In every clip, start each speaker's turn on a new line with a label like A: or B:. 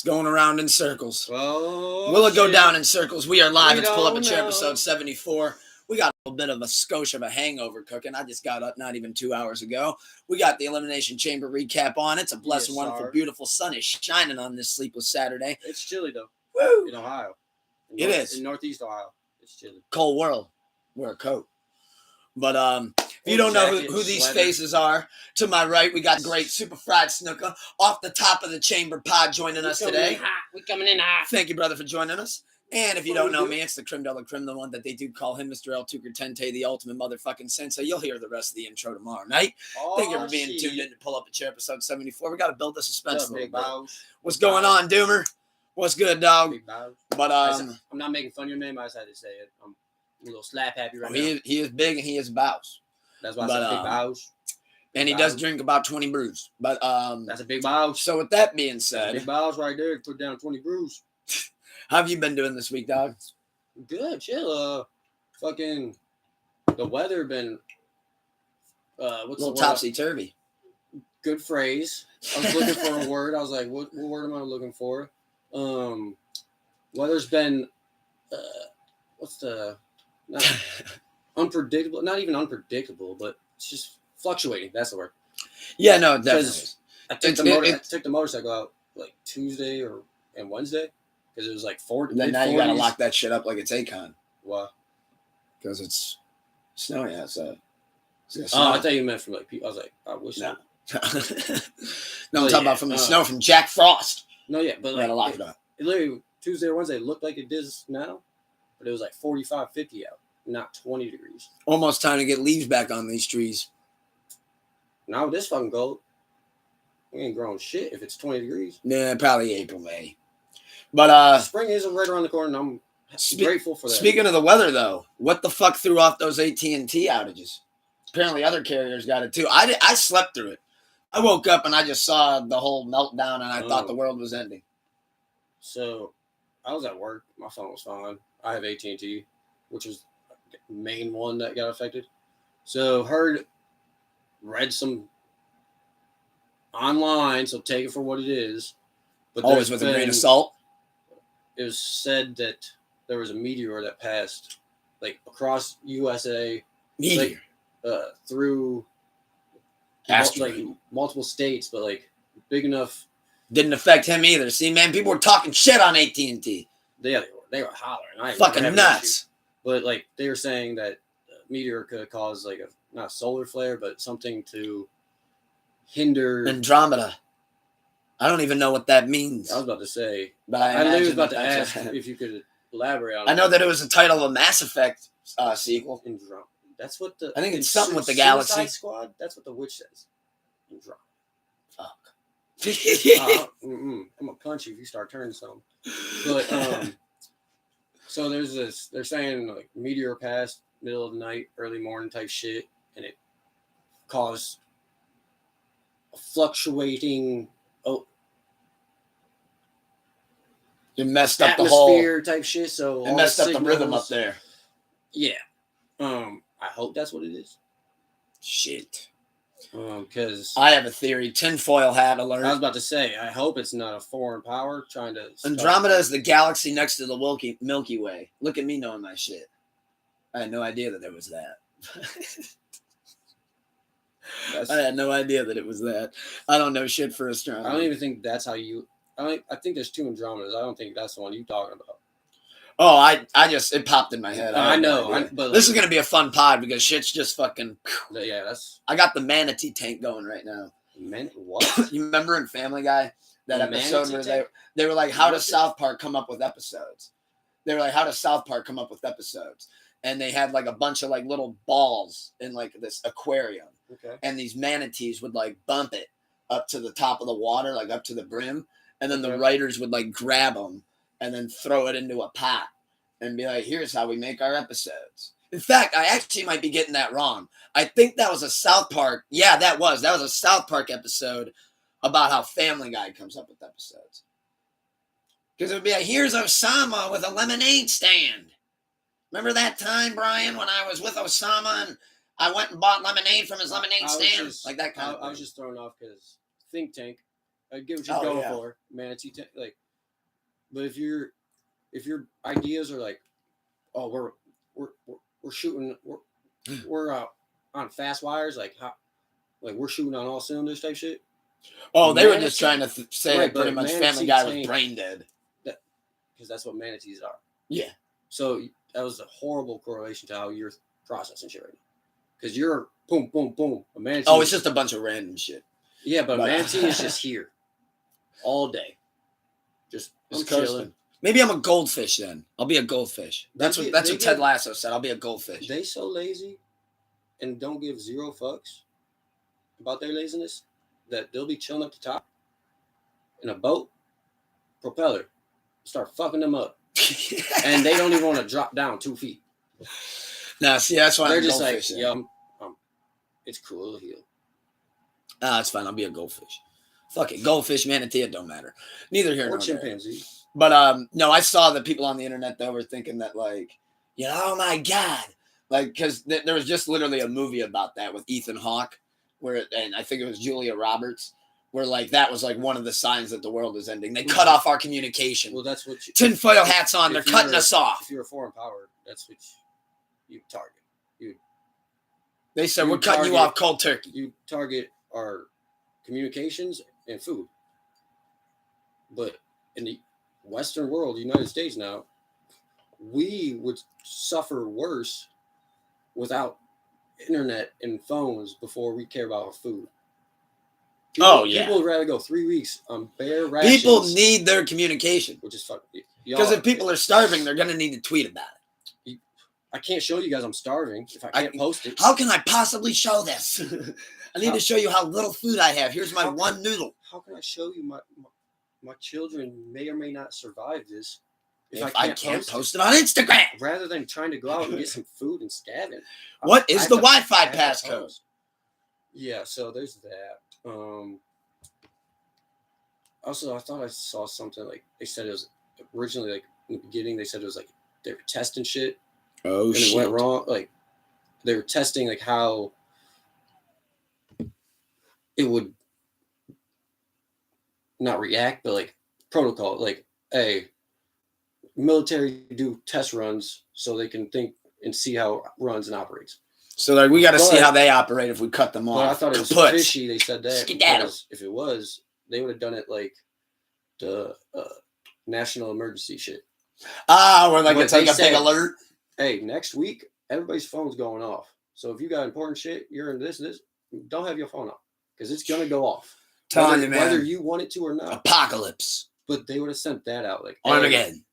A: going around in circles.
B: Oh,
A: Will it go down in circles? We are live.
B: We
A: It's Pull Up a
B: don't
A: Chair,
B: know.
A: episode 74. We got a little bit of a skosh of a hangover cooking. I just got up not even 2 hours ago. We got the Elimination Chamber recap on. It's a blessed,
B: Yes,
A: wonderful,
B: sir.
A: beautiful sun is shining on this sleepless Saturday.
B: It's chilly, though,
A: Woo!
B: in Ohio.
A: It is.
B: In Northeast Ohio. It's chilly.
A: Cold world. Wear a coat. But if you
B: Or
A: don't know
B: jacket,
A: who these
B: sweater.
A: faces are, to my right, we got great super fried snooker off the top of the chamber pod joining us today.
B: We coming in hot.
A: Thank you, brother, for joining us. And if you don't know me, it's the creme de la creme, the one that they do call him Mr. El Tucker Tente, the ultimate motherfucking sensei. You'll hear the rest of the intro tomorrow night. Thank you for being tuned in to Pull Up a Chair, episode 74. We got to build the suspense a little bit. What's going on, Doomer? What's good, dog? But
B: I'm not making fun of your name. I just had to say it. I'm a little slap happy right now.
A: He is big and he is bows.
B: That's why I said big bows.
A: And he does drink about 20 brews. But
B: that's a big bows.
A: So with that being said,
B: big bows right there. Put down 20 brews.
A: How have you been doing this week, dog?
B: Good, chill. Fucking the weather been what's
A: a little
B: the word?
A: Topsy-turvy.
B: Good phrase. I was looking for a word. I was like, what word am I looking for? Weather's been unpredictable, not even unpredictable, but it's just fluctuating. That's the word.
A: Yeah, no, definitely.
B: I took the motorcycle out like Tuesday and Wednesday because it was like 40.
A: Then now you gotta lock that shit up like it's Akon.
B: Why?
A: Because it's snowing outside.
B: I thought you meant from like people. I was like, I wish.
A: No. No, I'm talking about from the snow from Jack Frost.
B: No, yeah, but
A: like, gotta lock it up.
B: It literally Tuesday or Wednesday looked like it does now, but it was like 45, 50 out, not 20 degrees.
A: Almost time to get leaves back on these trees.
B: Now with this fucking cold, we ain't growing shit if it's 20 degrees.
A: Yeah, probably April, May. But
B: spring is right around the corner, and I'm grateful for that.
A: Speaking of the weather, though, what the fuck threw off those AT&T outages? Apparently, other carriers got it too. I slept through it. I woke up and I just saw the whole meltdown, and I thought the world was ending.
B: So, I was at work. My phone was fine. I have AT&T, which was the main one that got affected. So, read some online, so take it for what it is. But
A: always with a grain of salt.
B: It was said that there was a meteor that passed like across USA,
A: meteor,
B: through multiple states, but like big enough.
A: Didn't affect him either. See, man, people were talking shit on AT&T.
B: They were hollering.
A: Fucking nuts.
B: But like they were saying that a meteor could cause like not a solar flare, but something to hinder
A: Andromeda. I don't even know what that means.
B: I was about to say,
A: but
B: I was about to ask if you could elaborate on it.
A: I know that it was the title of a Mass Effect sequel.
B: Andromeda. That's what
A: I think it's something with the galaxy.
B: Suicide Squad. That's what the witch says. Andromeda.
A: Fuck.
B: I'm gonna punch you if you start turning something. But so there's this. They're saying like meteor passed middle of the night, early morning type shit, and it caused a fluctuating.
A: It messed up
B: atmosphere
A: the whole
B: type shit. So
A: it messed up the rhythm up there.
B: Yeah. I hope that's what it is.
A: Shit.
B: Because
A: I have a theory. Tinfoil hat alert.
B: I was about to say, I hope it's not a foreign power trying to.
A: Andromeda is the galaxy next to the Milky Way. Look at me knowing my shit. I had no idea that there was that. I had no idea that it was that. I don't know shit for astronomy.
B: I don't even think that's how you. I think there's two Andromedas. I don't think that's the one you're talking about.
A: Oh, it popped in my head.
B: I know.
A: But this is going to be a fun pod because shit's just fucking.
B: Yeah, that's.
A: I got the manatee tank going right now.
B: What?
A: You remember in Family Guy that episode where they were like, how does South Park come up with episodes? They were like, how does South Park come up with episodes? And they had like a bunch of like little balls in like this aquarium.
B: Okay.
A: And these manatees would like bump it up to the top of the water, like up to the brim. And then the writers would like grab them and then throw it into a pot and be like, here's how we make our episodes. In fact, I actually might be getting that wrong. I think that was a South Park. Yeah, that was a South Park episode about how Family Guy comes up with episodes. Because it would be like, here's Osama with a lemonade stand. Remember that time, Brian, when I was with Osama and I went and bought lemonade from his lemonade stand? Like that kind of thing.
B: I was just thrown off because Think Tank. I get what you're going for. Manatee tank. Like, But if your ideas are like, oh, we're shooting, we're on fast wires, like how, like we're shooting on all cylinders type shit.
A: Oh, they were just trying to say
B: right,
A: that pretty
B: but
A: much
B: manatee
A: Family Guy was
B: tank-
A: brain dead.
B: Because that's what manatees are.
A: Yeah.
B: So that was a horrible correlation to how you're processing shit right now. Because you're boom, boom, boom. A manatee.
A: Oh, it's just a bunch of random shit.
B: Yeah, but a manatee is just here all day. Just chilling.
A: Maybe I'm a goldfish then. I'll be a goldfish. That's what Ted Lasso said. I'll be a goldfish.
B: They so lazy and don't give zero fucks about their laziness that they'll be chilling up the top in a boat, propeller, start fucking them up. And they don't even want to drop down 2 feet.
A: Nah, see, that's why
B: they're
A: I'm
B: just
A: goldfish.
B: Like, yeah, it's cool to heal.
A: It's fine. I'll be a goldfish. Fuck it. Goldfish, manatee, it don't matter. Neither here nor
B: chimpanzee.
A: There. But no, I saw that people on the internet that were thinking that like, oh my God. Like, because there was just literally a movie about that with Ethan Hawke, and I think it was Julia Roberts, where like that was like one of the signs that the world is ending. They cut off our communication.
B: Well, that's what
A: tinfoil hats on. They're cutting us off.
B: If you're a foreign power, that's what you target.
A: They said we're cutting you off cold turkey.
B: You target our communications and food. But in the Western world, United States now, we would suffer worse without internet and phones before we care about our food. People would rather go 3 weeks on bare rations.
A: People need their communication.
B: Which is fucking...
A: Because if people are starving, they're going to need to tweet about it.
B: I can't show you guys I'm starving if I can't post it.
A: How can I possibly show this? I need to show you how little food I have. Here's my one noodle.
B: How can I show you my children may or may not survive this
A: if I can't post it on Instagram?
B: Rather than trying to go out and get some food and scavenge.
A: What is the Wi-Fi passcode?
B: Yeah, so there's that. Also, I thought I saw something like they said it was originally like in the beginning they said it was like they were testing shit.
A: Oh,
B: and it went wrong. Like they were testing like how it would not react, but like protocol. Like, hey, military do test runs so they can think and see how it runs and operates.
A: So like we got to see how they operate if we cut them off.
B: But I thought it was fishy. They said that because if it was, they would have done it like the national emergency shit.
A: We're like it's like a big alert.
B: Hey, next week, everybody's phone's going off. So if you got important shit, you're in this, don't have your phone off because it's going to go off.
A: Telling you, man.
B: Whether you want it to or not.
A: Apocalypse.
B: But they would have sent that out. Like,
A: Armageddon.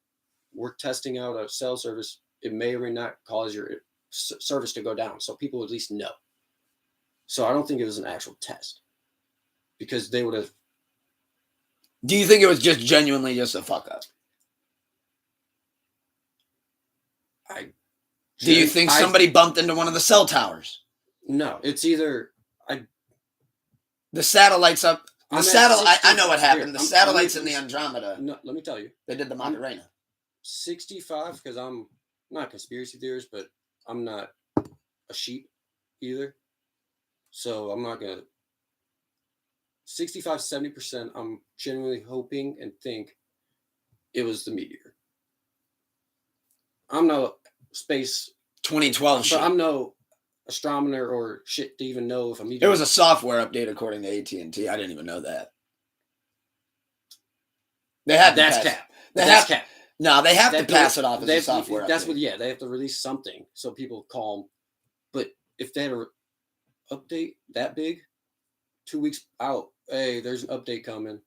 B: We're testing out a cell service. It may or may not cause your service to go down. So people at least know. So I don't think it was an actual test. Because they would have.
A: Do you think it was just genuinely just a fuck up? Do you think somebody bumped into one of the cell towers?
B: No, it's either
A: the satellites up. I know what happened. The satellites in the Andromeda.
B: No, let me tell you.
A: They did the Macarena.
B: 65, because I'm not a conspiracy theorist, but I'm not a sheep either. So I'm not going to. 65, 70%, I'm genuinely hoping and think it was the meteor. I'm no space
A: 2012 shit.
B: But I'm no astronomer or shit to even know if a meteor.
A: It was a software update according to AT&T. I didn't even know that. They had
B: That's cap.
A: No, they have to pass it off as a software
B: update. They have to release something so people calm. But if they had an update that big, 2 weeks out, hey, there's an update coming.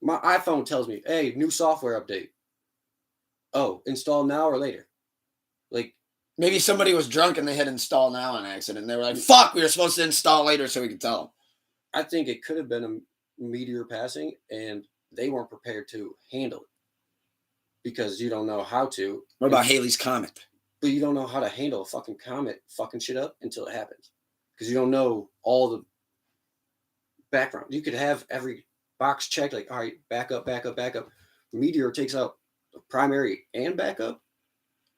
B: My iPhone tells me, hey, new software update. Oh, install now or later. Like,
A: maybe somebody was drunk and they hit install now on accident. They were like, fuck, we were supposed to install later so we could tell them.
B: I think it could have been a meteor passing and they weren't prepared to handle it because you don't know how to.
A: What about Halley's Comet?
B: But you don't know how to handle a fucking comet fucking shit up until it happens because you don't know all the background. You could have every box checked, like, all right, back up. Meteor takes out the primary and backup.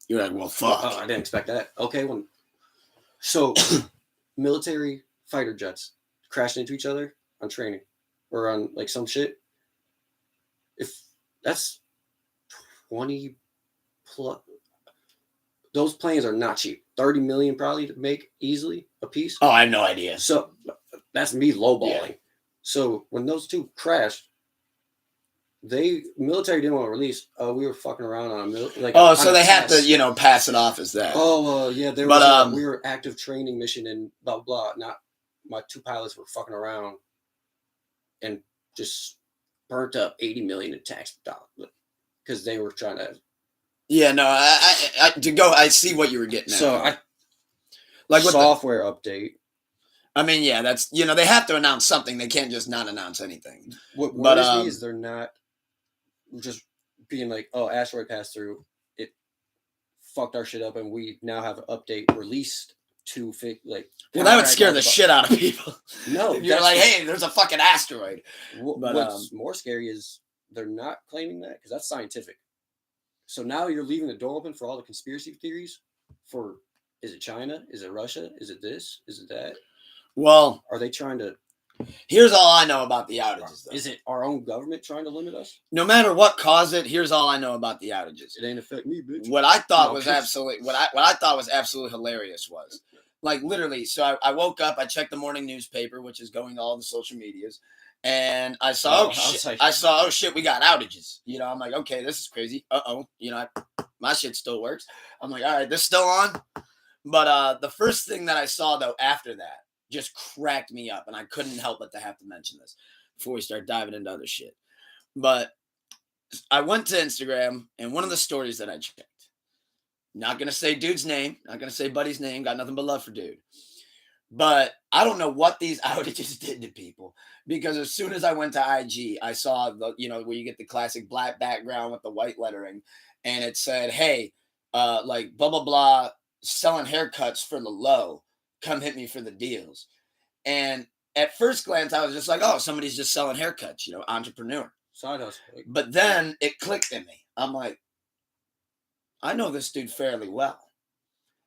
A: You're like, well, fuck.
B: I didn't expect that. Okay, so military fighter jets crashing into each other on training or on like some shit. If that's 20 plus. Those planes are not cheap. 30 million probably to make easily a piece.
A: Oh, I have no idea.
B: So that's me lowballing.
A: Yeah.
B: So when those two crashed, military didn't want to release. We were fucking around on
A: so they have to, pass it off as that.
B: Yeah, there was we were active training mission and blah blah. Not my two pilots were fucking around and just burnt up 80 million in tax dollars because they were trying to.
A: Yeah, no, I see what you were getting at.
B: So
A: like
B: software update.
A: I mean, yeah, that's they have to announce something. They can't just not announce anything.
B: What worries me is they're not just being like, oh, asteroid passed through, it fucked our shit up, and we now have an update released to fix
A: Well, that would scare the shit out of people.
B: No,
A: if you're like, hey, there's a fucking asteroid.
B: But what's more scary is they're not claiming that because that's scientific. So now you're leaving the door open for all the conspiracy theories. For is it China? Is it Russia? Is it this? Is it that?
A: Well,
B: are they trying to?
A: Here's all I know about the outages, though.
B: Is it our own government trying to limit us?
A: No matter what caused it, here's all I know about the outages.
B: It ain't affect me, bitch.
A: What I thought was absolutely hilarious was like literally. So I woke up, I checked the morning newspaper, which is going to all the social medias, and I saw oh shit, we got outages. I'm like, okay, this is crazy. My shit still works. I'm like, all right, this still on. But the first thing that I saw though after that just cracked me up, and I couldn't help but to have to mention this before we start diving into other shit. But I went to Instagram, and one of the stories that I checked, not going to say dude's name, not going to say buddy's name, got nothing but love for dude. But I don't know what these outages did to people, because as soon as I went to IG, I saw the, where you get the classic black background with the white lettering, and it said, hey, like blah, blah, blah, selling haircuts for the low. Come hit me for the deals. And at first glance, I was just like, oh, somebody's just selling haircuts, entrepreneur.
B: Side hustle.
A: But then it clicked in me. I'm like, I know this dude fairly well.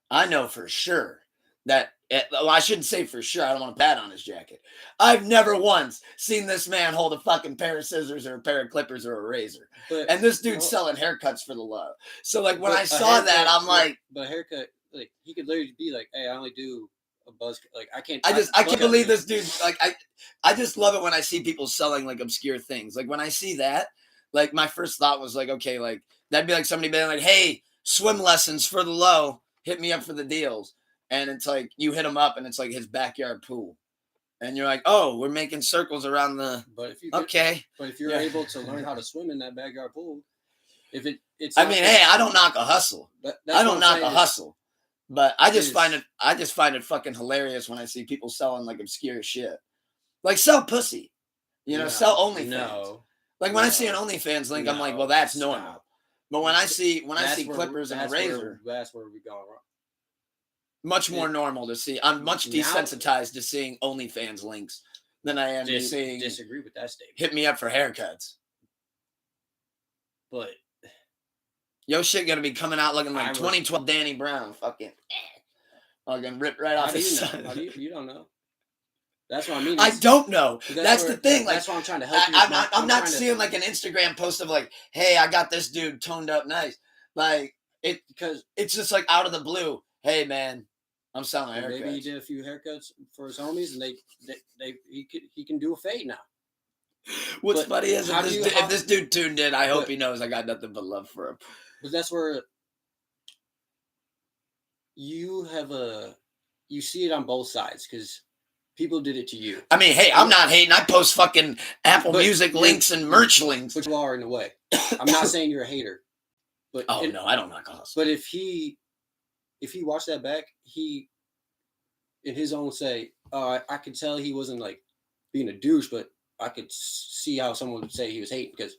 A: I know for sure that, I shouldn't say for sure. I don't want to pat on his jacket. I've never once seen this man hold a fucking pair of scissors or a pair of clippers or a razor. And this dude's selling haircuts for the love. So like when I saw that, I'm like,
B: but haircut, like he could literally be like, hey, I only do a buzz. Like I can't
A: believe this dude. Like I just love it when I see people selling like obscure things. Like when I see that, like my first thought was like, okay, like that'd be like somebody being like, hey, swim lessons for the low, hit me up for the deals. And it's like you hit him up and it's like his backyard pool. And you're like, oh, we're making circles around the
B: But if you're able to learn how to swim in that backyard pool, it's
A: hey, I don't knock a hustle. I don't knock a hustle. But I just find it fucking hilarious when I see people selling like obscure shit. Like sell pussy. Sell OnlyFans.
B: No.
A: Like when I see an OnlyFans link, I'm like, well, that's normal. But when I see clippers and a razor,
B: that's where we go wrong.
A: Much more normal to see. I'm much desensitized to seeing OnlyFans links than I am to seeing.
B: Disagree with that statement.
A: Hit me up for haircuts.
B: But
A: yo, shit gonna be coming out looking like 2012 Danny Brown. Fucking, fucking ripped right off his side.
B: How do you don't know? That's what I mean.
A: I don't know. That's the thing. Like
B: that's why I'm trying to help you.
A: I'm not seeing like an Instagram post of like, hey, I got this dude toned up nice. Like because it's just like out of the blue. Hey man, I'm selling haircuts.
B: Maybe he did a few haircuts for his homies, and he can do a fade now.
A: What's funny is if this dude tuned in, I hope he knows I got nothing but love for him.
B: But that's where you see it on both sides because people did it to you.
A: I mean, hey, I'm not hating. I post fucking Apple Music links and merch links.
B: But you are in a way. I'm not saying you're a hater. But
A: no, I don't knock a hustle.
B: But if he watched that back, he in his own say, I could tell he wasn't like being a douche, but I could see how someone would say he was hating because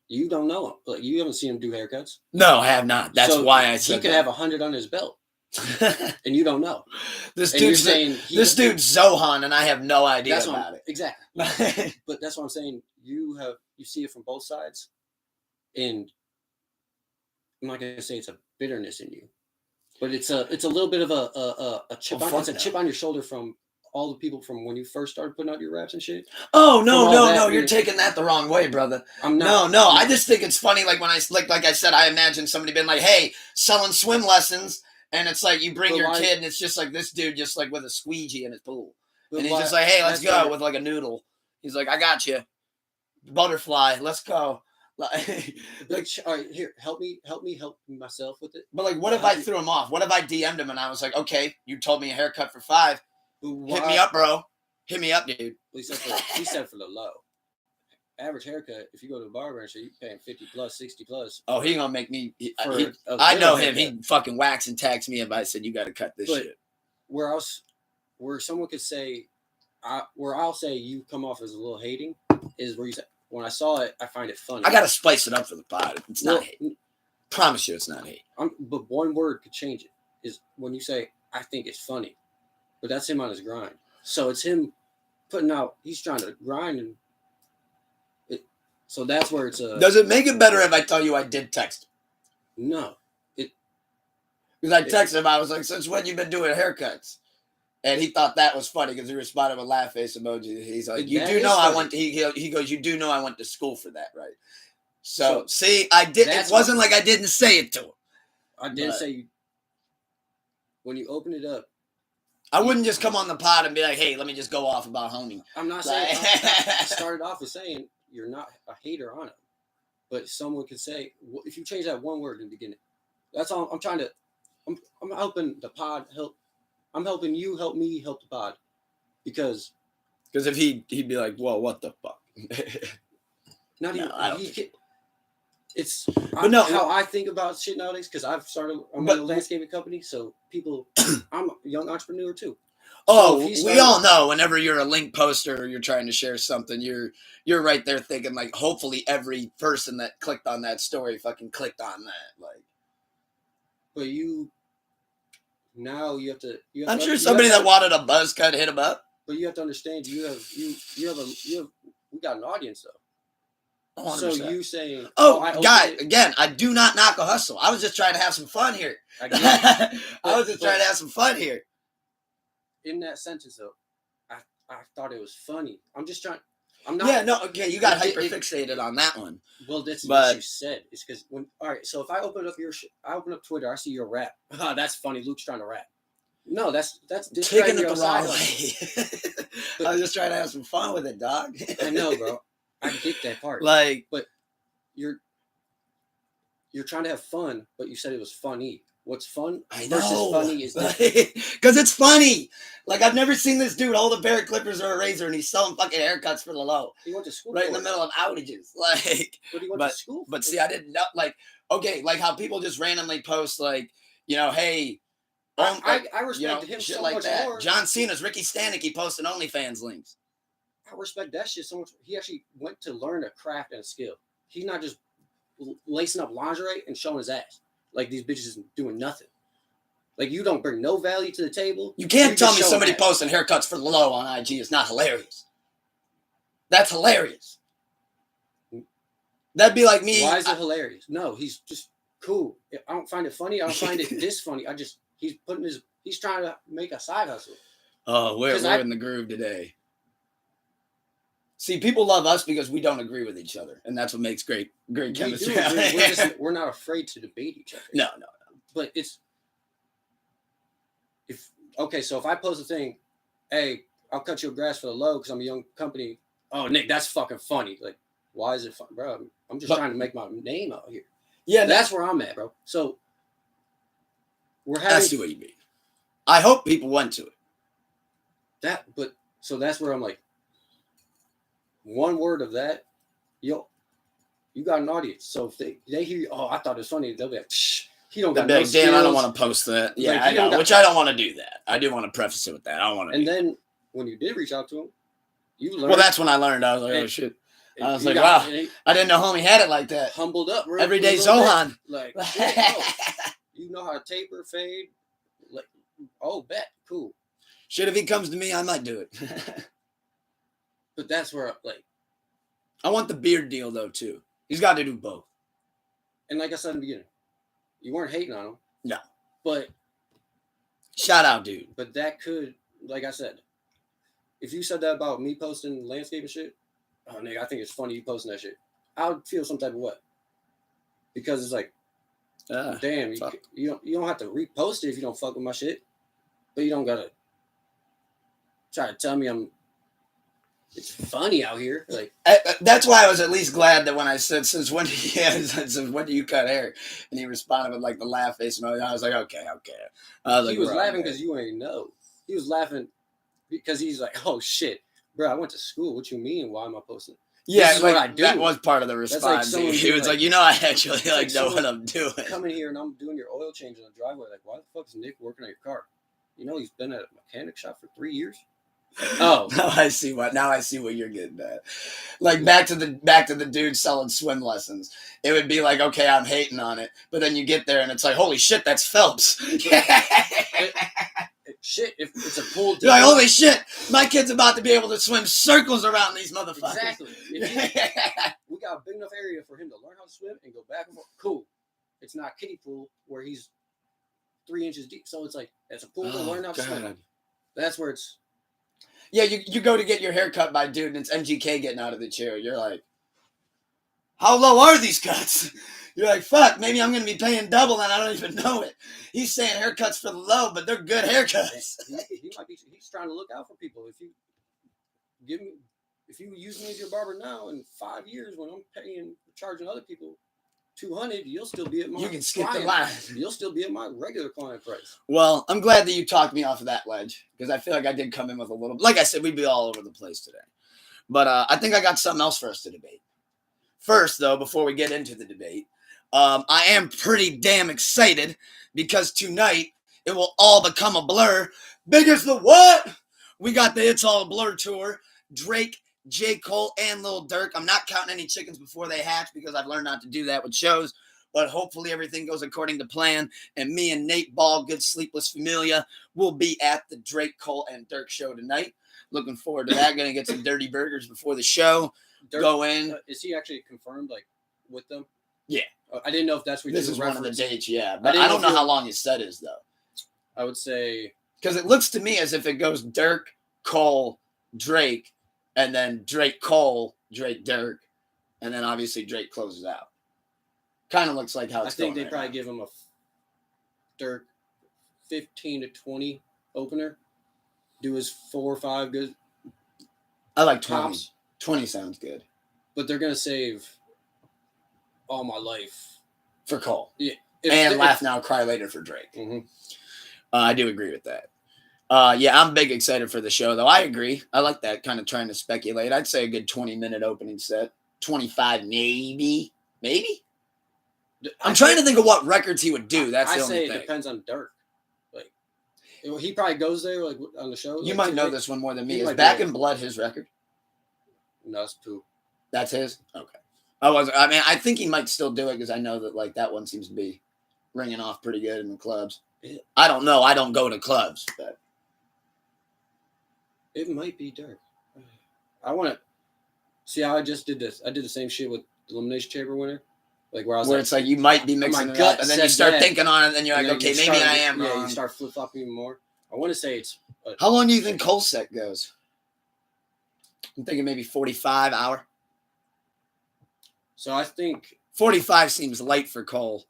B: you don't know him. Like you haven't seen him do haircuts.
A: No, I have not. That's why I said
B: he could have 100 on his belt, and you don't know.
A: This dude's Zohan, and I have no idea about it.
B: Exactly. But that's what I'm saying. You see it from both sides, and I'm not gonna say it's a bitterness in you, but it's a little bit of a chip. It's a chip on your shoulder from all the people from when you first started putting out your raps and shit.
A: Oh
B: From
A: no,
B: all
A: no,
B: that,
A: no!
B: you
A: You're
B: know-
A: taking that the wrong way, brother.
B: I'm not.
A: No, I just think it's funny. Like when like I said, I imagine somebody being like, "Hey, selling swim lessons," and it's like you bring
B: But
A: your
B: why-
A: kid, and it's just like this dude, just like with a squeegee in his pool,
B: but
A: and he's
B: why-
A: just like, "Hey, let's
B: that's
A: go,"
B: where-
A: with like a noodle. He's like, "I got you, butterfly. Let's go." Like,
B: Like, all right, here, help me myself with it.
A: but like, what if I threw him off? What if I DM'd him and I was like, "Okay, you told me a haircut for $5. Hit me up, bro. Hit me up, dude."
B: He said for the low. Average haircut, if you go to a barber and shit, you paying 50 plus, 60 plus.
A: Oh, he gonna make me.
B: I
A: know him. He fucking whacks and tags me if I said you got to cut this shit.
B: Where someone could say, where I'll say you come off as a little hating, is where you say, when I saw it, I find it funny.
A: I gotta spice it up for the pod. It's not
B: Well,
A: hate. Promise you, it's not hate.
B: But one word could change it. Is when you say, I think it's funny, but that's him on his grind. So it's him putting out. He's trying to grind, and so that's where it's a.
A: Does it make it better if I tell you I did text?
B: No.
A: Because I texted him. I was like, "Since when you been doing haircuts?" And he thought that was funny because he responded with laugh face emoji. He's like, "You do know I went to." He goes, "You do know I went to school for that, right?" So see, I did. It wasn't like I didn't say it to him.
B: I didn't say you. When you open it up,
A: I wouldn't just come on the pod and be like, "Hey, let me just go off about homie."
B: I'm not saying. I started off with saying you're not a hater on it, but someone could say if you change that one word in the beginning. That's all I'm trying to. I'm helping the pod help. I'm helping you help me help the pod, because
A: if he'd be like, "Well, what the fuck?"
B: Not even.
A: I don't
B: It's
A: no,
B: how I think about shit nowadays, because I'm in a landscaping company, so people. I'm a young entrepreneur too.
A: Oh, we all know whenever you're a link poster or you're trying to share something, you're right there thinking like, hopefully every person that clicked on that story fucking clicked on that. Like,
B: but you have to.
A: I'm sure somebody that wanted a buzz cut hit him up.
B: But you have to understand, we got an audience though.
A: 100%.
B: So you saying,
A: again, I do not knock a hustle. I was just trying to have some fun here. I was just trying to have some fun here.
B: In that sentence though, I thought it was funny. I'm just trying. I'm not.
A: Yeah, no, okay, you got hyper fixated on that one.
B: Well, that's what you said. It's because all right. So if I open up I open up Twitter, I see your rap. That's funny. Luke's trying to rap. No, that's
A: taking it the wrong way. I was just trying to have some fun with it, dog.
B: I know, bro. I get that part. But you're trying to have fun, but you said it was funny. What's fun versus funny is
A: because it's funny. Like, I've never seen this dude hold a pair of clippers or a razor and he's selling fucking haircuts for the low.
B: He went to school
A: right in the middle of outages. Like,
B: but he went to school.
A: But see, I didn't know. Like, okay, like how people just randomly post like, hey.
B: I respect him so
A: like
B: much
A: that.
B: more.
A: John Cena's Ricky Stanicky posting OnlyFans links.
B: I respect that shit so much. He actually went to learn a craft and a skill. He's not just lacing up lingerie and showing his ass like these bitches doing nothing. Like, you don't bring no value to the table.
A: You can't tell me somebody posting haircuts for the low on IG is not hilarious. That's hilarious. That'd be like me.
B: Why is it hilarious? No, he's just cool. I don't find it funny. I don't find it this funny. He's trying to make a side hustle.
A: Oh, we're in the groove today. See, people love us because we don't agree with each other, and that's what makes great chemistry.
B: We're not afraid to debate each other.
A: No.
B: But so if I post a thing, hey, I'll cut you a grass for the low because I'm a young company. Oh, Nick, that's fucking funny. Like, why is it fun, bro? I'm just trying to make my name out here. Yeah, that's where I'm at, bro. So I see
A: what you mean. I hope people went to it.
B: So that's where I'm like, one word of that, you got an audience. So if they hear you, oh, I thought it was funny, they'll be like, shh, he don't got no skills.
A: Damn, I don't want to post that. Yeah, I know, which I don't want to do that. I do want to preface it with that. I don't want to.
B: And then when you did reach out to him, you learned.
A: Well, that's when I learned. I was like, oh shit. I was like, wow, I didn't know homie had it like that.
B: Humbled up, bro.
A: Everyday Zohan.
B: Like, you know how to taper, fade. Like, bet, cool.
A: Shit, if he comes to me, I might do it.
B: But that's where,
A: I want the beard deal though too. He's got to do both.
B: And like I said in the beginning, you weren't hating on him.
A: No.
B: But
A: shout out, dude.
B: But that could, like I said, if you said that about me posting landscape and shit, oh nigga, I think it's funny you posting that shit. I would feel some type of way. Because it's like, damn, you don't have to repost it if you don't fuck with my shit. But you don't gotta try to tell me it's funny out here. Like
A: that's why I was at least glad that when I said, since when do you cut hair? And he responded with like the laugh face emoji. I was like, okay.
B: He was laughing because you ain't know. He was laughing because he's like, oh shit, bro, I went to school. What you mean? Why am I posting?
A: Yeah,
B: this is
A: like,
B: what I do.
A: That was part of the response.
B: Like
A: he was like, I actually know what I'm doing.
B: Come in here and I'm doing your oil change in the driveway. Like, why the fuck is Nick working on your car? He's been at a mechanic shop for 3 years. Oh,
A: now I see what you're getting at. Like back to the dude selling swim lessons. It would be like, okay, I'm hating on it, but then you get there and it's like, holy shit, that's Phelps.
B: Shit, if it's a pool,
A: you're like, holy shit, my kid's about to be able to swim circles around these motherfuckers.
B: Exactly. We got a big enough area for him to learn how to swim and go back and forth. Cool. It's not kiddie pool where he's 3 inches deep. So it's like, it's a pool to learn how to swim. That's where it's.
A: Yeah, you go to get your hair cut by a dude and it's MGK getting out of the chair. You're like, how low are these cuts? You're like, fuck, maybe I'm going to be paying double and I don't even know it. He's saying haircuts for the low, but they're good haircuts.
B: He's trying to look out for people. If you use me as your barber now, in 5 years when I'm charging other people $200, you'll still be at my.
A: You can skip the line.
B: You'll still be at my regular client price.
A: Well, I'm glad that you talked me off of that ledge because I feel like I did come in with a little. Like I said, we'd be all over the place today, but I think I got something else for us to debate. First, though, before we get into the debate, I am pretty damn excited because tonight it will all become a blur. Big as the what? We got the It's All a Blur tour. Drake, J. Cole, and Lil Durk. I'm not counting any chickens before they hatch because I've learned not to do that with shows. But hopefully everything goes according to plan. And me and Nate Ball, Good Sleepless Familia, will be at the Drake, Cole, and Durk show tonight. Looking forward to that. Going to get some dirty burgers before the show.
B: Durk,
A: go in.
B: Is he actually confirmed, like, with them?
A: Yeah.
B: I didn't know if that's what
A: this is one of the dates, yeah. But I don't know how long his set is, though.
B: I would say.
A: Because it looks to me as if it goes Durk, Cole, Drake, and then Drake, Cole, Drake, Durk, and then obviously Drake closes out. Kind of looks like how it's going.
B: I think they probably give him a Durk 15 to 20 opener. Do his 4 or 5 good.
A: I like 20.
B: Tops.
A: 20 sounds good.
B: But they're going to save All My Life.
A: For Cole.
B: Yeah.
A: Laugh Now, Cry Later for Drake.
B: Mm-hmm.
A: I do agree with that. Yeah, I'm big excited for the show, though. I agree. I like that kind of trying to speculate. I'd say a good 20-minute opening set. 25, maybe. Maybe? I'm trying to think of what records he would do. That's the only thing.
B: I say it depends on Durk. Like, he probably goes there like on the show.
A: You might know this one more than me. Is Back in Blood his record?
B: No, it's 2.
A: That's his? Okay. I think he might still do it because I know that like that one seems to be ringing off pretty good in the clubs. I don't know. I don't go to clubs, but
B: it might be Durk. I want to see how I just did this. I did the same shit with the Elimination Chamber winner. Like where it's like you might be mixing it up, and then you start thinking on it, and then you're like, okay, maybe I am wrong. Yeah, you start flip-flopping even more. I want to say it's.
A: How long do you think Cole's set goes? I'm thinking maybe 45 hour.
B: So I think
A: 45 seems light for Cole.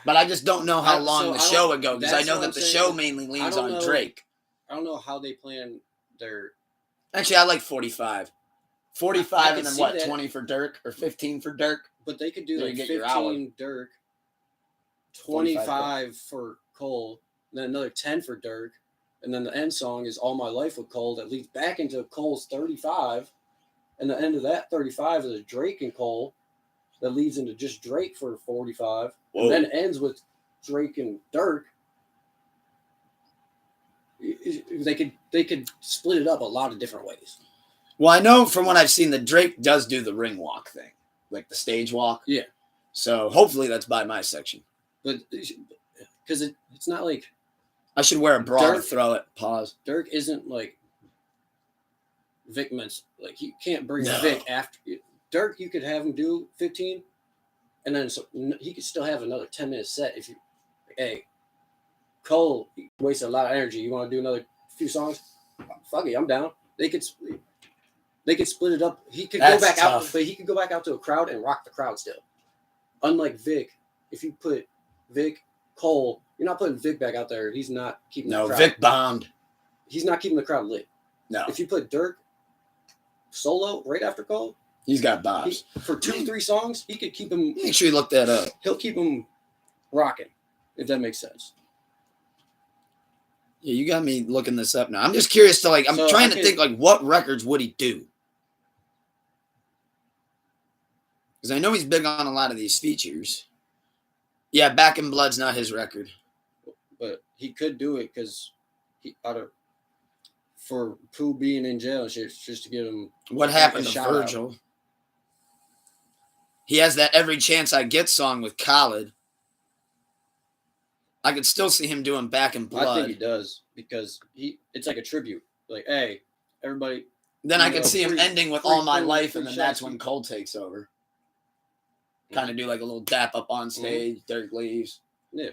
A: But I just don't know how long the show would go because I know that the show mainly leans on Drake.
B: I don't know how they plan their.
A: Actually, I like 45. 45 and then what, 20 for Durk or 15 for Durk?
B: But they could do like 15 Durk, 25 for Cole, then another 10 for Durk, and then the end song is All My Life with Cole that leads back into Cole's 35. And the end of that 35 is Drake and Cole that leads into just Drake for 45. Whoa. And then ends with Drake and Durk. They could split it up a lot of different ways.
A: Well, I know from what I've seen that Drake does do the ring walk thing, like the stage walk.
B: Yeah.
A: So hopefully that's by my section.
B: But because it's not like
A: I should wear a bra to throw it. Pause.
B: Durk isn't like Vic Mensa. Like you can't bring Vic after Durk. You could have him do 15, and then he could still have another 10-minute set if you. Hey, Cole wasted a lot of energy. You want to do another few songs? fuck it, I'm down. They could split it up. He could
A: That's
B: go back out,
A: tough.
B: but he could go back out to a crowd and rock the crowd still. Unlike Vic, if you put Vic, Cole, you're not putting Vic back out there. He's not keeping the
A: No,
B: crowd.
A: Vic bombed.
B: He's not keeping the crowd lit.
A: No,
B: If you put Dirk solo right after Cole,
A: he's got bobs.
B: for 2-3 songs, he could keep him.
A: Make sure you look that up.
B: He'll keep him rocking, if that makes sense.
A: Yeah, you got me looking this up now. I'm just curious to I'm
B: So
A: trying to think what records would he do? Because I know he's big on a lot of these features. Yeah, Back in Blood's not his record.
B: But he could do it because for Pooh being in jail and shit, just to get him.
A: What
B: a
A: happened to
B: shout
A: Virgil? He has that Every Chance I Get song with Khaled. I could still see him doing Back in Blood.
B: I think he does because it's like a tribute. Like, hey, everybody.
A: Then I could see him ending with All My Life, and then
B: free
A: that's
B: shots.
A: when Cole takes over. Kind of do like a little dap up on stage. Dirk leaves.
B: Yeah.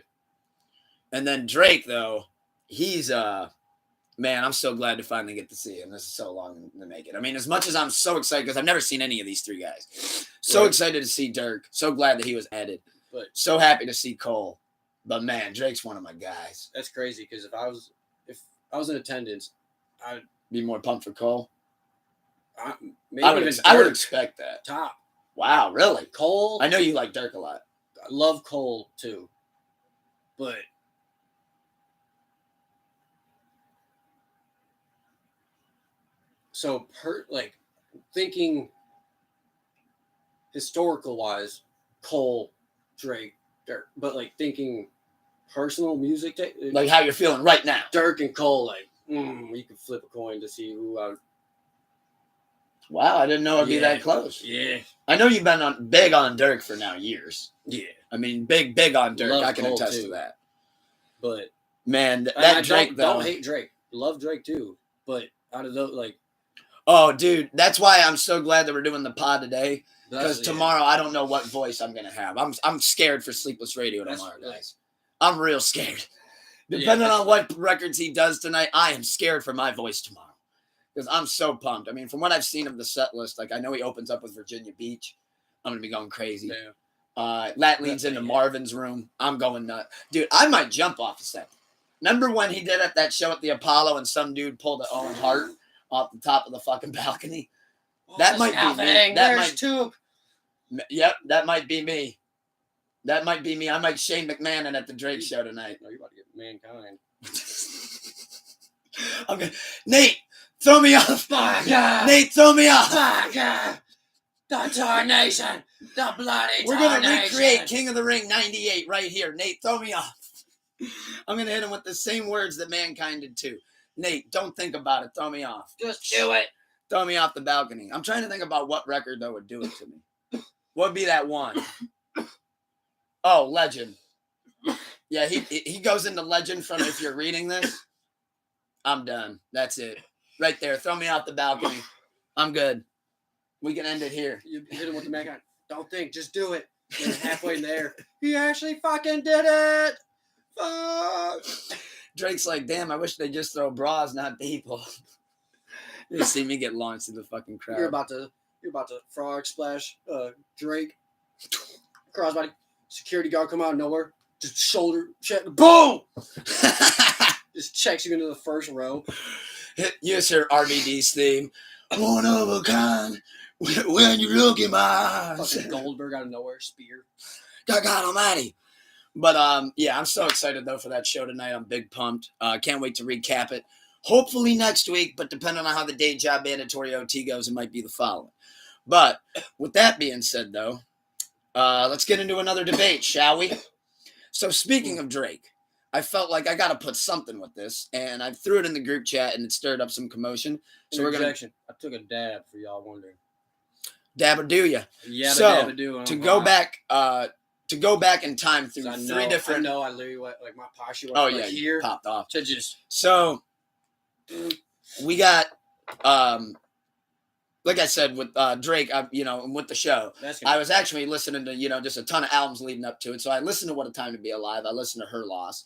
A: And then Drake, though, he's man, I'm so glad to finally get to see him. This is so long to make it. I mean, as much as I'm so excited because I've never seen any of these three guys. So
B: Right.
A: excited to see Dirk. So glad that he was added.
B: But
A: So happy to see Cole. But man, Drake's one of my guys.
B: that's crazy because if I was in attendance, I'd
A: Be more pumped for Cole.
B: maybe
A: I would
B: even Dirk
A: expect that.
B: top.
A: Wow, really?
B: Cole,
A: I know you like Dirk a lot.
B: I love Cole too, but so thinking historical wise, Cole, Drake, Dirk, but thinking personal music,
A: Like how you're feeling right now.
B: Dirk and Cole, you could flip a coin to see who I.
A: Wow, I didn't know it'd be that close.
B: Yeah,
A: I know you've been big on Dirk for now years.
B: yeah,
A: I mean, big on Dirk.
B: Love
A: I can
B: Cole,
A: attest
B: too.
A: to that.
B: but
A: Man,
B: I
A: that Drake though.
B: don't hate Drake. Love Drake too, but out of those,
A: Oh, dude, that's why I'm so glad that we're doing the pod today. Because
B: that's- yeah.
A: tomorrow I don't know what voice I'm gonna have. I'm scared for Sleepless Radio tomorrow, guys. I'm real scared. Depending on what records he does tonight, I am scared for my voice tomorrow. Because I'm so pumped. I mean, from what I've seen of the set list, I know he opens up with Virginia Beach. I'm gonna be going crazy.
B: Yeah.
A: That leads into Marvin's Room. I'm going nuts. Dude, I might jump off the set. Remember when he did at that show at the Apollo and some dude pulled an Owen Hart off the top of the fucking balcony? That might be me. Yep, that might be me. That might be me. I might Shane McMahon at the Drake show tonight.
B: No, you're about to get mankind.
A: Okay, Nate, throw me off. Nate, throw me off.
B: The Tarnation. The bloody
A: We're gonna recreate King of the Ring '98 right here. Nate, throw me off. I'm gonna hit him with the same words that Mankind did too. Nate, don't think about it. Throw me off.
B: Just do it.
A: Throw me off the balcony. I'm trying to think about what record though would do it to me. What would be that one? Oh, Legend. Yeah, he goes into Legend from If You're Reading This. I'm done. That's it. Right there. Throw me off the balcony. I'm good. We can end it here.
B: You hit him with the mankind. Don't think, just do it. And halfway in there, he actually fucking did it. Fuck.
A: Drake's like, damn, I wish they just throw bras, not people. You see me get launched in the fucking crowd.
B: You're about to frog splash Drake. Crossbody. Security guard come out of nowhere. Just shoulder check. Boom! Just checks you into the first row.
A: Use her RVD's theme. One of a kind. When you look in my eyes.
B: Fucking Goldberg out of nowhere. Spear.
A: God Almighty. But yeah, I'm so excited though for that show tonight. I'm big pumped. Can't wait to recap it. Hopefully next week, but depending on how the day job mandatory OT goes, it might be the following. But with that being said, though, let's get into another debate, shall we? So speaking of Drake, I felt like I got to put something with this, and I threw it in the group chat, and it stirred up some commotion. So we're gonna
B: I took a dab for y'all wondering.
A: dab or do ya?
B: Yeah,
A: So to go back in time through three different.
B: I know. I literally went like my posture.
A: Oh
B: Went
A: yeah,
B: here
A: you popped off.
B: to just.
A: So we got, like I said, with Drake, with the show, I was actually listening to, just a ton of albums leading up to it. So I listened to What a Time to Be Alive. I listened to Her Loss.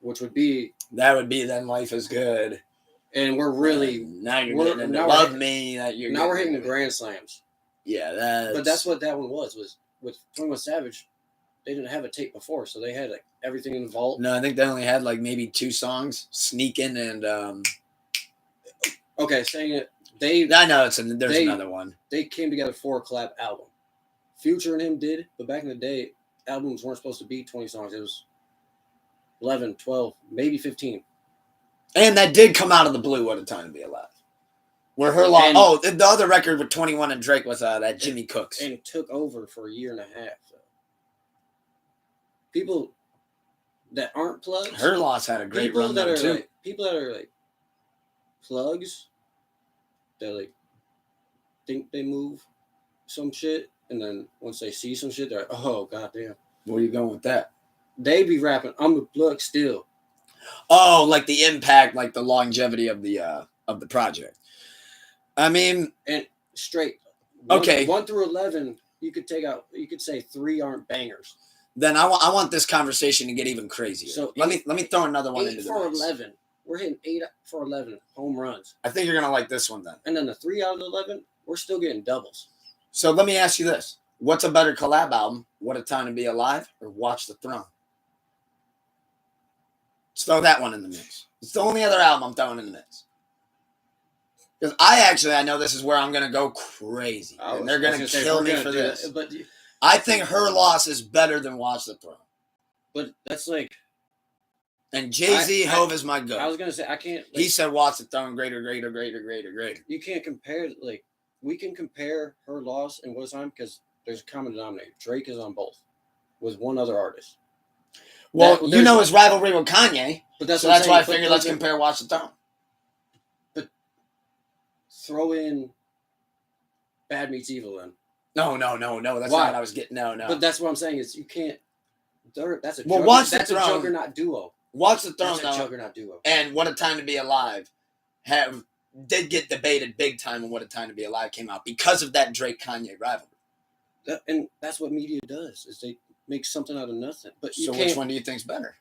B: which would be
A: That would be Then Life Is Good.
B: And we're really
A: now you're getting into Love Me.
B: Now we're hitting the grand slams.
A: Yeah,
B: but that's what that one was with 21 Savage. They didn't have a tape before, so they had like everything in the vault.
A: No, I think they only had like maybe 2 songs, Sneakin' and
B: Okay, saying it.
A: I know there's another one.
B: They came together for a collab album. Future and him did, but back in the day, albums weren't supposed to be 20 songs. It was 11, 12, maybe 15.
A: And that did come out of the blue, What a Time to Be Alive. Where her the other record with 21 and Drake was that Jimmy Cooks.
B: And it took over for a year and a half. So. People that aren't plugs.
A: Her Loss had a great run though, too.
B: Like, people that are like plugs, that like think they move some shit, and then once they see some shit, they're like, oh, goddamn.
A: Where are you going with that?
B: They be rapping, I'm a plug still.
A: Oh, like the impact, like the longevity of the project. I mean,
B: and straight. 1 through 11, you could say 3 aren't bangers.
A: Then I want this conversation to get even crazier. So let me throw another one into the mix.
B: 8 for 11. We're hitting 8 for 11 home runs.
A: I think you're gonna like this one then.
B: And then the 3 out of the 11, we're still getting doubles.
A: So let me ask you this: what's a better collab album? What a Time to Be Alive or Watch the Throne? Let's throw that one in the mix. It's the only other album I'm throwing in the mix. Because I know this is where I'm going to go crazy. And they're going to kill me for this.
B: But
A: I think Her Loss is better than Watch the Throne.
B: But that's like...
A: And Jay-Z, Hov is my go.
B: I was going to say, I can't...
A: He said Watch the Throne, greater.
B: You can't compare... Like, we can compare Her Loss and What a Time because there's a common denominator. Drake is on both with one other artist.
A: Well, you know his rivalry with Kanye.
B: But that's
A: why I figured let's compare Watch the Throne.
B: But throw in Bad Meets Evil then.
A: No. That's not what I was getting. No.
B: But that's what I'm saying is you can't. That's a
A: Watch the Throne.
B: That's a juggernaut duo.
A: Watch the Throne.
B: That's a juggernaut duo.
A: And What a Time to Be Alive did get debated big time when What a Time to Be Alive came out because of that Drake Kanye rivalry.
B: And that's what media does is they make something out of nothing. But
A: so which one do you think's better?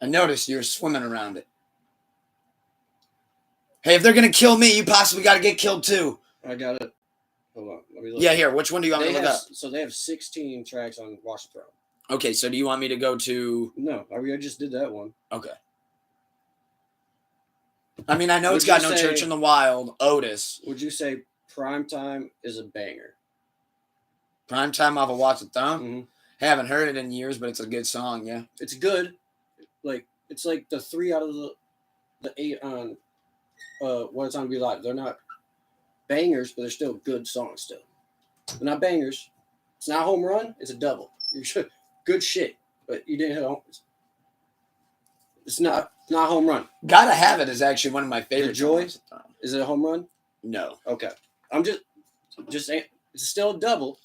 A: I noticed you're swimming around it. Hey, if they're gonna kill me, you possibly got to get killed too.
B: I got it. Hold on, let me look.
A: Yeah, here. Which one do you want me to look up?
B: So they have 16 tracks on Watch the Throne.
A: Okay, so do you want me to go to?
B: No, I just did that one.
A: Okay. I mean, I know it's got No Church in the Wild, Otis.
B: Would you say Primetime is a banger?
A: Primetime off of Watch the Throne?
B: Mm-hmm.
A: Haven't heard it in years, but it's a good song, yeah.
B: It's good. Like, it's like the 3 out of the 8 on What a Time to Be Alive. They're not bangers, but they're still good songs still. They're not bangers. It's not a home run. It's a double. Good shit, but you didn't hit home. It's not a home run.
A: Gotta Have It is actually one of my favorite.
B: Joy? Is it a home run?
A: No.
B: Okay. I'm just saying it's still a double.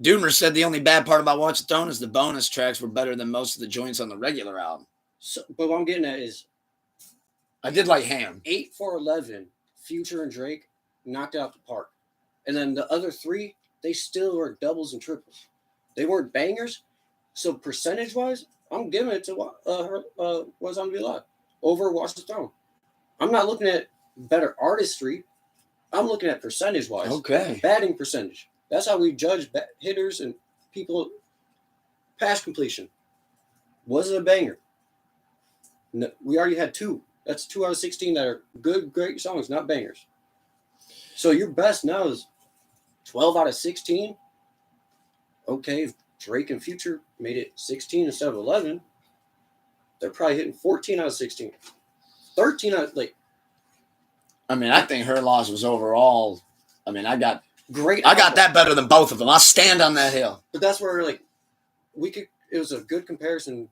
A: Doomer said the only bad part about Watch the Throne is the bonus tracks were better than most of the joints on the regular album.
B: So, but what I'm getting at is
A: I did like Ham.
B: 8 for 11, Future and Drake knocked it out the park. And then the other 3, they still were doubles and triples. They weren't bangers. So percentage-wise, I'm giving it to What's On to Be Alive over Watch the Throne. I'm not looking at better artistry. I'm looking at percentage-wise.
A: Okay.
B: Batting percentage. That's how we judge hitters and people pass completion. Was it a banger? No, we already had 2. That's 2 out of 16 that are good, great songs, not bangers. So your best now is 12 out of 16. Okay, if Drake and Future made it 16 instead of 11, they're probably hitting 14 out of 16. 13 out of, like...
A: I mean, I think Her Loss was overall... I mean, I got
B: got
A: that better than both of them. I'll stand on that hill.
B: But that's where, like, it was a good comparison,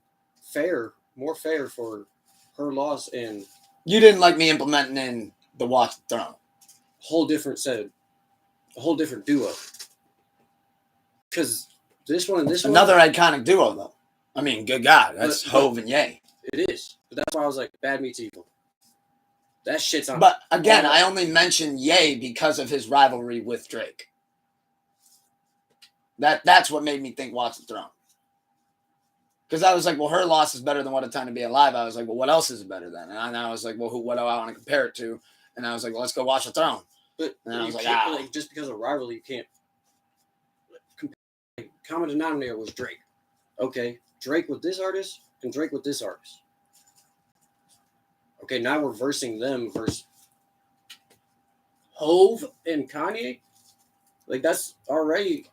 B: more fair for Her Loss and...
A: You didn't like me implementing in the Watch the Throne.
B: A whole different duo. Because this one and this
A: Another iconic duo, though. I mean, good God. That's Hov and Ye.
B: It is. But that's why I was like, Bad Meets Evil. That shit's on.
A: But again, I only mentioned Ye because of his rivalry with Drake. That's what made me think Watch the Throne. Because I was like, well, Her Loss is better than What a Time to Be Alive. I was like, well, what else is it better than? And I was like, well, what do I want to compare it to? And I was like, well, let's go Watch the Throne.
B: But
A: and I was like,
B: like, just because of rivalry, you can't compare. Like, common denominator was Drake. Okay, Drake with this artist and Drake with this artist. Okay, now we're versing them versus Hove and Kanye. Like, that's already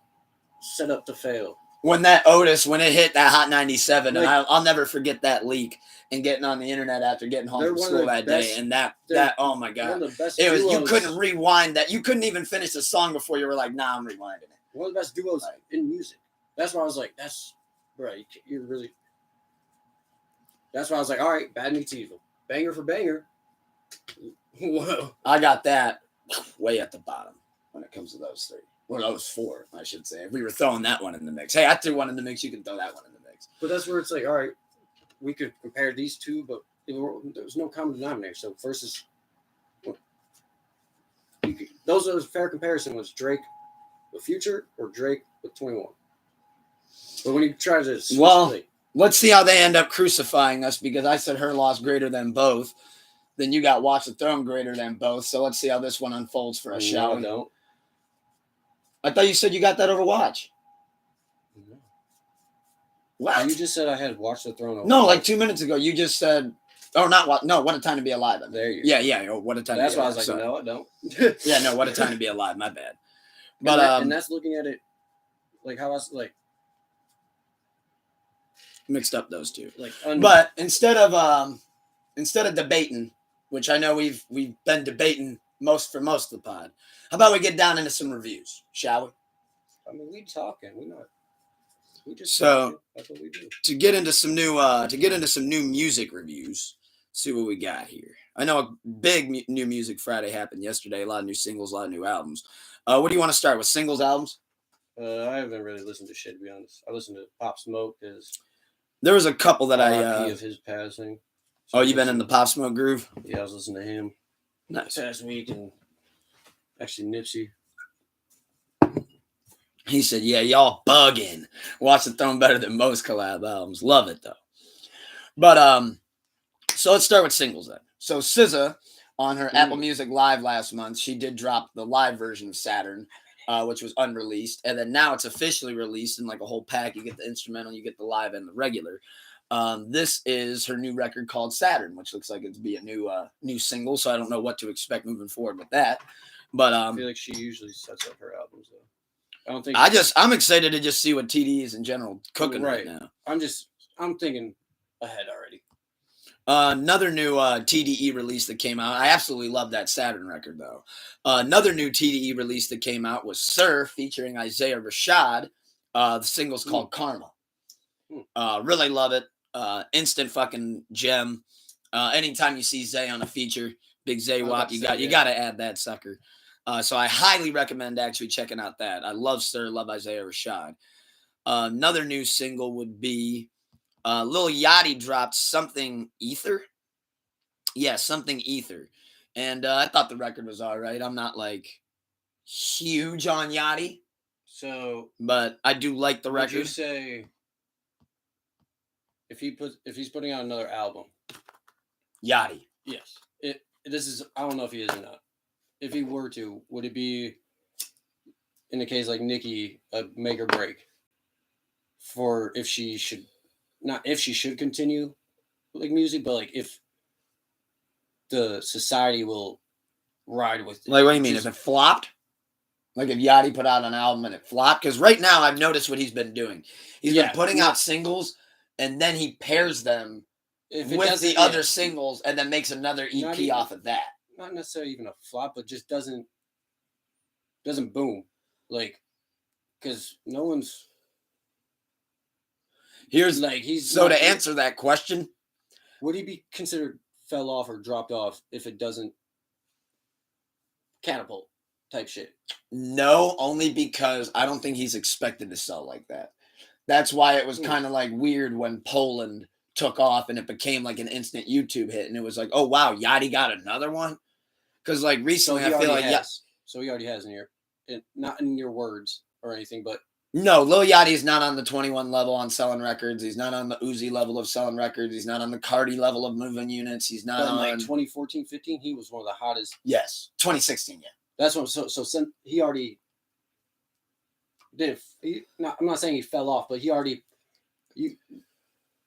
B: set up to fail.
A: When that Otis, when it hit that Hot 97,
B: Like,
A: and I'll never forget that leak and getting on the internet after getting home from school that day. And that, oh my God. It was, you couldn't rewind that. You couldn't even finish the song before you were like, nah, I'm rewinding it.
B: One of the best duos in music. That's why I was like, bro, you're really. That's why I was like, all right, Bad Meets Evil. Banger for banger. Whoa.
A: I got that way at the bottom when it comes to those three. Well, those four, I should say. If we were throwing that one in the mix. Hey, I threw one in the mix. You can throw that one in the mix.
B: But that's where it's like, all right, we could compare these two, but there was no common denominator. So versus, those are the fair comparison was Drake with Future or Drake with 21. But when you try to
A: let's see how they end up crucifying us, because I said Her Loss greater than both. Then you got Watch the Throne greater than both. So let's see how this one unfolds for us, shall we?
B: Don't.
A: I thought you said you got that over Watch.
B: No.
A: What?
B: You just said I had Watch the Throne over
A: No, like 2 minutes ago. You just said, oh, not what? No, What a Time to Be Alive.
B: There you
A: go. Yeah. Oh, What a Time
B: That's
A: to Be Alive.
B: That's why I was like, no, I don't.
A: Yeah, no, What a Time to Be Alive. My bad. But
B: and that's looking at it like how I was like
A: mixed up those two.
B: Like,
A: but instead of debating, which I know we've been debating most of the pod, how about we get down into some reviews, shall we?
B: I mean, we talking. We just
A: so
B: talking. That's what we do.
A: To get into some new music reviews. See what we got here. I know a big New Music Friday happened yesterday. A lot of new singles, a lot of new albums. What do you want to start with? Singles, albums?
B: I haven't really listened to shit, to be honest. I listened to Pop Smoke.
A: There was a couple that
B: of his passing.
A: So oh, you've been in the Pop Smoke groove?
B: Yeah, I was listening to him.
A: Nice.
B: Past week, and actually Nipsey.
A: He said, yeah, y'all bugging. Watch the Throne better than most collab albums. Love it, though. But, so let's start with singles then. So SZA, on her Apple Music Live last month, she did drop the live version of Saturn, which was unreleased. And then now it's officially released in like a whole pack. You get the instrumental, you get the live and the regular. This is her new record called Saturn, which looks like it'd be a new single. So I don't know what to expect moving forward with that. But
B: I feel like she usually sets up her albums though. I don't think
A: I'm excited to just see what TDE is in general cooking right now.
B: I'm thinking ahead already.
A: Another new TDE release that came out. I absolutely love that Saturn record though. Another new TDE release that came out was Sir featuring Isaiah Rashad. The single's called Karma. Really love it. Instant fucking gem. Anytime you see Zay on a feature, big Zay Wop, you got to add that sucker. So I highly recommend actually checking out that. I love Sir, love Isaiah Rashad. Another new single would be Lil Yachty dropped Something Ether. Yeah, Something Ether. And I thought the record was all right. I'm not like huge on Yachty. But I do like the record.
B: Would you say if he's putting out another album?
A: Yachty.
B: Yes. I don't know if he is or not. If he were to, would it be in a case like Nicki a make or break for if she should continue like music, but like if the society will ride with it.
A: Like what do you mean? If it flopped? Like if Yachty put out an album and it flopped? Because right now I've noticed what he's been doing. He's been putting out singles and then he pairs them with the other singles and then makes another EP off of that.
B: Not necessarily even a flop, but just doesn't boom. Like, because no one's
A: to answer that question,
B: would he be considered fell off or dropped off if it doesn't catapult type shit?
A: No, only because I don't think he's expected to sell like that. That's why it was kind of like weird when Poland took off and it became like an instant YouTube hit and it was like, oh wow, Yachty got another one. Because like recently, I feel like
B: so he already has in your, not in your words or anything, but
A: No, Lil Yachty's not on the 21 level on selling records. He's not on the Uzi level of selling records. He's not on the Cardi level of moving units. He's not
B: But in
A: on
B: like 2014, 15, he was one of the hottest.
A: Yes, 2016. Yeah,
B: That's what. So he already did. I'm not saying he fell off, but he already.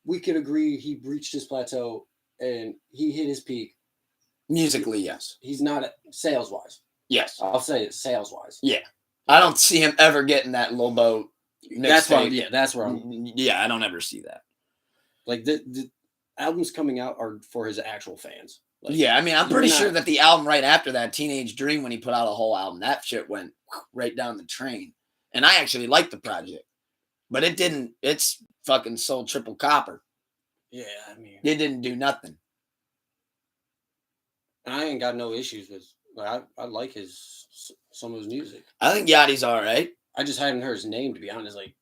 B: We could agree he reached his plateau and he hit his peak.
A: musically, yes.
B: He's not sales wise.
A: Yes,
B: I'll say it sales wise.
A: yeah. I don't see him ever getting that Lil Bo.
B: That's why. Yeah, that's where I'm.
A: Yeah, I don't ever see that.
B: Like the albums coming out are for his actual fans. Like,
A: yeah, I mean, I'm pretty sure that the album right after that, Teenage Dream, when he put out a whole album, that shit went right down the train. And I actually liked the project, but it didn't. It's fucking sold triple copper.
B: Yeah, I mean,
A: it didn't do nothing.
B: I ain't got no issues with. Like, I like some of his music.
A: I think Yachty's all right.
B: I just hadn't heard his name, to be honest. Like,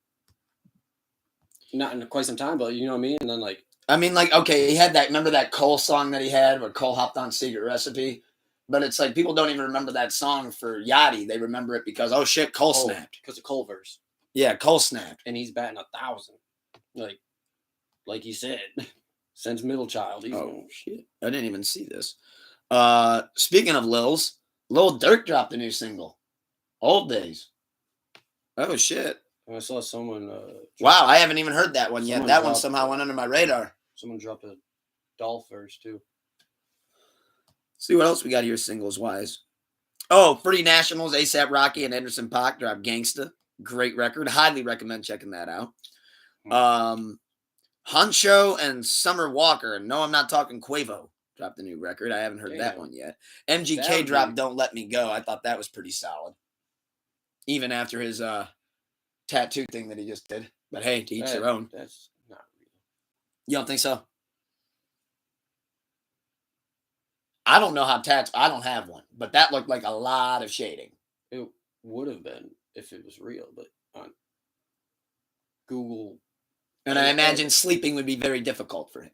B: not in quite some time, but you know what I mean. And then like,
A: okay, he had that. Remember that Cole song that he had, where Cole hopped on Secret Recipe? But it's like people don't even remember that song for Yachty. They remember it because Cole snapped.
B: Because of Cole verse.
A: Yeah, Cole snapped,
B: and he's batting 1,000. Like you said, since middle child.
A: Shit! I didn't even see this. Speaking of Lils, Lil Durk dropped a new single, "Old Days." Oh shit!
B: I saw someone.
A: Wow, I haven't even heard that one yet. That one somehow went under my radar.
B: Someone dropped a Dolph verse too.
A: See what else we got here singles wise. Oh, Free Nationals, A$AP Rocky and Anderson .Paak dropped Gangsta. Great record. Highly recommend checking that out. Huncho and Summer Walker. No, I'm not talking Quavo. Dropped a new record. I haven't heard that one yet. MGK dropped Don't Let Me Go. I thought that was pretty solid. Even after his tattoo thing that he just did. But hey, to each their own.
B: That's not real.
A: You don't think so? I don't know how tats. I don't have one, but that looked like a lot of shading.
B: It would have been if it was real, but on Google.
A: And I imagine sleeping would be very difficult for him.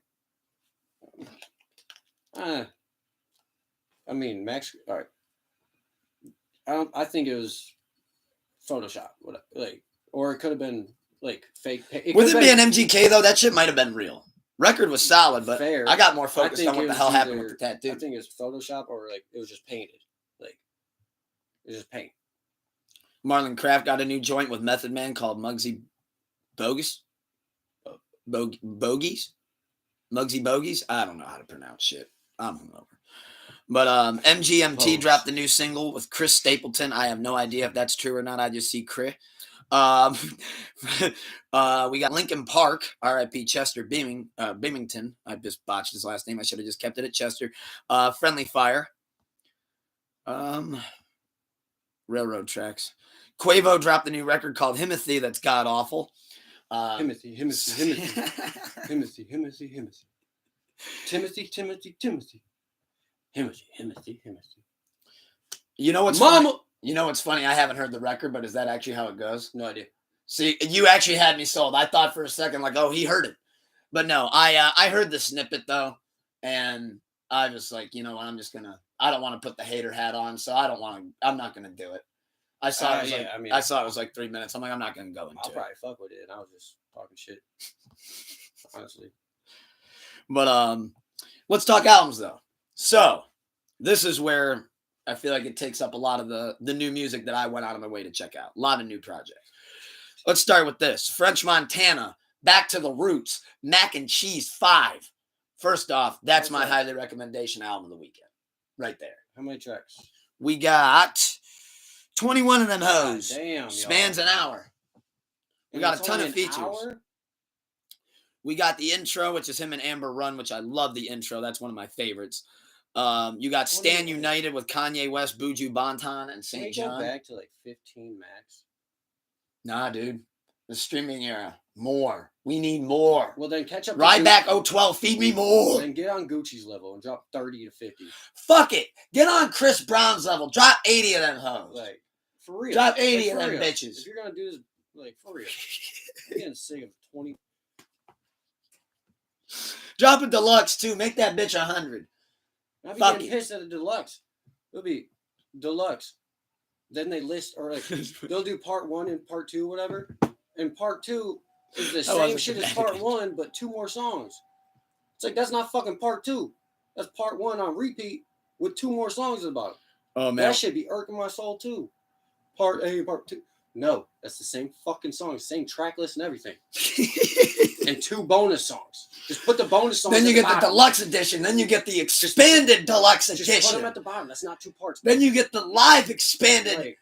B: I mean, Max. All right. I think it was Photoshop. Or it could have been like fake.
A: With it being MGK though, that shit might have been real. Record was solid, but I got more focused on what the hell happened with the tattoo.
B: I think it was Photoshop or like it was just painted. Like it was just paint.
A: Marlon Craft got a new joint with Method Man called Muggsy Bogues. Bogies? Muggsy Bogies? I don't know how to pronounce shit. I'm hungover. But MGMT dropped a new single with Chris Stapleton. I have no idea if that's true or not. I just see Chris. We got Linkin Park, R.I.P. Chester Bimington. I just botched his last name. I should have just kept it at Chester. Friendly Fire. Railroad Tracks. Quavo dropped a new record called Himothy that's god awful.
B: Timothy.
A: You know what's funny? You know what's funny? I haven't heard the record, but is that actually how it goes?
B: No idea.
A: See, you actually had me sold. I thought for a second, like, oh, he heard it. But no, I heard the snippet, though, and I was like, you know what, I don't want to put the hater hat on, so I'm not going to do it. I saw it was like 3 minutes. I'm like, I'm not going to go into it.
B: I'll probably fuck with it, and I was just talking shit. Honestly.
A: But let's talk albums, though. So, this is where I feel like it takes up a lot of the new music that I went out of my way to check out. A lot of new projects. Let's start with this. French Montana, Back to the Roots, Mac and Cheese 5. First off, that's my highly recommendation album of the weekend. Right there.
B: How many tracks?
A: We got 21 of them hoes.
B: Damn,
A: spans an hour. We got a ton of features. Hour? We got the intro, which is him and Amber Run, which I love the intro. That's one of my favorites. You got Stand United with Kanye West, Buju Banton, and St. John.
B: Go back to like 15 max.
A: Nah, dude. The streaming era. More. We need more.
B: Well, then catch up.
A: Ride back 012. Feed me more.
B: Then get on Gucci's level and drop 30 to 50.
A: Fuck it. Get on Chris Brown's level. Drop 80 of them hoes.
B: Like, for real.
A: Drop 80 of them bitches.
B: If you're going to do this, like, for real. I'm getting sick of 20.
A: Drop a deluxe, too. Make that bitch 100.
B: I'll be getting pissed at a deluxe. It'll be deluxe. then they list, or like they'll do part 1 and part 2, whatever. And part 2 is the same shit as part 1, but 2 more songs. It's like, that's not fucking part 2. That's part 1 on repeat with 2 more songs about it.
A: Oh man,
B: that should be irking my soul too. Part A, part 2. No, that's the same fucking song, same track list and everything. And 2 bonus songs. Just put the bonus songs.
A: Then you get the deluxe edition. Then you get the expanded deluxe edition.
B: Just put them at the bottom. That's not 2 parts.
A: Then you get the live expanded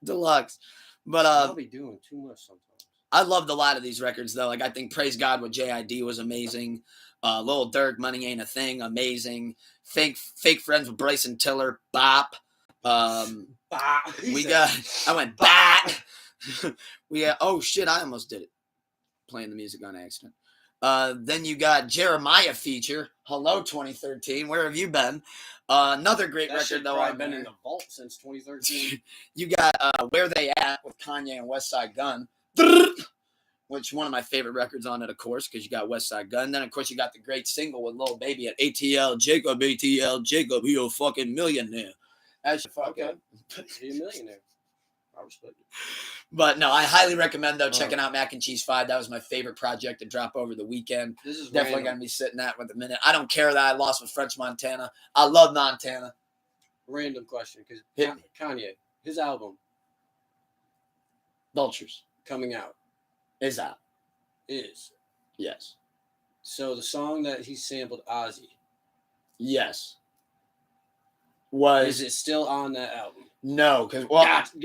A: deluxe. But
B: I'll be doing too much sometimes.
A: I loved a lot of these records though. Like I think Praise God with JID was amazing. Lil Durk, Money Ain't a Thing, amazing. Fake Friends with Bryson Tiller, bop. I went bop. Oh shit, I almost did it. Playing the music on accident. Then you got Jeremiah feature. Hello 2013. Where have you been? Another great record though.
B: I've been in the vault since 2013.
A: You got Where They At with Kanye and West Side Gun. Which one of my favorite records on it, of course, because you got West Side Gun. Then, of course, you got the great single with Lil Baby at ATL Jacob, he a fucking millionaire. That's fucking
B: He a millionaire. I respect it.
A: But no, I highly recommend though checking out Mac and Cheese 5. That was my favorite project to drop over the weekend.
B: This is
A: definitely gonna be sitting at with a minute. I don't care that I lost with French Montana. I love Montana.
B: Random question, because Kanye, his album
A: Vultures
B: coming out
A: is out.
B: Is
A: yes.
B: So the song that he sampled Ozzy.
A: Yes.
B: Is it still on that album?
A: No, because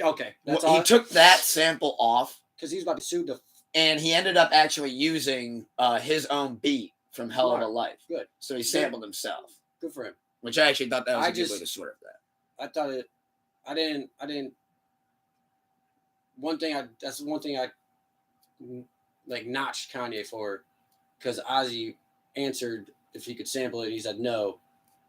B: okay,
A: he took that sample off
B: because he's about to sue
A: and he ended up actually using his own beat from Hell of a Life.
B: Good.
A: So he sampled himself.
B: Good for him.
A: Which I actually thought that was a good way to swerve that.
B: I thought it. I didn't. That's one thing I like notched Kanye for, because Ozzy answered if he could sample it, and he said no.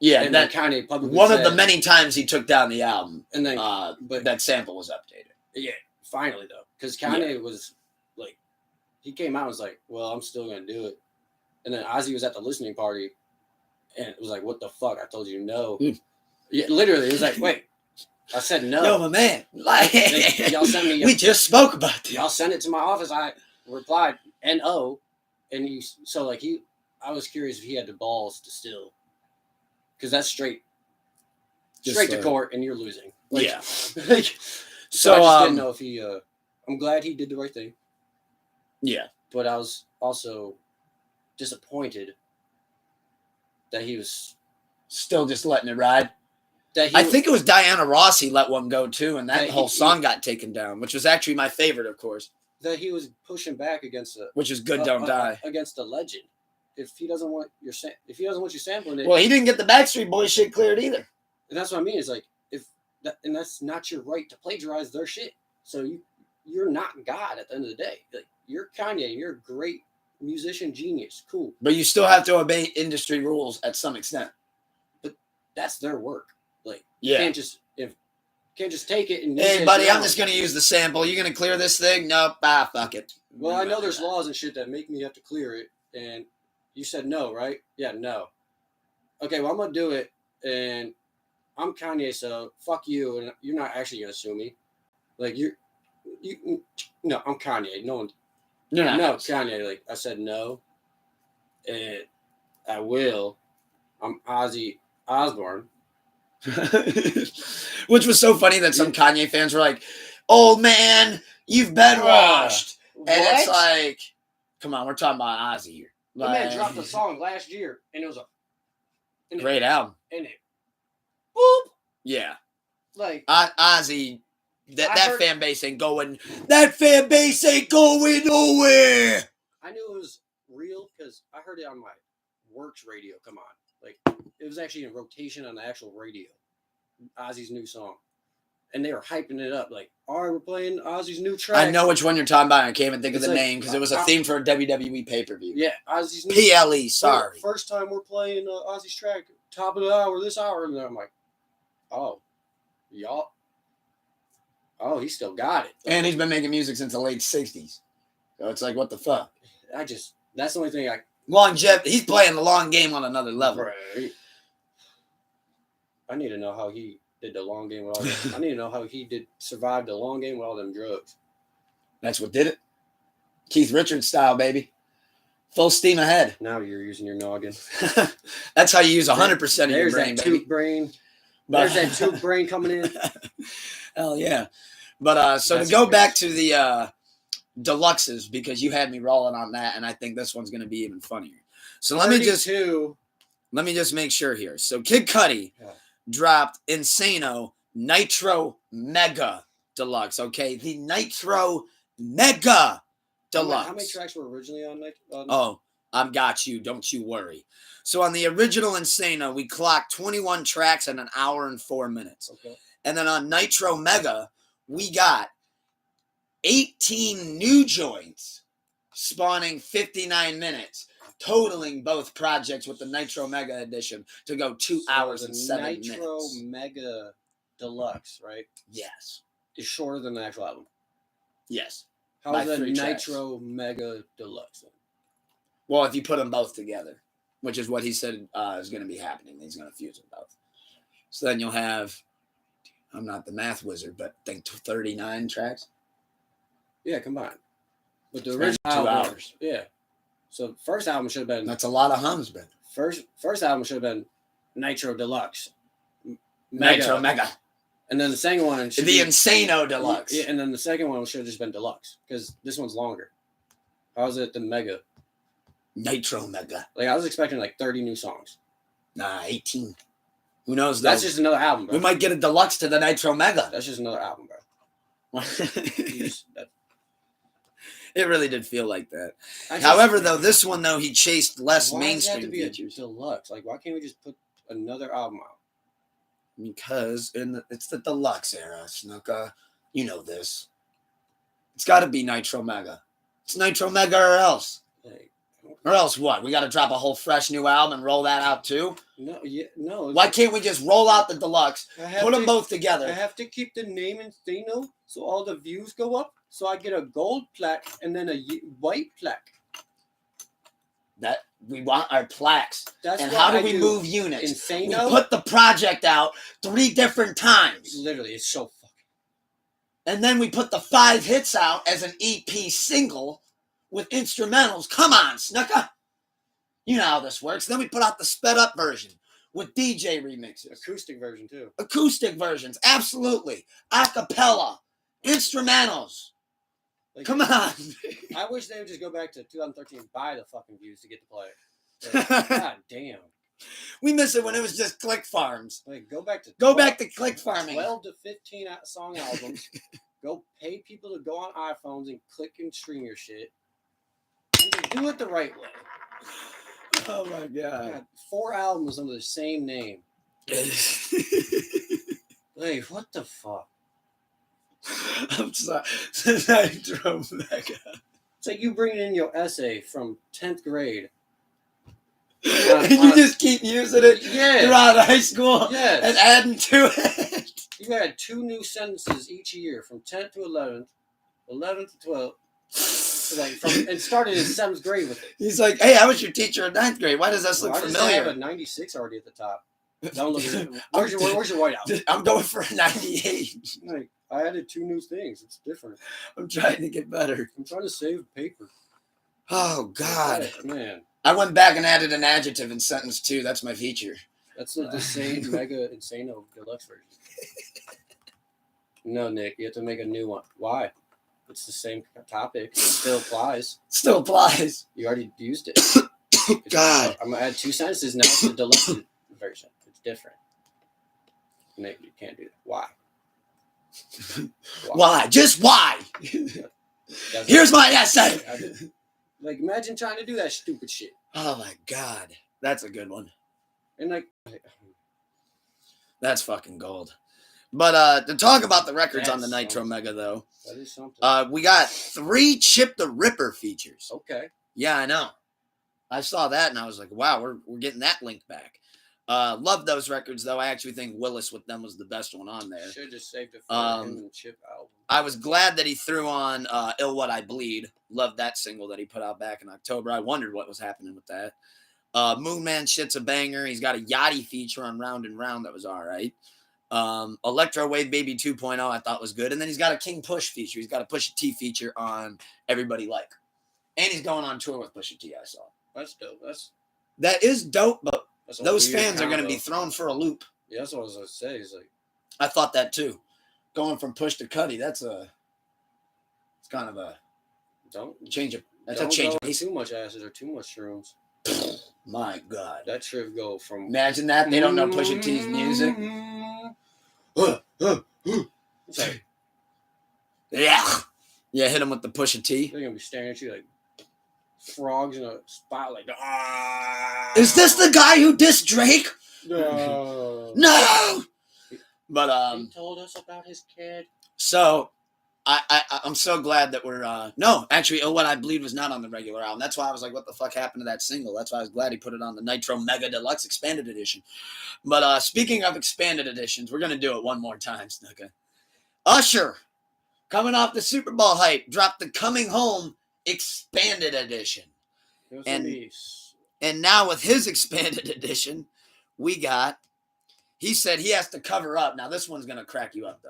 A: Yeah,
B: and that Kanye publicly
A: one of the many times he took down the album,
B: and then
A: but that sample was updated.
B: Yeah, finally though, because Kanye was like, he came out and was like, "Well, I'm still gonna do it," and then Ozzy was at the listening party, and it was like, "What the fuck? I told you no." Yeah, literally, it was like, "Wait, I said no."
A: No, my man, like
B: y'all sent me.
A: We just spoke about this.
B: Y'all sent it to my office. I replied "No," and I was curious if he had the balls to still. Because that's straight to court, and you're losing.
A: Yeah.
B: So I just didn't know if he. I'm glad he did the right thing.
A: Yeah.
B: But I was also disappointed that he was
A: still just letting it ride.
B: I
A: think it was Diana Ross he let one go too, and that whole song got taken down, which was actually my favorite, of course.
B: That he was pushing back against
A: which is Good Don't Die
B: against a legend. If he doesn't want you sampling it,
A: well, he didn't get the Backstreet Boys shit cleared either.
B: And that's what I mean. It's like and that's not your right to plagiarize their shit. So you're not God at the end of the day. Like, you're Kanye. You're a great musician, genius, cool.
A: But you still have to obey industry rules at some extent.
B: But that's their work. Like,
A: yeah,
B: you can't just take it and.
A: Hey, buddy, I'm just gonna use the sample. You gonna clear this thing? Nope. Fuck it.
B: Well, I know there's laws and shit that make me have to clear it, and. You said no, right? Yeah, no. Okay, well, I'm going to do it, and I'm Kanye, so fuck you, and you're not actually going to sue me. Like, no, I'm Kanye. No one.
A: You're not.
B: No, Kanye. Like, I said no, and I will. I'm Ozzy Osbourne.
A: Which was so funny that some Kanye fans were like, "Oh, man, you've been washed." And it's like, come on, we're talking about Ozzy here.
B: The man dropped a song last year, and it was a
A: great album.
B: And it, boop.
A: Yeah,
B: like
A: Ozzy, that fan base ain't going. That fan base ain't going nowhere.
B: I knew it was real because I heard it on my works radio. Come on, like it was actually in rotation on the actual radio. Ozzy's new song, and they were hyping it up like, "All right, we're playing Ozzy's new track."
A: I know which one you're talking about. I can't even think of the name because it was a theme for a WWE pay-per-view.
B: Yeah, Ozzy's new
A: PLE. Sorry,
B: first time we're playing Ozzy's track, top of the hour, this hour, and then I'm like, "Oh, y'all, oh, he still got it."
A: And he's been making music since the late '60s, so it's like, what the fuck?
B: That's the only thing
A: longevity. He's playing the long game on another level.
B: Right. I need to know how he did the long game with all that. I need to know how he survived the long game with all them drugs.
A: That's what did it. Keith Richards style, baby. Full steam ahead.
B: Now you're using your noggin.
A: That's how you use 100% of your
B: There's
A: brain,
B: that
A: baby.
B: tooth brain. There's that tooth brain coming in.
A: Hell yeah. But so
B: That's
A: to go
B: crazy.
A: back to the deluxes, because you had me rolling on that, and I think this one's going to be even funnier. So let me just make sure here. So Kid Cudi dropped Insano Nitro Mega Deluxe. Okay, the Nitro Mega Deluxe.
B: How many tracks were originally on Nitro?
A: Oh, I've got you. Don't you worry. So on the original Insano, we clocked 21 tracks in an hour and 4 minutes.
B: Okay.
A: And then on Nitro Mega, we got 18 new joints spawning 59 minutes, totaling both projects with the Nitro Mega edition to go 2 hours and 7 minutes.
B: Nitro Mega Deluxe, right?
A: Yes.
B: Is shorter than the actual album.
A: Yes.
B: How's
A: By
B: the
A: 3 tracks.
B: Nitro Mega Deluxe then?
A: Well, if you put them both together, which is what he said is going to be happening. He's going to fuse them both. So then you'll have, I'm not the math wizard, but I think 39 tracks.
B: Yeah, combined. But the
A: That's
B: original
A: 2
B: album,
A: hours.
B: yeah. So first album should have been
A: That's a lot of hums, brother.
B: first album should have been Nitro Deluxe.
A: Nitro Mega.
B: And then the second one should
A: The
B: be
A: Insano Deluxe.
B: Yeah, and then the second one should have just been Deluxe because this one's longer. How's it the Mega?
A: Nitro Mega.
B: Like I was expecting like 30 new songs.
A: Nah, 18. Who knows?
B: That's just another album, bro.
A: We might get a deluxe to the Nitro Mega.
B: That's just another album, bro.
A: It really did feel like that.
B: Just,
A: However, though, this one, though, he chased less
B: why does it have to
A: mainstream
B: be
A: features.
B: a deluxe? Like, why can't we just put another album out?
A: Because it's the deluxe era, Snuka. You know this. It's got to be Nitro Mega. It's Nitro Mega or else.
B: Like,
A: Or else what? We got to drop a whole fresh new album and roll that out too?
B: no.
A: Why can't we just roll out the deluxe, put them both
B: I
A: together?
B: have to keep the name Insano so all the views go up. So I get a gold plaque and then a white plaque.
A: That we want our plaques.
B: That's
A: And
B: what
A: how do
B: I
A: we move units?
B: Insano?
A: We put the project out 3 different times.
B: Literally, it's so fucking.
A: And then we put the 5 hits out as an EP single with instrumentals. Come on, Snuka. You know how this works. Then we put out the sped up version with DJ remixes.
B: Acoustic version, too.
A: Acoustic versions, absolutely. Acapella, instrumentals.
B: Like,
A: Come on.
B: I wish they would just go back to 2013 and buy the fucking views to get the play. Like, God damn.
A: We miss it when it was just click farms.
B: Like, go back to
A: click farming.
B: 12 to 15 song albums. Go pay people to go on iPhones and click and stream your shit. And just do it the right way.
A: Oh my God. 4
B: albums under the same name. Like, what the fuck?
A: I'm sorry. Nitro Mega.
B: It's like you bringing in your essay from 10th grade.
A: And you just keep using it throughout high school and adding to it.
B: You had 2 new sentences each year from 10th to 11th, 11th to 12th. And started in 7th grade with it.
A: He's like, hey, I was your teacher in 9th grade. Why does this look familiar?
B: I have a 96 already at the top. Don't look at it. Where's your whiteout?
A: I'm going for a 98.
B: Like, I added 2 new things. It's different.
A: I'm trying to get better.
B: I'm trying to save paper.
A: Oh, God.
B: Man.
A: I went back and added an adjective in sentence 2. That's my feature.
B: That's the same Mega Insano Deluxe version. No, Nick, you have to make a new one. Why? It's the same topic. It still applies.
A: Still applies.
B: You already used it.
A: God.
B: I'm going to add 2 sentences now to the deluxe version. It's different. Nick, you can't do that. Why?
A: Why? Just why? Here's my essay.
B: Like, imagine trying to do that stupid shit.
A: Oh, my God. That's a good one.
B: And, like...
A: That's fucking gold. But to talk about the records on the
B: That's
A: Nitro
B: something.
A: Mega, though,
B: That is something.
A: we got 3 Chip the Ripper features.
B: Okay.
A: Yeah, I know. I saw that, and I was like, wow, we're getting that link back. Love those records, though. I actually think Willis with them was the best one on there.
B: Should have just saved it for him and Chip album.
A: I was glad that he threw on Ill What I Bleed. Loved that single that he put out back in October. I wondered what was happening with that. Moon Man Shit's a banger. He's got a Yachty feature on Round and Round that was all right. Electro Wave Baby 2.0 I thought was good. And then he's got a King Push feature. He's got a Pusha T feature on Everybody Like. And he's going on tour with Pusha T, I saw.
B: That's dope.
A: That is dope, but those
B: weird
A: fans are going to be
B: combo.
A: thrown for a loop.
B: Yeah, that's what I was going to say. It's like,
A: I thought that too. Going from Push to Cuddy, it's kind of a change of pace.
B: Too much acid or too much shrooms.
A: My God.
B: That trip go from...
A: Imagine that. They don't know Pusha T's music.
B: It's like,
A: yeah, hit him with the Pusha T.
B: they're going to be staring at you like frogs in a spot like,
A: Is this the guy who dissed Drake?
B: No.
A: No! But,
B: he told us about his kid.
A: So, I'm so glad that we're, no, actually, What I Bleed was not on the regular album. That's why I was like, what the fuck happened to that single? That's why I was glad he put it on the Nitro Mega Deluxe Expanded Edition. But, speaking of expanded editions, we're going to do it one more time, Snooka. Usher, coming off the Super Bowl hype, dropped the Coming Home Expanded Edition. And now with his expanded edition, he said he has to cover up. Now, this one's going to crack you up, though.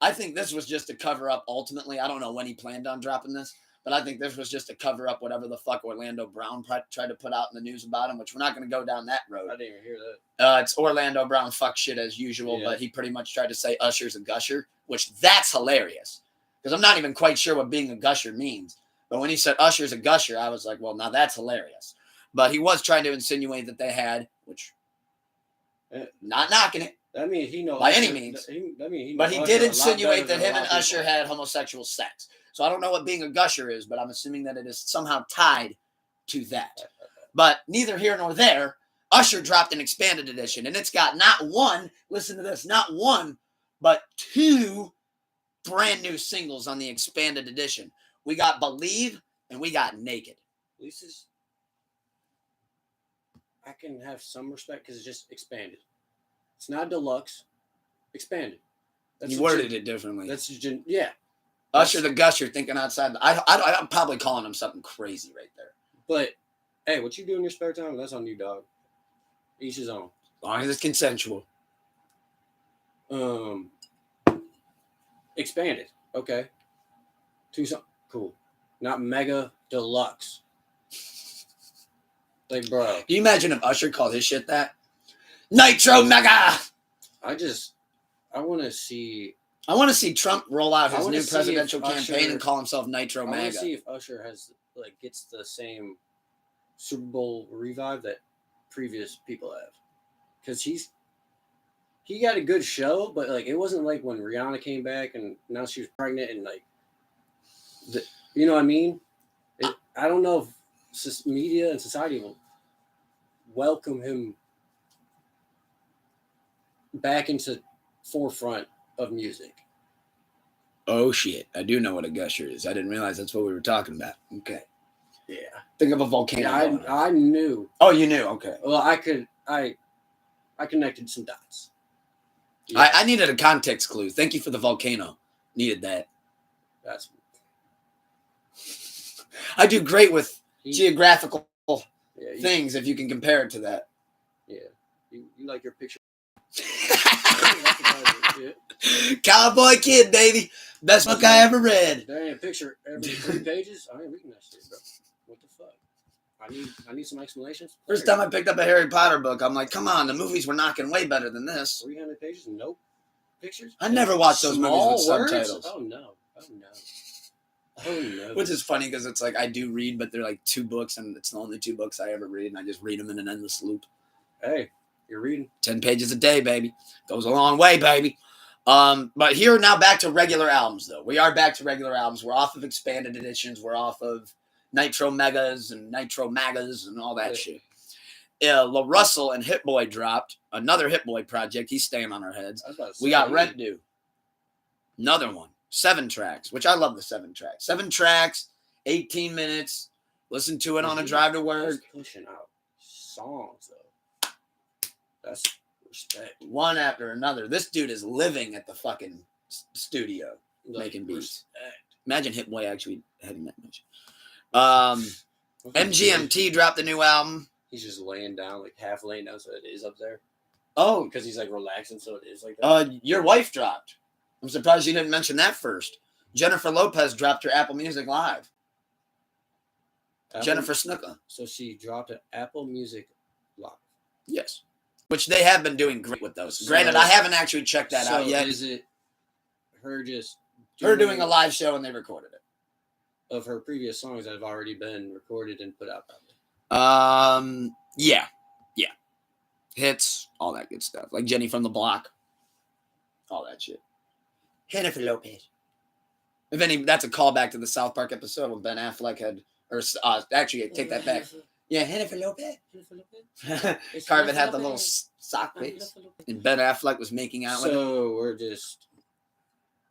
A: I think this was just to cover up ultimately. I don't know when he planned on dropping this, but I think this was just to cover up whatever the fuck Orlando Brown tried to put out in the news about him, which we're not going to go down that road.
B: I didn't even hear that.
A: It's Orlando Brown fuck shit as usual,
B: Yeah.
A: But he pretty much tried to say Usher's a gusher, which that's hilarious. Because I'm not even quite sure what being a gusher means. But when he said Usher's a gusher, I was like, well, now that's hilarious. But he was trying to insinuate that they had, which, not knocking it.
B: That means he knows.
A: By any means. But he did insinuate that him and Usher had homosexual sex. So I don't know what being a gusher is, but I'm assuming that it is somehow tied to that. But neither here nor there, Usher dropped an expanded edition. And it's got not one, listen to this, not one, but two brand new singles on the expanded edition. We got Believe and we got Naked.
B: At least I can have some respect because it's just expanded. It's not deluxe. Expanded.
A: You worded it differently.
B: That's yeah.
A: Usher the Gusher thinking outside. I'm probably calling him something crazy right there.
B: But hey, what you do in your spare time? That's on you, dog. Each his own.
A: As long as it's consensual.
B: Expanded. Okay. Cool. Not mega deluxe. Like, bro.
A: Can you imagine if Usher called his shit that? Nitro Mega!
B: I want to see
A: Trump roll out his new presidential campaign
B: Usher,
A: and call himself Nitro Mega.
B: I want to see if Usher gets the same Super Bowl revive that previous people have. Because he got a good show, but like it wasn't like when Rihanna came back and now she was pregnant and like, you know what I mean? I don't know if media and society will welcome him back into forefront of music.
A: Oh shit! I do know what a gusher is. I didn't realize that's what we were talking about. Okay.
B: Yeah.
A: Think of a volcano.
B: Yeah, I knew.
A: Oh, you knew. Okay.
B: Well, I connected some dots. Yeah.
A: I needed a context clue. Thank you for the volcano. Needed that. I do great with geographical things if you can compare it to that.
B: Yeah. You like your picture.
A: Cowboy Kid, baby. Best book I ever read.
B: There ain't a picture every 3 pages. I ain't reading that shit, bro. What the fuck? I need some explanations.
A: First time I picked up a Harry Potter book, I'm like, come on, the movies were knocking way better than this.
B: 300 pages, no pictures.
A: I never watched those movies with
B: words?
A: subtitles.
B: Oh no.
A: Which is funny because it's like I do read, but they're like 2 books, and it's the only 2 books I ever read, and I just read them in an endless loop.
B: Hey, you're reading
A: 10 pages a day, baby. Goes a long way, baby. But here now back to regular albums, though. We are back to regular albums. We're off of expanded editions. We're off of Nitro Megas and Nitro Magas and all that shit. La Russell and Hit Boy dropped another Hit Boy project. He's staying on our heads. We got Rent Due. Another one. 7 tracks, which I love the 7 tracks. 7 tracks, 18 minutes. Listen to it on a drive to work.
B: Pushing out songs, though. That's respect.
A: One after another. This dude is living at the fucking studio making beats.
B: Respect.
A: Imagine Hit Boy actually having that much. MGMT dropped a new album.
B: He's just laying down, like half laying down, so it is up there.
A: Oh,
B: because he's like relaxing, so it is like that.
A: your wife dropped. I'm surprised you didn't mention that first. Jennifer Lopez dropped her Apple Music Live. Jennifer Snuka.
B: So she dropped an Apple Music Live.
A: Yes. Which they have been doing great with those. Granted, I haven't actually checked that out yet.
B: Is it her just
A: doing a live show and they recorded it?
B: Of her previous songs that have already been recorded and put out?
A: Yeah. Hits, all that good stuff. Like Jenny from the Block. All that shit. Jennifer Lopez. If any, that's a callback to the South Park episode when Ben Affleck had, or actually, take that back. Yeah, Jennifer Lopez. Carvin had the little sock face, and Ben Affleck was making out with it.
B: So we're just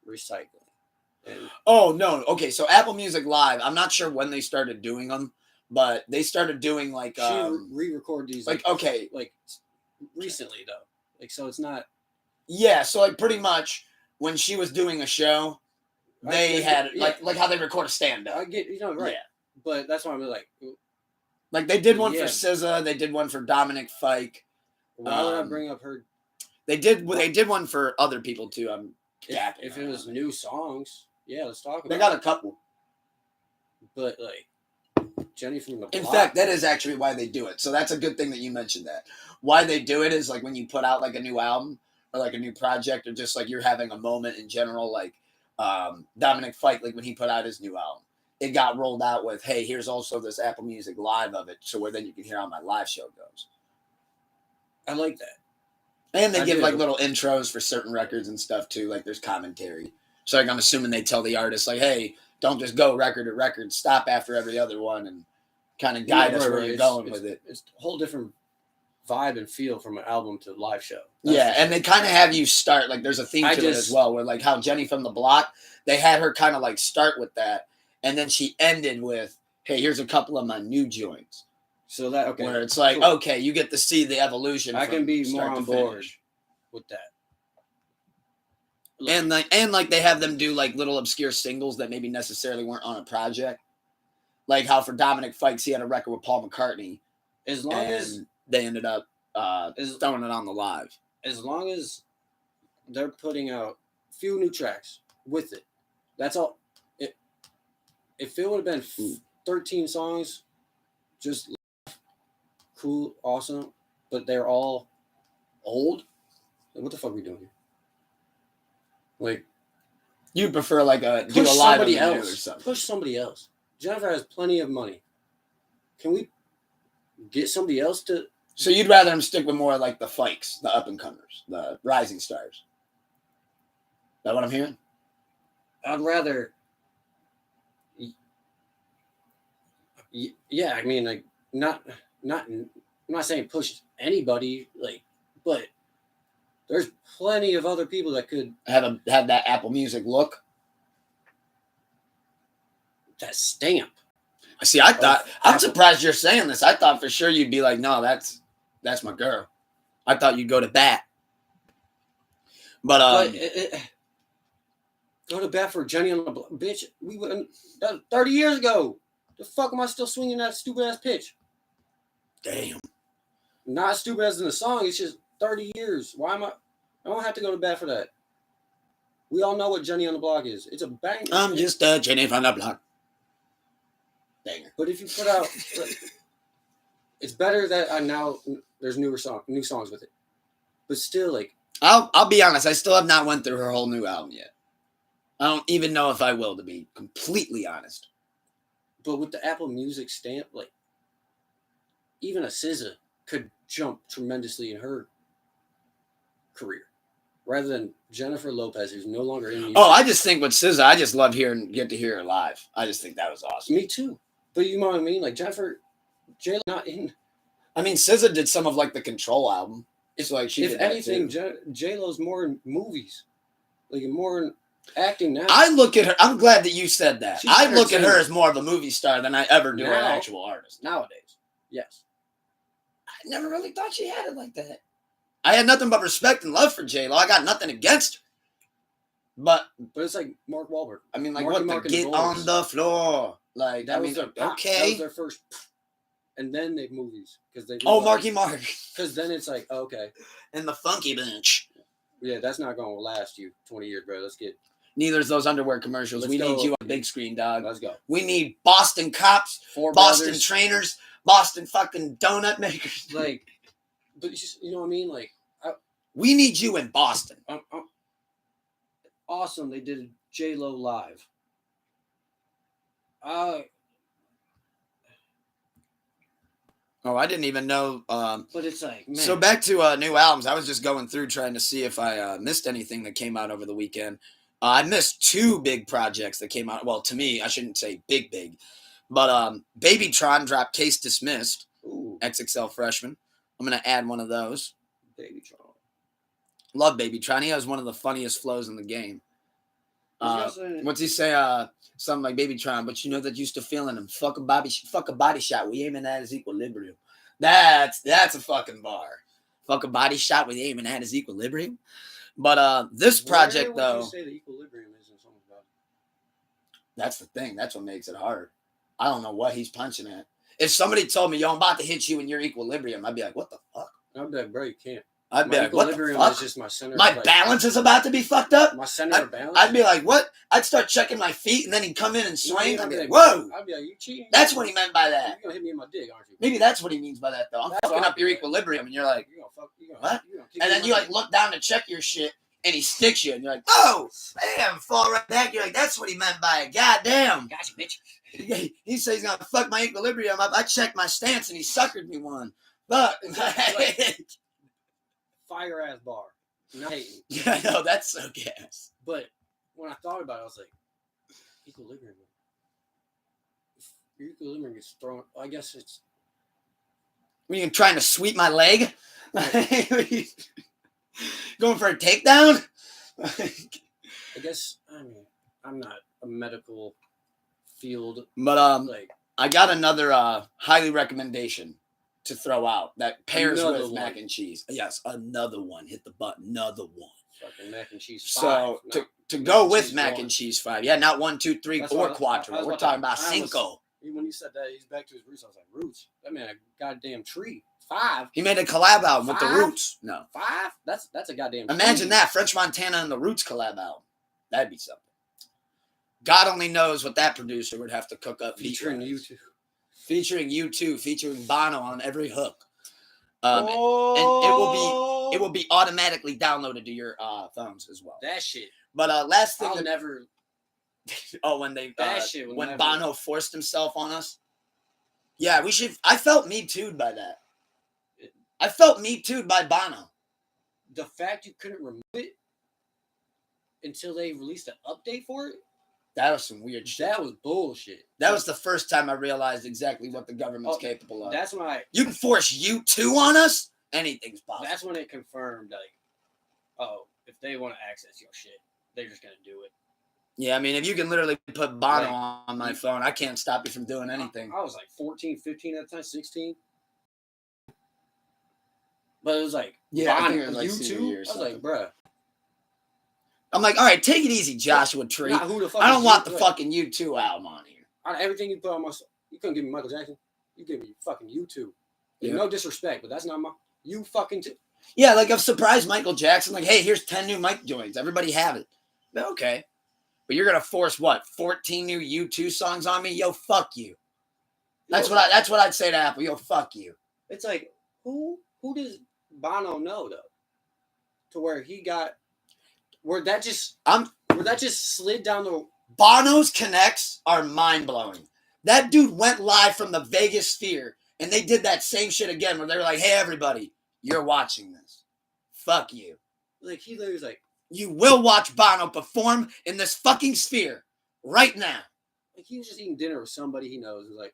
B: recycling.
A: Oh no! Okay, so Apple Music Live. I'm not sure when they started doing them, but they started doing like
B: she re-record these
A: like
B: recently though. Like so, it's not.
A: Yeah, so like pretty much when she was doing a show, they had like how they record a stand-up.
B: I get right. Yeah. But that's why I'm
A: like they did one for SZA, they did one for Dominic Fike.
B: Why would I bring up her?
A: They did one for other people too.
B: If it was new songs, yeah, let's talk about.
A: They got a couple,
B: but like Jenny from the Block.
A: In fact, that is actually why they do it. So that's a good thing that you mentioned that. Why they do it is like when you put out like a new album or like a new project or just like you're having a moment in general, like Dominic Fike, like when he put out his new album, it got rolled out with, hey, here's also this Apple Music Live of it, so where then you can hear how my live show goes.
B: I like that.
A: And they give like little intros for certain records and stuff too, like there's commentary. So like I'm assuming they tell the artist like, hey, don't just go record to record, stop after every other one and kind of guide us where you're going with it.
B: It's a whole different vibe and feel from an album to a live show.
A: And they kind of have you start, like there's a theme to it as well, where like how Jenny from the Block, they had her kind of like start with that, and then she ended with, hey, here's a couple of my new joints.
B: So that, okay.
A: Where it's like, cool. Okay, you get to see the evolution.
B: I can be more on board with that.
A: And like they have them do like little obscure singles that maybe necessarily weren't on a project. Like how for Dominic Fikes, he had a record with Paul McCartney.
B: As long as
A: they ended up throwing it on the live.
B: As long as they're putting out a few new tracks with it. That's all. If it would have been 13 songs, just cool, awesome, but they're all old, what the fuck are we doing here? Like,
A: you prefer like do a live somebody else or something.
B: Push somebody else. Jennifer has plenty of money. Can we get somebody else to?
A: So you'd rather them stick with more like the Fikes, the up and comers, the rising stars. Is that what I'm hearing?
B: I'd rather. Yeah, I mean, like I'm not saying push anybody, like, but there's plenty of other people that could
A: have that Apple Music look.
B: That stamp.
A: See, I'm surprised you're saying this. I thought for sure you'd be like, no, that's my girl. I thought you'd go to bat. But
B: go to bat for Jenny on the Block. Bitch, we went 30 years ago. The fuck am I still swinging that stupid ass pitch?
A: Damn.
B: Not stupid as in the song. It's just 30 years. Why am I don't have to go to bat for that. We all know what Jenny on the Block is. It's a bang.
A: I'm just a Jenny from the Block. Banger.
B: But if you put out, it's better that now there's new songs with it. But still, like,
A: I'll be honest. I still have not went through her whole new album yet. I don't even know if I will, to be completely honest.
B: But with the Apple Music stamp, like, even a SZA could jump tremendously in her career, rather than Jennifer Lopez, who's no longer in music.
A: Oh, I just think with SZA, I just love get to hear her live. I just think that was awesome.
B: Me too. But you know what I mean? Like Jennifer, J-Lo not in.
A: I mean, SZA did some of like the Control album. It's like she.
B: If anything, J-Lo's more in movies, like more in acting now.
A: I look at her. I'm glad that you said that. I look at her as more of a movie star than I ever do an actual artist
B: nowadays. Yes.
A: I never really thought she had it like that. I had nothing but respect and love for J-Lo. I got nothing against her. But
B: it's like Mark Wahlberg.
A: I mean, like, what the Get on the Floor. Like,
B: that was their
A: okay.
B: That was their first. and then they movies because they.
A: Oh, Marky Mark.
B: Because then it's like, okay,
A: And the Funky Bunch.
B: yeah, that's not going to last you 20 years, bro. Let's get.
A: Neither is those underwear commercials.
B: Let's
A: We
B: go.
A: need you on big screen, dog.
B: Let's go.
A: We need Boston cops,
B: Four
A: Boston
B: brothers.
A: trainers, Boston fucking donut makers.
B: Like, but you know what I mean? Like,
A: We need you in Boston.
B: Awesome. They did J-Lo live.
A: Oh, I didn't even know.
B: But it's like, man.
A: So back to new albums. I was just going through trying to see if I missed anything that came out over the weekend. I missed two big projects that came out. Well, to me, I shouldn't say big. But Babytron dropped Case Dismissed.
B: Ooh.
A: XXL Freshman. I'm going to add one of those.
B: Babytron.
A: Love Babytron. He has one of the funniest flows in the game. What's he say? Something like Babytron, but you know that used to feeling him. Fuck a body shot. We aiming at his equilibrium. That's a fucking bar. Fuck a body shot. We aiming at his equilibrium. But this project
B: Where would
A: though,
B: you say the equilibrium is in something about it?
A: that's the thing. That's what makes it hard. I don't know what he's punching at. If somebody told me, yo, I'm about to hit you in your equilibrium, I'd be like, what the fuck?
B: I'd be like, bro, you can't.
A: I'd be
B: My
A: like, what the
B: equilibrium
A: fuck?
B: is just my center.
A: My
B: like,
A: balance is about to be fucked up.
B: My center of balance.
A: I'd be like, what? I'd start checking my feet, and then he'd come in and swing. I'd be like,
B: whoa.
A: whoa.
B: I'd be like, you cheating?
A: That's what he meant by that.
B: You're going to hit me in my dick, aren't you?
A: Maybe that's what he means by that, though. I'm
B: That's
A: fucking
B: what
A: up your
B: I'd be like.
A: equilibrium, and you're like, what?
B: Kick
A: And then you like look down to check your shit, and he sticks you, and you're like, oh, bam, fall right back. You're like, that's what he meant by it. God damn.
B: Gotcha, bitch.
A: He says he's gonna fuck my equilibrium up. I checked my stance, and he suckered me one. But
B: Fire ass bar. Not hating.
A: yeah, I know that's so gas.
B: But when I thought about it, I was like, equilibrium. If your equilibrium gets thrown, I guess it's.
A: Were you trying to sweep my leg? Going for a takedown?
B: I guess, I mean, I'm not a medical field.
A: But
B: Like,
A: I got another highly recommendation to throw out that pairs
B: Another
A: with
B: one.
A: mac and cheese. Yes, another one. Hit the button. Another one.
B: fucking mac and cheese 5.
A: So
B: not
A: to go
B: and
A: with
B: cheese
A: mac
B: 1.
A: and cheese 5. Yeah, not 1, 2, 3,
B: That's
A: or
B: what I
A: quattro.
B: was
A: We're
B: about
A: talking
B: to-
A: about
B: I almost-
A: cinco.
B: When you said that, he's back to his roots. I was like, roots? That man a goddamn tree. 5?
A: He made a collab album with the
B: 5?
A: Roots. No.
B: 5? That's a goddamn
A: Imagine
B: tree.
A: that. French Montana and the Roots collab album. That'd be something. God only knows what that producer would have to cook up.
B: Featuring
A: beat-wise.
B: you two.
A: Featuring U2, featuring Bono on every hook. And it will be automatically downloaded to your phones as well.
B: That shit.
A: But last thing,
B: I'll never.
A: when they
B: That shit will
A: when
B: never-
A: Bono forced himself on us. Yeah, we should. I felt me too'd by that. I felt me too'd by Bono.
B: The fact you couldn't remove it until they released an update for it,
A: That was some weird shit.
B: that was bullshit.
A: That was the first time I realized exactly what the government's
B: Oh,
A: capable of.
B: That's when
A: You can force U2 on us? Anything's possible.
B: That's when it confirmed, like, oh, if they want to access your shit, they're just gonna do it.
A: Yeah, I mean, if you can literally put Bono
B: Like,
A: on my phone, I can't stop you from doing anything.
B: I was like 14, 15 at the time, 16. But it was like,
A: Yeah, I
B: Bono,
A: think it was like
B: you
A: senior
B: too?
A: year or
B: I was
A: something.
B: like, bruh.
A: I'm like, all right, take it easy, Joshua Tree.
B: Not who the fuck
A: I don't
B: is
A: want
B: you?
A: the
B: Like,
A: fucking U2 album on here.
B: out of everything you put on my, you couldn't give me Michael Jackson. You give me fucking U2.
A: Yeah.
B: No disrespect, but that's not my. You fucking.
A: Yeah, like I've surprised Michael Jackson. Like, hey, here's 10 new mic joints. Everybody have it. But okay. But you're gonna force what? 14 new U2 songs on me? Yo, fuck you. That's what I'd say to Apple. Yo, fuck you.
B: It's like, who does Bono know though? To where he got, where that just slid down the.
A: Bono's connects are mind blowing. That dude went live from the Vegas Sphere, and they did that same shit again where they were like, hey, everybody, you're watching this. Fuck you.
B: Like, he literally was like
A: You will watch Bono perform in this fucking Sphere right now.
B: he was just eating dinner with somebody he knows. It was like,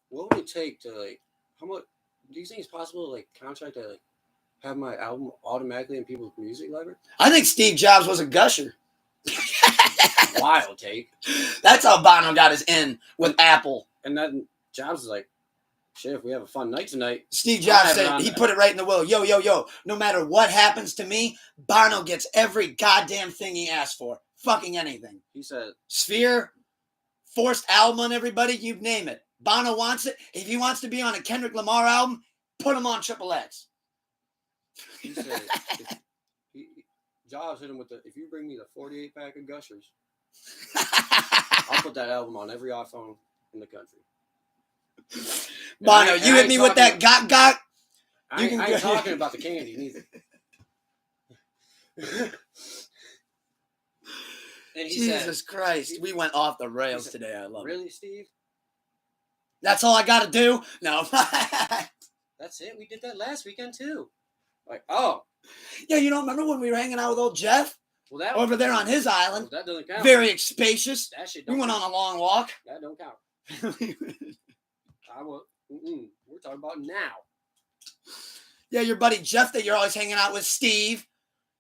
B: what would it take to, like, how much, do you think it's possible to, like, contract to, like, have my album automatically in people's music library?
A: I think Steve Jobs was a gusher.
B: Wild take.
A: That's how Bono got his in with Apple.
B: And then Jobs is like, shit, if we have a fun night tonight.
A: Steve Jobs
B: have it
A: said,
B: on
A: he
B: there.
A: put it right in the will. Yo, no matter what happens to me, Bono gets every goddamn thing he asked for. Fucking anything.
B: He said,
A: Sphere, forced album on everybody, you name it. Bono wants it. If he wants to be on a Kendrick Lamar album, put him on Triple X.
B: He said, Jobs hit him with if you bring me the 48 pack of Gushers, I'll put that album on every iPhone in the country.
A: Bono, you hit me with that got.
B: I ain't talking about the candy neither. And he
A: Jesus
B: said,
A: Christ, we went off the rails today. I love it.
B: Really, Steve?
A: That's all I got to do? No.
B: That's it? We did that last weekend too. Like, oh.
A: Yeah, you don't remember when we were hanging out with old Jeff?
B: Well, that
A: over there on his island.
B: Well, that doesn't count.
A: Very spacious.
B: That shit
A: we went on a long walk.
B: That don't count. We're talking about now.
A: Yeah, your buddy Jeff that you're always hanging out with, Steve.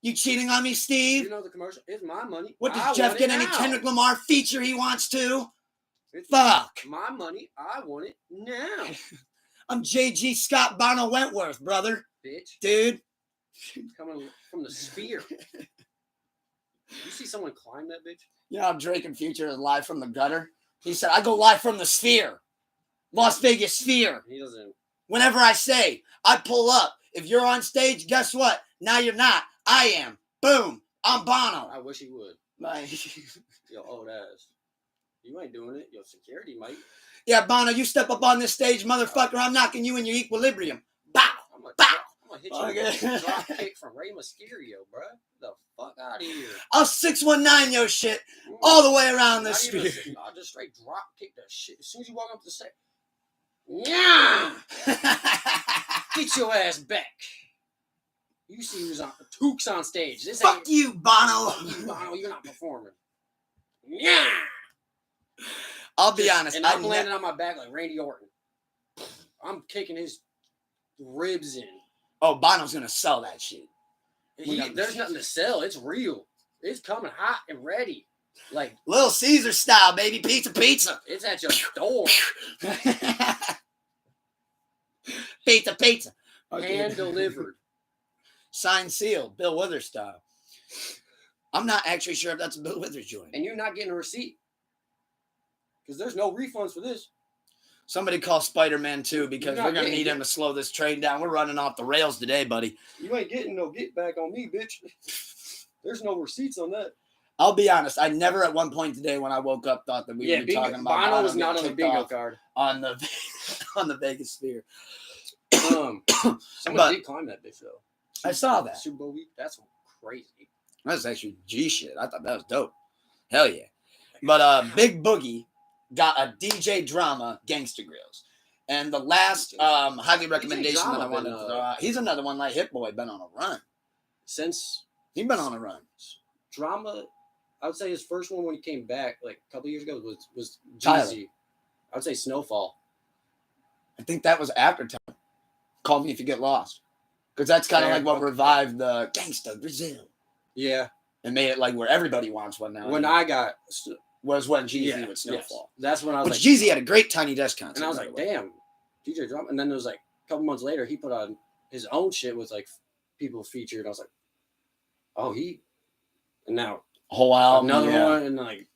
A: You cheating on me, Steve?
B: You know the commercial. It's my money.
A: What, does Jeff get any Kendrick Lamar feature he wants to? Fuck.
B: My money. I want it now.
A: I'm JG Scott Bono Wentworth, brother.
B: Bitch.
A: Dude.
B: Coming from the sphere. You see someone climb that bitch?
A: You know how Drake and Future is live from the gutter? He said, I go live from the sphere. Las Vegas sphere.
B: He doesn't.
A: Whenever I say, I pull up. If you're on stage, guess what? Now you're not. I am. Boom. I'm Bono.
B: I wish he would.
A: Like,
B: yo, old ass. You ain't doing it. Your security might.
A: Yeah, Bono, you step up on this stage, motherfucker. I'm knocking you in your equilibrium. Bow. Bow.
B: I'm gonna hit you with a drop kick from Rey Mysterio, bro. Get the fuck out of here.
A: I'll 619 your shit all the way around this sphere.
B: I'll just straight drop kick that shit. As soon as you walk up to the stage. Yeah. Get your ass back. You see who's on Took's on stage. This
A: fuck you, Bono.
B: Fuck you, Bono. You're not performing. Yeah.
A: I'll be honest.
B: And I'm landing on my back like Randy Orton. I'm kicking his ribs in.
A: Oh, Bono's gonna sell that shit.
B: There's nothing to sell. It's real. It's coming hot and ready. Like
A: Little Caesar style, baby. Pizza.
B: It's at your door.
A: Pizza. Okay.
B: Hand delivered.
A: Signed, sealed. Bill Withers style. I'm not actually sure if that's a Bill Withers joint.
B: And you're not getting a receipt. Because there's no refunds for this.
A: Somebody call Spider-Man 2 because we're going to need him to slow this train down. We're running off the rails today, buddy.
B: You ain't getting no get back on me, bitch. There's no receipts on that.
A: I'll be honest. I never at one point today when I woke up thought that we would be talking about
B: Bono was not on the bingo card.
A: On the Vegas sphere.
B: Someone did climb that bitch, though.
A: I saw that.
B: Super Bowl week. That's crazy.
A: That's actually G shit. I thought that was dope. Hell yeah. But Big Boogie got a DJ Drama Gangsta Grills. And the last highly recommendation that I wanted to throw out, he's another one like Hit Boy, been on a run.
B: Since
A: he's been on a run.
B: Drama, I would say his first one when he came back like a couple years ago was Jeezy. I would say Snowfall.
A: I think that was after time. Call Me If You Get Lost. Because that's kind of like what revived the Gangsta Brazil.
B: Yeah.
A: And made it like where everybody wants one now.
B: When I got...
A: was when Jeezy with Snowfall.
B: Yes. That's when I was like...
A: Jeezy had a great Tiny Desk concert.
B: And I was like, damn, DJ Drama. And then it was like a couple months later, he put on his own shit with like people featured. I was like, oh, and now
A: a whole album.
B: Another one. And like...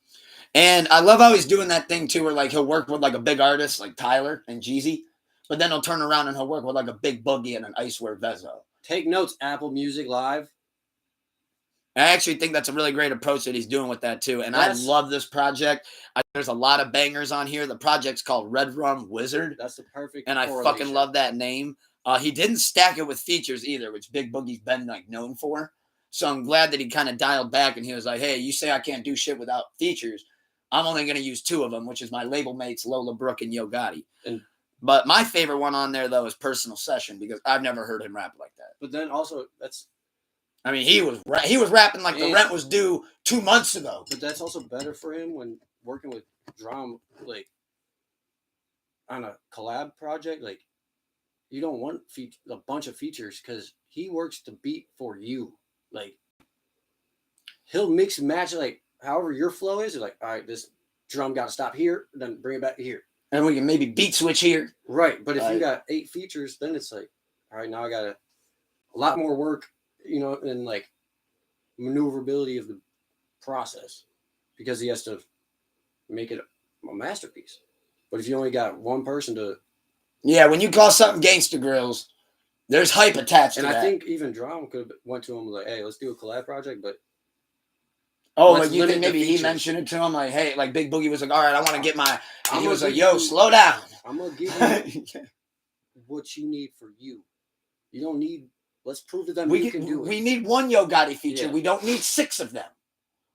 A: And I love how he's doing that thing too where like he'll work with like a big artist like Tyler and Jeezy. But then he'll turn around and he'll work with like a Big Boogie and an Icewear Vezo.
B: Take notes, Apple Music Live.
A: I actually think that's a really great approach that he's doing with that too. And I love this project. There's a lot of bangers on here. The project's called Red Rum Wizard.
B: That's the perfect
A: And I fucking love that name. He didn't stack it with features either, which Big Boogie's been like known for. So I'm glad that he kind of dialed back and he was like, hey, you say I can't do shit without features. I'm only going to use two of them, which is my label mates, Lola Brooke and Yo Gotti. But my favorite one on there, though, is Personal Session because I've never heard him rap like that.
B: But then also,
A: I mean, he was rapping like the rent was due 2 months ago.
B: But that's also better for him when working with Drum, like, on a collab project. Like, you don't want a bunch of features because he works the beat for you. Like, he'll mix and match, like, however your flow is. You're like, all right, this drum got to stop here, then bring it back to here.
A: And we can maybe beat switch here.
B: Right. But if you got 8 features, then it's like, all right, now I got a lot more work, and like maneuverability of the process because he has to make it a masterpiece. But if you only got one person to,
A: Yeah, when you call something Gangsta Grills, there's hype attached
B: and
A: to
B: I
A: that.
B: think even Drum could have went to him and was like, hey, let's do a collab project, but
A: Oh,
B: let's
A: like you
B: limit
A: think
B: the
A: maybe he
B: features.
A: mentioned it to him, like, hey, like Big Boogie was like, all right, I want to get my, and
B: I'm
A: he
B: gonna
A: was like,
B: give
A: yo,
B: you-
A: slow down.
B: I'm gonna give you what you need for you. You don't need. Let's prove to them you can do it.
A: We need one Yo Gotti feature.
B: Yeah.
A: We don't need 6 of them.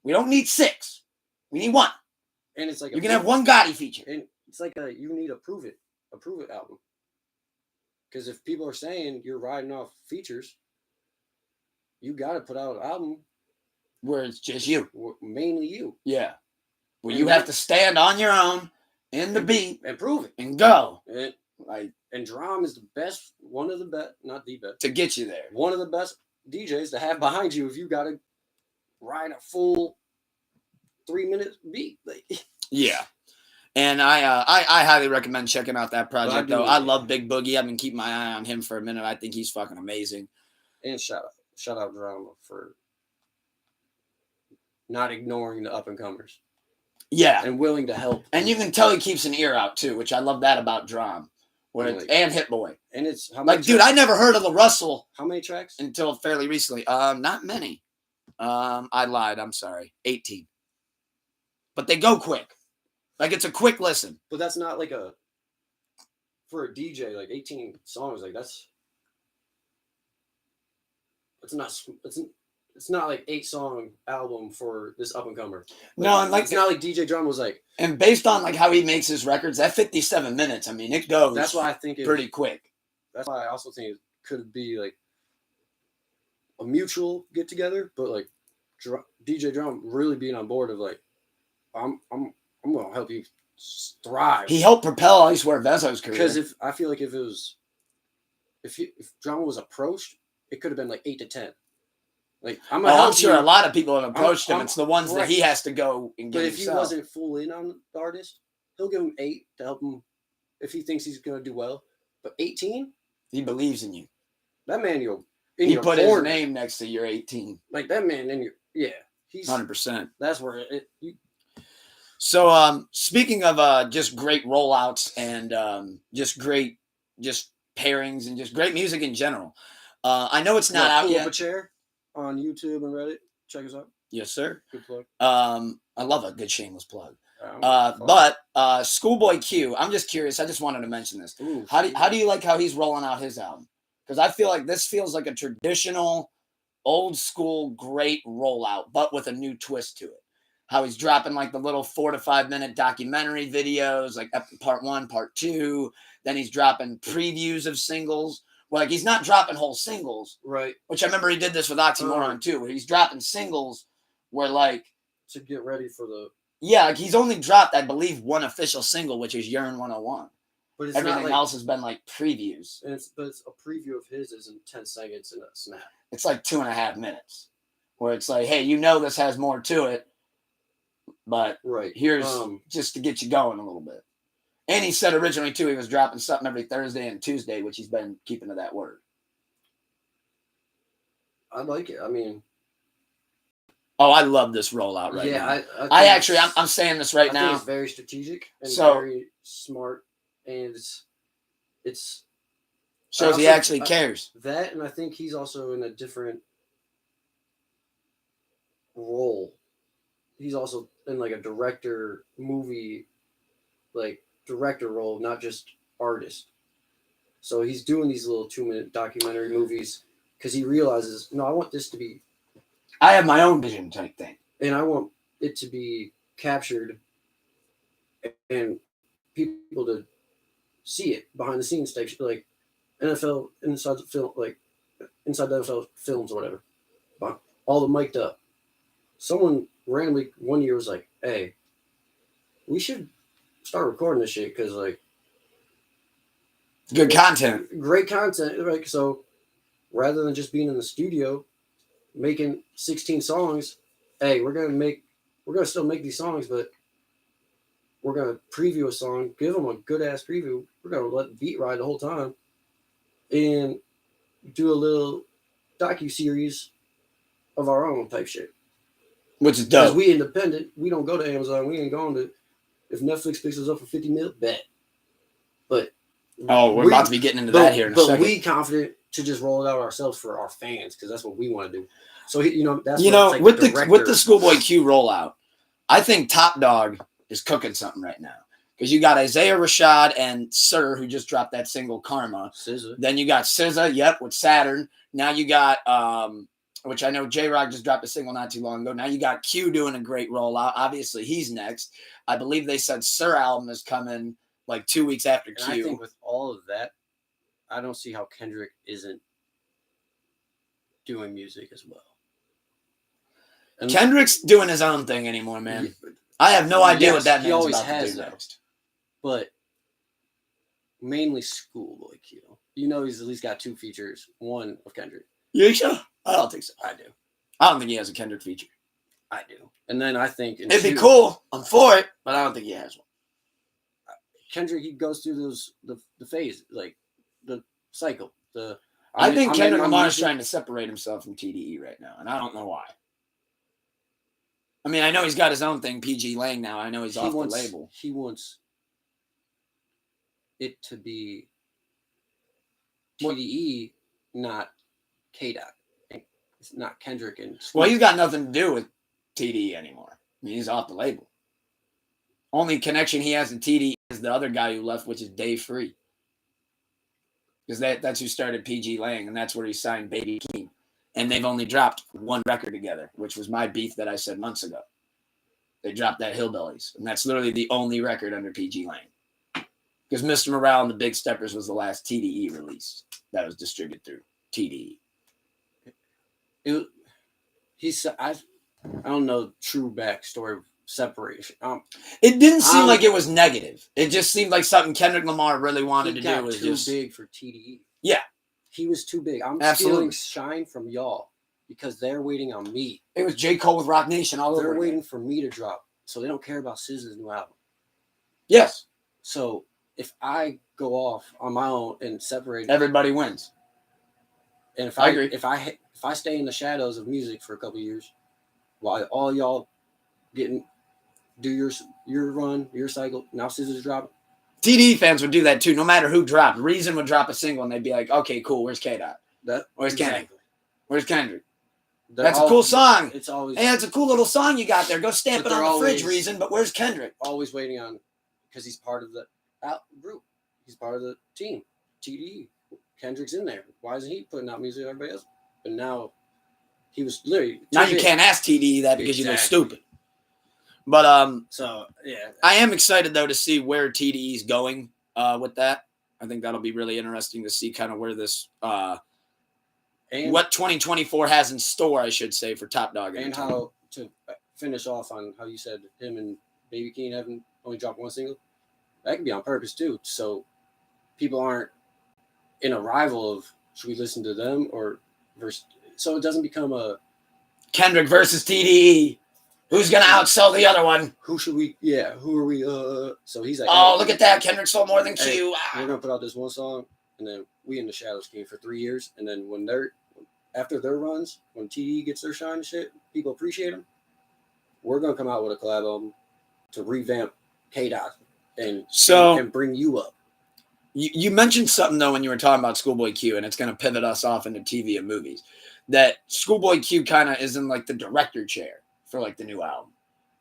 A: We don't need 6. We need one.
B: And it's like
A: You can have one Gotti feature.
B: And it's like you need a prove it album. Because if people are saying you're riding off features, you got to put out an album
A: where it's just you,
B: mainly you.
A: Yeah, where you have to stand on your own in the beat
B: and prove it
A: and go.
B: And Drum is the best, one of the best, not the best,
A: to get you there.
B: One of the best DJs to have behind you if you got to ride a full 3-minute beat.
A: Yeah. And I highly recommend checking out that project, though. I love Big Boogie. I've been keeping my eye on him for a minute. I think he's fucking amazing.
B: And shout out Drum for not ignoring the up-and-comers.
A: Yeah.
B: And willing to help.
A: And you can tell he keeps an ear out, too, which I love that about Drum. And Hit Boy.
B: And it's
A: how many like, dude, I never heard of the Russell.
B: How many tracks?
A: Until fairly recently. Not many. I lied. I'm sorry. 18. But they go quick. Like, it's a quick listen.
B: But that's not like for a DJ, like 18 songs, like it's not like 8-song album for this up and comer.
A: No, and like
B: it's not like DJ Drum was like.
A: And based on like how he makes his records, that 57 minutes, I mean, it goes.
B: That's why I think it's
A: pretty quick.
B: That's why I also think it could be like a mutual get together, but like DJ Drum really being on board of like, I'm gonna help you thrive.
A: He helped propel Ice Ware Vezzo's career.
B: Because I feel like if Drum was approached, it could have been like 8 to 10. Like I'm
A: sure a lot of people have approached him. It's the ones
B: right.
A: that he has to go and get.
B: But if
A: himself.
B: he wasn't full in on the artist, he'll give him 8 to help him if he thinks he's gonna do well. But 18,
A: he believes in you.
B: That man,
A: he put his name next to your 18.
B: Like that man in your he's
A: 100%.
B: That's where
A: So speaking of just great rollouts and just great pairings and just great music in general, I know it's not out yet.
B: Pull Up a Chair on YouTube and Reddit. Check us out.
A: Yes, sir.
B: Good plug.
A: I love a good shameless plug. But Schoolboy Q, I'm just curious. I just wanted to mention this.
B: Ooh,
A: how do you like how he's rolling out his album? Because I feel like this feels like a traditional, old school, great rollout, but with a new twist to it. How he's dropping like the little 4 to 5 minute documentary videos, like part 1, part 2. Then he's dropping previews of singles. Well, like he's not dropping whole singles,
B: right?
A: Which I remember he did this with Oxymoron too, where he's dropping singles where like
B: to get ready for the
A: like he's only dropped, I believe, one official single, which is Urine 101.
B: But it's
A: everything
B: not like,
A: else has been like previews.
B: And it's a preview of his isn't 10 seconds in a snap.
A: It's like 2.5 minutes, where it's like, hey, this has more to it, but here's just to get you going a little bit. And he said originally, too, he was dropping something every Thursday and Tuesday, which he's been keeping to that word.
B: I like it. I mean...
A: Oh, I love this rollout right now.
B: Yeah,
A: I'm saying this right now.
B: I think it's very strategic and very smart, and it's
A: shows he actually cares.
B: That, and I think he's also in a different role. He's also in like a director role, not just artist. So he's doing these little 2-minute documentary movies because he realizes, no, I want this to be.
A: I have my own vision type thing,
B: and I want it to be captured and people to see it behind the scenes type, like NFL inside the film, like inside the NFL films or whatever. All the mic'd up. Someone randomly one year was like, "Hey, we should start recording this shit because like
A: good content,
B: great content." Like so, rather than just being in the studio making 16 songs, hey, we're gonna still make these songs, but we're gonna preview a song, give them a good ass preview. We're gonna let the beat ride the whole time, and do a little docu-series of our own type shit.
A: Which is dope.
B: Because we independent, we don't go to Amazon, we ain't going to If Netflix picks us up for 50 mil, bet. But
A: we're about to be getting into that here in a second.
B: But we confident to just roll it out ourselves for our fans because that's what we want to do. So that's like
A: with the Schoolboy Q rollout, I think Top Dog is cooking something right now because you got Isaiah Rashad and Sir who just dropped that single Karma.
B: SZA.
A: Then you got SZA, with Saturn. Now you got which I know J-Rock just dropped a single not too long ago. Now you got Q doing a great rollout. Obviously, he's next. I believe they said Sir album is coming like 2 weeks after Q.
B: And I think with all of that, I don't see how Kendrick isn't doing music as well. And
A: Kendrick's doing his own thing anymore, man. I have no idea what that man's about to do next.
B: But mainly Schoolboy Q. He's at least got 2 features. One of Kendrick.
A: You sure? I don't think so.
B: I do.
A: I don't think he has a Kendrick feature.
B: I do. And then I think
A: it'd be cool. I'm for it, but I don't think he has one.
B: Kendrick, he goes through the phase, like the cycle.
A: I think Kendrick Lamar is trying to separate himself from TDE right now, and I don't know why. I mean, I know he's got his own thing, PG Lang now. I know he's off the label.
B: He wants it to be TDE, not K-Dot. It's not Kendrick and Schoolboy.
A: Well, he's got nothing to do with TDE anymore. I mean, he's off the label. Only connection he has to TDE is the other guy who left, which is Dave Free. Because that's who started PG Lang, and that's where he signed Baby Keem. And they've only dropped one record together, which was my beef that I said months ago. They dropped that Hillbillies, and that's literally the only record under PG Lang. Because Mr. Morale and the Big Steppers was the last TDE release that was distributed through TDE.
B: I don't know true backstory of separation.
A: It didn't seem like it was negative. It just seemed like something Kendrick Lamar really wanted to do. Was
B: too big for TDE.
A: Yeah,
B: he was too big. I'm stealing shine from y'all because they're waiting on me.
A: It was J. Cole with Rock Nation all over.
B: They're waiting for me to drop, so they don't care about SZA's new album.
A: Yes.
B: So if I go off on my own and separate,
A: everybody wins.
B: And if
A: I agree,
B: if I stay in the shadows of music for a couple of years, while all y'all do your run, your cycle, now SZA's dropping.
A: TDE fans would do that too, no matter who dropped. Reason would drop a single and they'd be like, okay, cool, where's K-Dot? Where's Kendrick? Where's Kendrick? That's a cool song.
B: It's always,
A: hey, that's a cool little song you got there. Go stamp it on the fridge, Reason, but where's Kendrick?
B: Always waiting on, because he's part of the group. He's part of the team. TDE. Kendrick's in there. Why isn't he putting out music everybody else? But now he was literally.
A: Now you can't ask TDE that because you look stupid. But
B: so yeah,
A: I am excited though to see where TDE is going with that. I think that'll be really interesting to see kind of where this what 2024 has in store, I should say, for Top Dog.
B: And how to finish off on how you said him and Baby Keem haven't only dropped one single. That could be on purpose too, so people aren't in a rival of should we listen to them or versus, so it doesn't become a
A: Kendrick versus TDE. Who's gonna outsell the other one?
B: Who should we? Yeah, who are we? So he's like,
A: oh, look at that! Kendrick sold more than
B: hey,
A: Q.
B: We're gonna put out this one song, and then we in the shadows came for 3 years, and then when they're after their runs, when TDE gets their shine and shit, people appreciate them. We're gonna come out with a collab album to revamp K-Dot and bring you up.
A: You mentioned something though when you were talking about Schoolboy Q, and it's going to pivot us off into TV and movies. That Schoolboy Q kind of is in like the director chair for like the new album,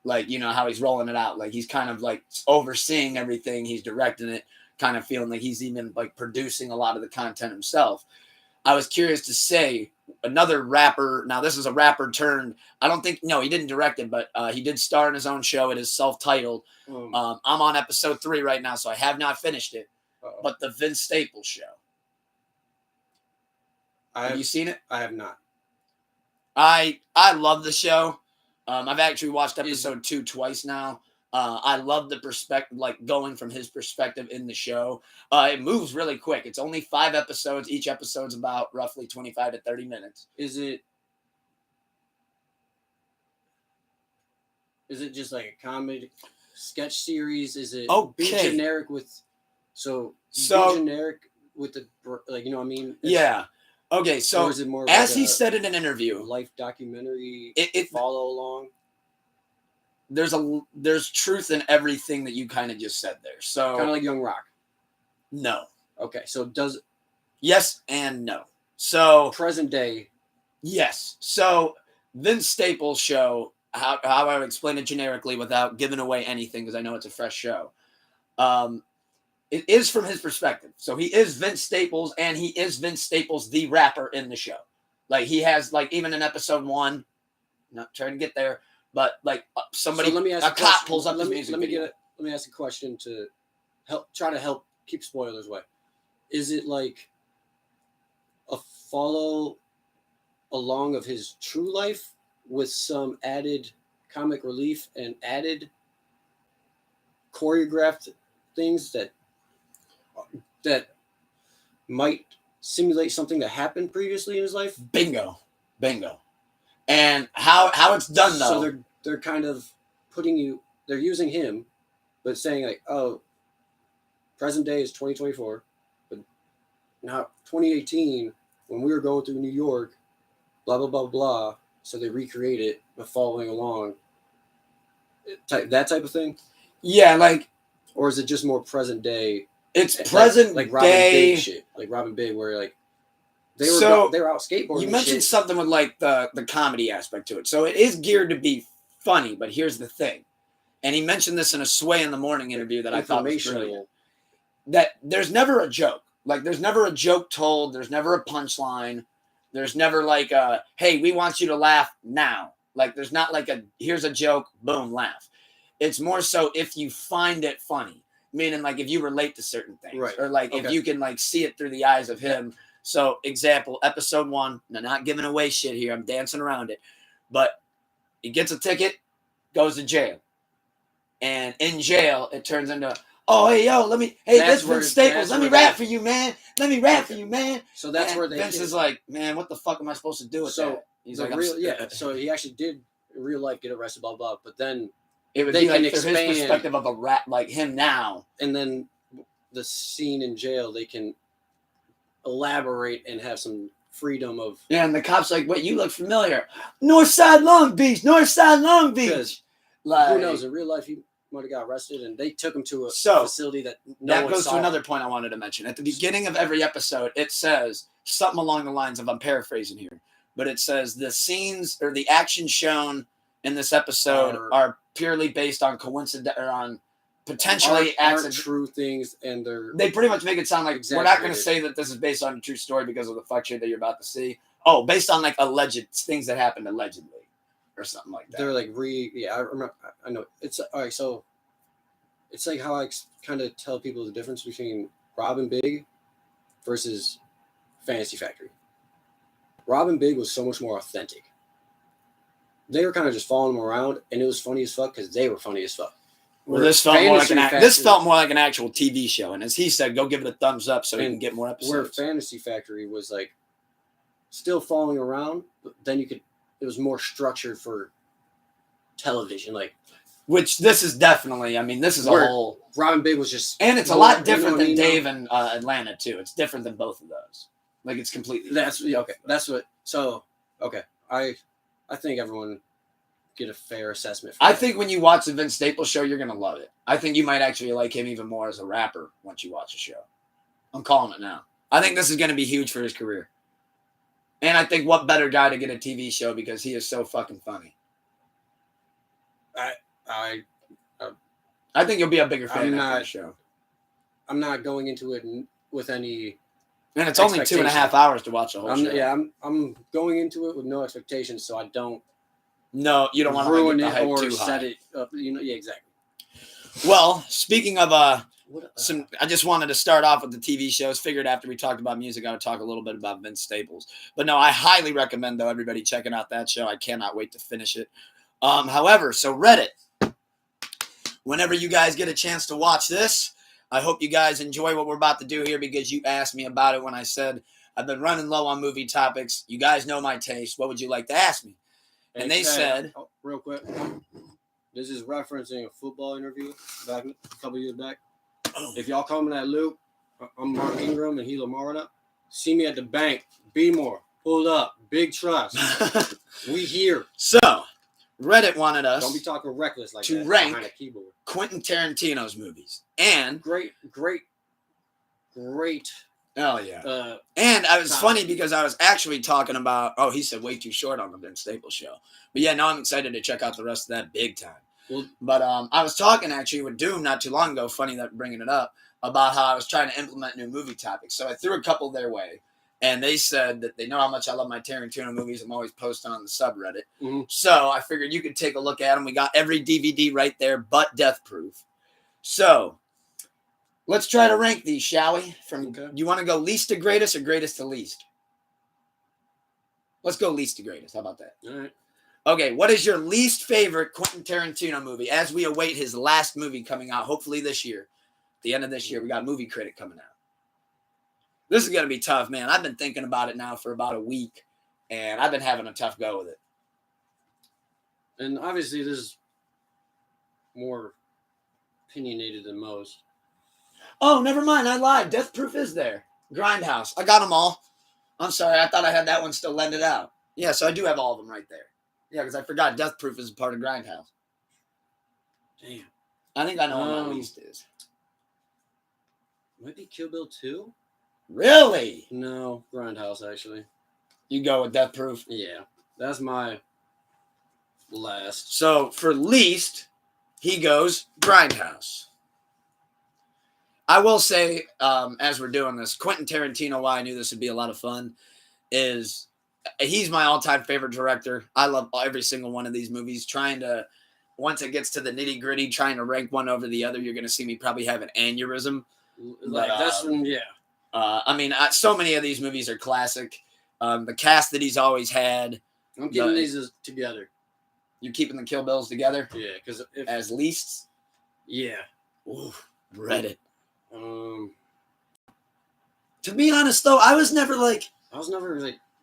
A: like how he's rolling it out. Like he's kind of like overseeing everything. He's directing it, kind of feeling like he's even like producing a lot of the content himself. I was curious to say another rapper. Now this is a rapper turned. I don't think he didn't direct it, but he did star in his own show. It is self-titled. I'm on episode 3 right now, so I have not finished it. But the Vince Staples show. Have you seen it?
B: I have not.
A: I love the show. I've actually watched episode 2 twice now. I love the perspective, like going from his perspective in the show. It moves really quick. It's only 5 episodes. Each episode's about roughly 25 to 30 minutes.
B: Is it just like a comedy sketch series? Is it be generic with be generic with the like what I mean?
A: Yeah. Okay, so
B: is it more
A: as he said in an interview,
B: life documentary,
A: it
B: follow along.
A: there's truth in everything that you kind of just said there. So
B: kind of like Young Rock.
A: No.
B: Okay, so does
A: yes and no. So
B: present day.
A: Yes. So Vince Staples' show, how I would explain it generically without giving away anything because I know it's a fresh show. It is from his perspective. So he is Vince Staples, and he is Vince Staples, the rapper in the show. Like he has, like even in episode 1, not trying to get there, but like somebody,
B: So let me ask
A: a cop pulls up his music video.
B: Let me ask a question to try to help keep spoilers away. Is it like a follow along of his true life with some added comic relief and added choreographed things that might simulate something that happened previously in his life?
A: Bingo. And how it's done though.
B: So they're kind of they're using him, but saying like, oh, present day is 2024, but now 2018 when we were going through New York, blah blah blah blah. So they recreate it by following along. That type of thing.
A: Yeah, like,
B: or is it just more present day?
A: It's present
B: like Robin
A: day
B: Big shit, like Robin Big, where like they were out skateboarding.
A: You mentioned something with like the comedy aspect to it, so it is geared to be funny. But here's the thing, and he mentioned this in a Sway in the Morning interview that I thought was brilliant. That there's never a joke. Like there's never a joke told. There's never a punchline. There's never like a, hey, we want you to laugh now. Like there's not like a, here's a joke, boom, laugh. It's more so if you find it funny, meaning like if you relate to certain things,
B: right?
A: Or like if you can like see it through the eyes of him. So example, episode 1, now not giving away shit here, I'm dancing around it, but he gets a ticket, goes to jail. And in jail, it turns into, oh, hey, yo, that's Vince Staples. Let me rap for you, man. So
B: that's where
A: Vince is like, man, what the fuck am I supposed to do with that? He's like,
B: so he actually did in real life get arrested, blah, blah. But then
A: it would be like his perspective of a rap, like him now.
B: And then the scene in jail, they can elaborate and have some freedom of.
A: Yeah, and the cop's like, wait, you look familiar. Northside Long Beach. Like,
B: who knows? In real life, he might have got arrested, and they took him to a facility that
A: that goes to another point I wanted to mention. At the beginning of every episode, it says something along the lines of, I'm paraphrasing here, but it says the scenes or the action shown in this episode are purely based on coincidence or on potentially
B: aren't true things, and
A: they pretty much make it sound like we're not going to say that this is based on a true story because of the fuck shit that you're about to see. Oh, based on like alleged things that happened allegedly. Or something like that.
B: They're like I remember. I know it's all right. So it's like how I kind of tell people the difference between Robin Big versus Fantasy Factory. Robin Big was so much more authentic. They were kind of just following him around, and it was funny as fuck because they were funny as fuck.
A: Well, this felt more like an actual TV show, and as he said, go give it a thumbs up so he can get more episodes.
B: Where Fantasy Factory was like still following around, but then it was more structured for television, like.
A: Which this is definitely. I mean, this is a whole.
B: Robin Big was just,
A: and it's a lot different than Dave and Atlanta too. It's different than both of those. Like it's completely.
B: Okay. That's what. So okay, I think everyone get a fair assessment.
A: I think when you watch the Vince Staples show, you're gonna love it. I think you might actually like him even more as a rapper once you watch the show. I'm calling it now. I think this is gonna be huge for his career. And I think what better guy to get a TV show because he is so fucking funny. I think you'll be a bigger fan of the show.
B: I'm not going into it with any.
A: And it's only 2.5 hours to watch the whole show.
B: Yeah, I'm going into it with no expectations, so I don't.
A: No, you don't want to
B: ruin it or set it up. Yeah, exactly.
A: Well, speaking of I just wanted to start off with the TV shows. Figured after we talked about music, I would talk a little bit about Vince Staples. But no, I highly recommend though everybody checking out that show. I cannot wait to finish it. However, so Reddit. Whenever you guys get a chance to watch this, I hope you guys enjoy what we're about to do here because you asked me about it when I said I've been running low on movie topics. You guys know my taste. What would you like to ask me? And they said,
B: real quick, this is referencing a football interview back a couple years back. If y'all coming at Luke, I'm Mark Ingram and he Lamar. See me at the bank. Be more. Pull up. Big trust. We here.
A: So, Reddit wanted us
B: Don't be talking reckless like
A: to
B: that
A: rank
B: behind a keyboard.
A: Quentin Tarantino's movies. And
B: Great.
A: oh yeah.
B: And
A: I was funny because I was actually talking about. Oh, he said way too short on the Vince Staples show. But yeah, now I'm excited to check out the rest of that big time.
B: Well,
A: but I was talking actually with Doom not too long ago. Funny that bringing it up about how I was trying to implement new movie topics. So I threw a couple their way, and they said that they know how much I love my Tarantino movies. I'm always posting on the subreddit.
B: Mm-hmm.
A: So I figured you could take a look at them. We got every DVD right there, but Death Proof. So let's try to rank these, shall we? You want to go least to greatest or greatest to least? Let's go least to greatest. How about that?
B: All right.
A: Okay, what is your least favorite Quentin Tarantino movie as we await his last movie coming out, hopefully this year? At the end of this year, we got Movie Critic coming out. This is going to be tough, man. I've been thinking about it now for about a week, and I've been having a tough go with it.
B: And obviously, this is more opinionated than most.
A: Oh, never mind. I lied. Death Proof is there. Grindhouse. I got them all. I'm sorry. I thought I had that one still lended out. Yeah, so I do have all of them right there. Yeah, because I forgot Death Proof is a part of Grindhouse.
B: Damn.
A: I think I know what my least is.
B: Might be Kill Bill 2?
A: Really?
B: No, Grindhouse, actually.
A: You go with Death Proof?
B: Yeah. That's my last.
A: So, for least, he goes Grindhouse. I will say, as we're doing this, Quentin Tarantino, why I knew this would be a lot of fun, is he's my all-time favorite director. I love every single one of these movies. Once it gets to the nitty-gritty, trying to rank one over the other, you're going to see me probably have an aneurysm.
B: That's one, yeah.
A: I mean, so many of these movies are classic. The cast that he's always had.
B: I'm keeping these together.
A: You keeping the Kill Bills together?
B: Yeah, because
A: as leasts?
B: Yeah.
A: Ooh, Reddit. To be honest, though, I was never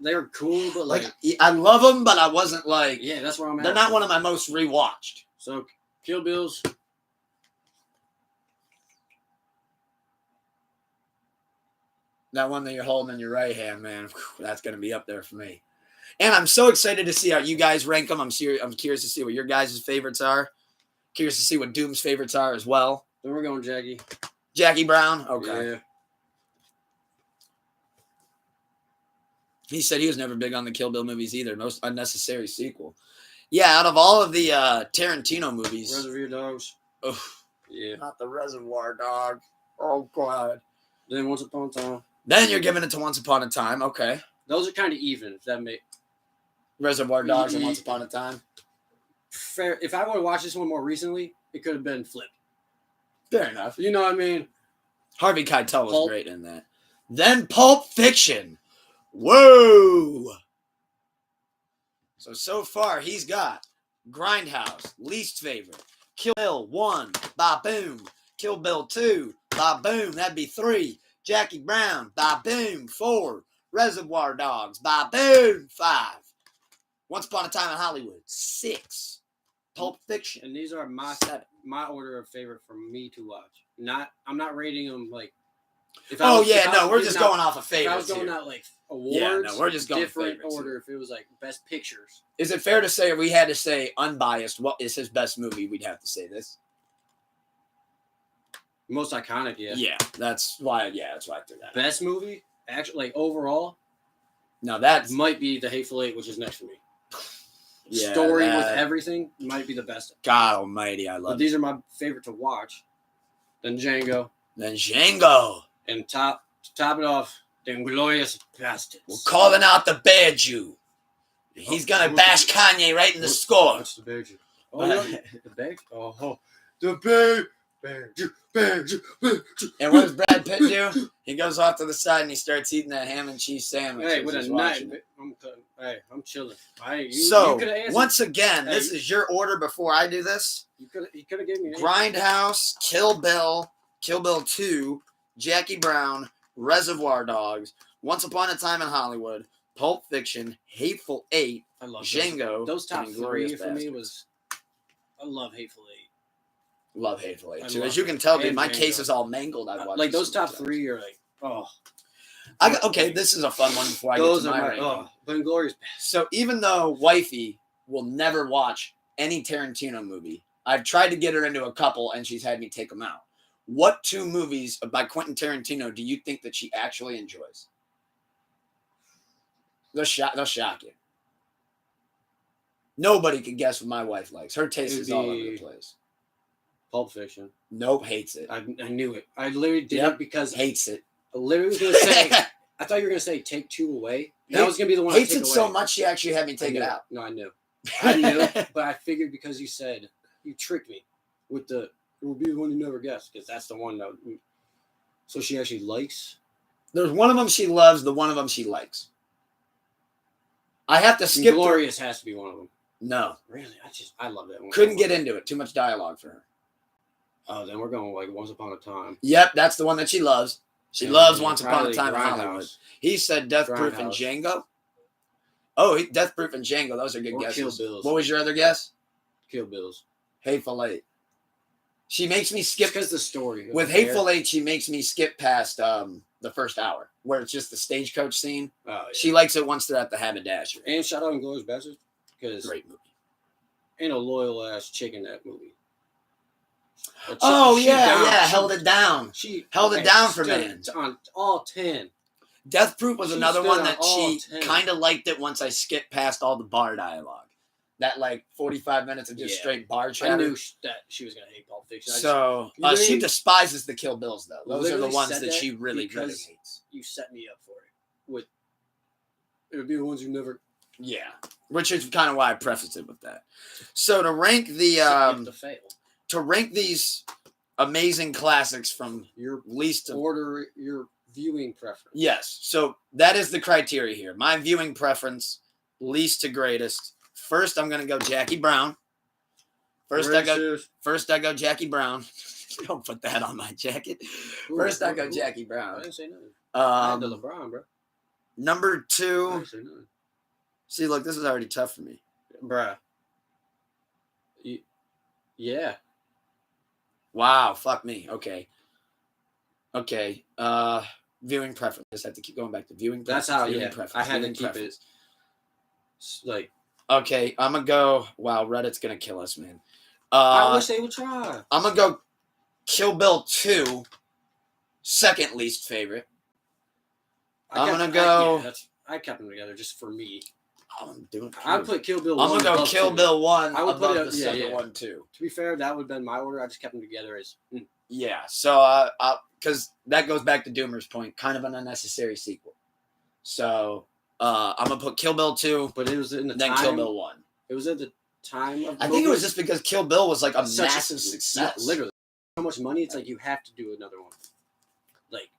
B: they were cool, but like
A: I love them, but I wasn't like.
B: Yeah, that's where I'm at.
A: They're not one of my most rewatched.
B: So, Kill Bills.
A: That one that you're holding in your right hand, man, that's going to be up there for me. And I'm so excited to see how you guys rank them. I'm curious to see what your guys' favorites are. Curious to see what Doom's favorites are as well.
B: Then we're going Jackie.
A: Jackie Brown? Okay.
B: Yeah.
A: He said he was never big on the Kill Bill movies either. Most unnecessary sequel. Yeah, out of all of the Tarantino movies.
B: Reservoir Dogs.
A: Oh,
B: yeah.
A: Not the Reservoir Dog. Oh, God.
B: Then Once Upon a Time.
A: Then you're giving it to Once Upon a Time. Okay.
B: Those are kind of even, if that makes...
A: Reservoir Dogs and Once Upon a Time.
B: Fair. If I would have watched this one more recently, it could have been flipped.
A: Fair enough.
B: You know what I mean?
A: Harvey Keitel was great in that. Then Pulp Fiction. Whoa! So far, he's got Grindhouse, least favorite. Kill Bill 1, ba-boom. Kill Bill 2, ba-boom. That'd be 3. Jackie Brown, ba-boom. 4. Reservoir Dogs, ba-boom. 5. Once Upon a Time in Hollywood, 6. Pulp Fiction.
B: And these are my order of favorite for me to watch. I'm not rating them like.
A: We're just going off of favorites.
B: If I was going out like awards.
A: Yeah, no, we're just going
B: different order. If it was like best pictures.
A: Is it fair to say, if we had to say unbiased, what is his best movie? We'd have to say this.
B: Most iconic, yeah.
A: Yeah, that's why I threw that.
B: Best movie, actually, like overall.
A: No, that
B: might be The Hateful Eight, which is next to me.
A: Yeah,
B: Story with everything might be the best.
A: God Almighty, I love.
B: But these are my favorite to watch. Then Django.
A: And
B: to top it off, the Inglourious Bastards.
A: We're calling out the Bear Jew. He's gonna bash Kanye right in the score.
B: What's the Bear Jew? Oh, no, the Bear. Oh, the Bear Jew.
A: And what does Brad Pitt do? He goes off to the side and he starts eating that ham and cheese sandwich.
B: Hey, with a knife. I'm chilling.
A: Once again, this is your order before I do this.
B: You could have given me
A: Grindhouse, Kill Bill 2, Jackie Brown, Reservoir Dogs, Once Upon a Time in Hollywood, Pulp Fiction, Hateful Eight,
B: I love
A: Django.
B: Those top 3 for me was. I love Hateful Eight.
A: Love Hateful Eight too. As you can tell, dude, my case is all mangled. I've watched
B: like those top 3 are like, oh.
A: Okay, this is a fun one before I get to my ranking.
B: But Inglourious.
A: So even though Wifey will never watch any Tarantino movie. I've tried to get her into a couple, and she's had me take them out. What 2 movies by Quentin Tarantino do you think that she actually enjoys? They'll shock you. Nobody could guess what my wife likes. Her taste is all over the place.
B: Pulp Fiction.
A: Nope, hates it.
B: I knew it. I literally did it because
A: hates it.
B: I literally was going to say, I thought you were going to say Take 2 away. That was going to be the one I
A: hates
B: take
A: it
B: away.
A: so much she actually had me take it out.
B: No, I knew. I knew, but I figured because you said, you tricked me with it will be the one you never guessed, because that's the one that. So she actually likes?
A: There's one of them she loves, the one of them she likes. I have to skip.
B: Glorious has to be one of them.
A: No.
B: Really? I love that one.
A: Couldn't get into it. Too much dialogue for her.
B: Oh, then we're going like Once Upon a Time.
A: Yep, that's the one that she loves. She loves Once Upon a Time in Hollywood. He said Death Proof and Django. Oh, Death Proof and Django. Those are good guesses.
B: Kill Bills.
A: What was your other guess?
B: Kill Bills.
A: Hateful Eight. She makes me skip.
B: Because the story.
A: With Hateful Eight, she makes me skip past the first hour, where it's just the stagecoach scene.
B: Oh, yeah.
A: She likes it once they're at the Haberdasher.
B: And shout out Inglourious Basterds. Because
A: great movie.
B: Ain't a loyal ass chick in that movie.
A: She held it down. She held it down for man.
B: On all 10.
A: Death Proof was another one that she kind of liked it once I skipped past all the bar dialogue. That like 45 minutes of just straight bar chatter.
B: I knew that she was going to hate Pulp Fiction.
A: So she despises the Kill Bills, though. Those are the ones that she really hates.
B: You set me up for it. It would be the ones you never...
A: Yeah, which is kind of why I prefaced it with that. So to rank to rank these amazing classics from
B: your
A: least to
B: order your viewing preference.
A: Yes, so that is the criteria here. My viewing preference, least to greatest. First, I'm gonna go Jackie Brown. First, I go Jackie Brown. Don't put that on my jacket. First, I go Jackie Brown.
B: I didn't say nothing. I had the LeBron, bro.
A: Number 2.
B: I didn't say nothing.
A: See, look, this is already tough for me.
B: Bruh. Yeah.
A: Wow, fuck me. Okay. Viewing preference. I just have to keep going back to viewing preference.
B: That's how,
A: preference,
B: I had to keep it. Like.
A: Okay, I'm going to go. Wow, Reddit's going to kill us, man.
B: I wish they would try.
A: I'm going to go Kill Bill 2, second least favorite. I
B: kept them together just for me.
A: I'm doing.
B: I put Kill Bill 1.
A: I'm gonna go Kill Bill 1.
B: I would
A: above
B: put
A: the second one too.
B: To be fair, that would have been my order. I just kept them together as.
A: Yeah, so because that goes back to Doomer's point, kind of an unnecessary sequel. So I'm gonna put Kill Bill 2,
B: but it was in the
A: then
B: time,
A: Kill Bill 1.
B: It was at the time of.
A: I think it was just because Kill Bill was like a massive success.
B: Yeah, literally, so much money. It's like you have to do another one. Like.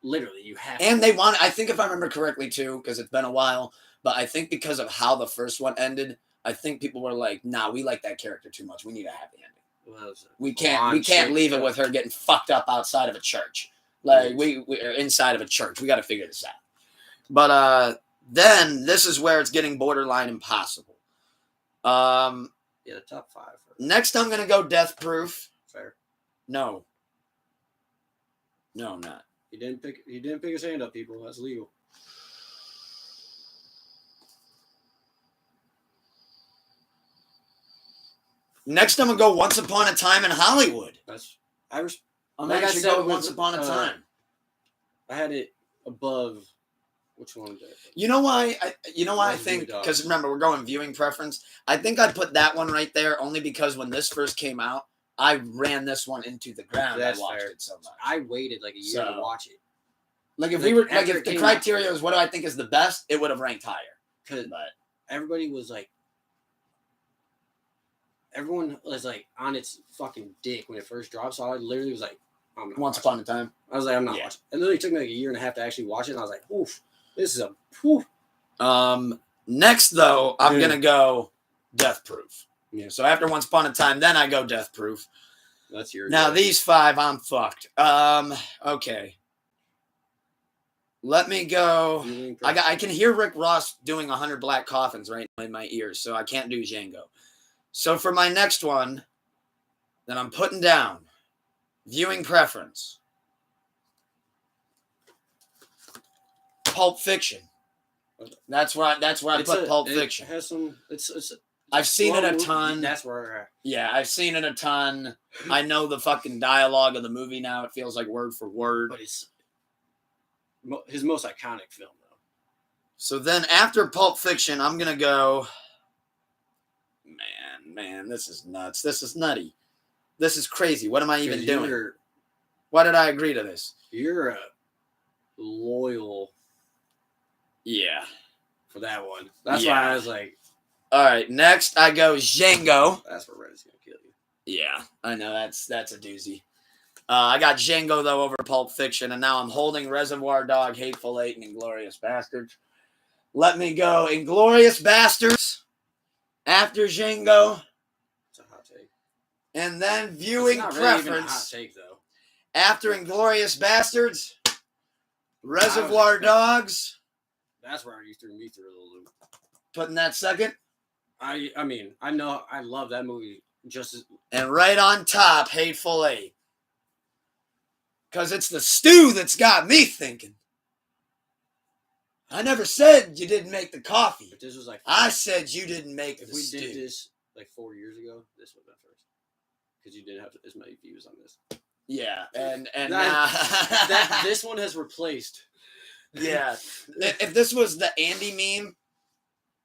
B: Literally, you have to.
A: And they want, I think if I remember correctly too, because it's been a while, but I think because of how the first one ended, I think people were like, nah, we like that character too much. We need a happy ending.
B: Well,
A: we can't leave it with her getting fucked up outside of a church. Like, we are inside of a church. We got to figure this out. But then this is where it's getting borderline impossible.
B: The top 5.
A: Next, I'm going to go Death Proof.
B: Fair.
A: No, I'm not.
B: He didn't pick his hand up, people. That's legal.
A: Next, I'm gonna go Once Upon a Time in Hollywood.
B: I'm
A: like actually going Once Upon a Time.
B: I had it above. Which one?
A: You know why? I think, because remember, we're going viewing preference. I think I'd put that one right there only because when this first came out, I ran this one into the ground.
B: That's
A: I watched
B: fair.
A: it so much.
B: I waited like a year to watch it.
A: Like if if the criteria was what do I think is the best, it would have ranked higher.
B: But everybody was like, everyone was like on its fucking dick when it first dropped. So I literally was like, I'm not
A: Once Upon a Time.
B: I was like, I'm not watching. It literally took me like a year and a half to actually watch it. And I was like, oof, this is a poof.
A: Next though, I'm gonna go Death Proof.
B: Yeah.
A: So after Once Upon a Time, then I go Death Proof.
B: That's your.
A: Now these 5, I'm fucked. Okay. Let me go. I can hear Rick Ross doing 100 Black Coffins right in my ears, so I can't do Django. So for my next one, that I'm putting down, viewing preference, Pulp Fiction. That's where I put Pulp Fiction.
B: It has some. It's
A: I've seen it a ton.
B: That's where.
A: Yeah, I've seen it a ton. I know the fucking dialogue of the movie now. It feels like word for word.
B: But it's his most iconic film, though.
A: So then after Pulp Fiction, I'm going to go... Man, this is nuts. This is nutty. This is crazy. What am I even doing? Why did I agree to this?
B: You're a loyal...
A: Yeah.
B: For that one. That's why I was like...
A: All right, next I go Django.
B: That's where Red is going to kill you.
A: Yeah, I know. That's a doozy. I got Django, though, over Pulp Fiction, and now I'm holding Reservoir Dog, Hateful Eight, and Inglourious Bastards. Let me go Inglourious Bastards after Django.
B: It's a hot take.
A: And then viewing
B: it's not
A: preference.
B: Really even a hot take, though.
A: After Inglourious Bastards, Reservoir Dogs.
B: That's where you threw me through a little loop.
A: Putting that second.
B: I mean, I know I love that movie just as.
A: And right on top, Hateful Eight. Because it's the stew that's got me thinking. I never said you didn't make the coffee.
B: But this was like.
A: I said you didn't make the stew.
B: If we did this like 4 years ago, this would have been first. Because you didn't have as many views on this.
A: Yeah, and
B: this one has replaced.
A: Yeah. If this was the Andy meme,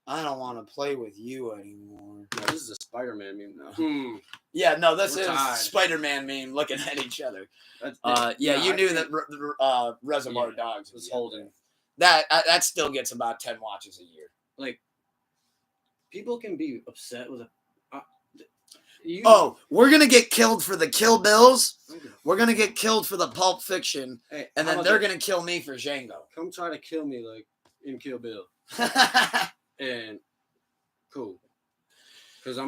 A: I don't want to play with you anymore.
B: No, this is a Spider-Man meme now.
A: Yeah, no, this
B: We're
A: is
B: tied.
A: Spider-Man meme looking at each other. You knew that Reservoir Dogs was
B: holding.
A: That still gets about 10 watches a year.
B: Like, people can be upset with
A: we're going to get killed for the Kill Bills. We're going to get killed for the Pulp Fiction.
B: Hey,
A: and then they're going to kill me for Django.
B: Come try to kill me like in Kill Bill. And cool. Because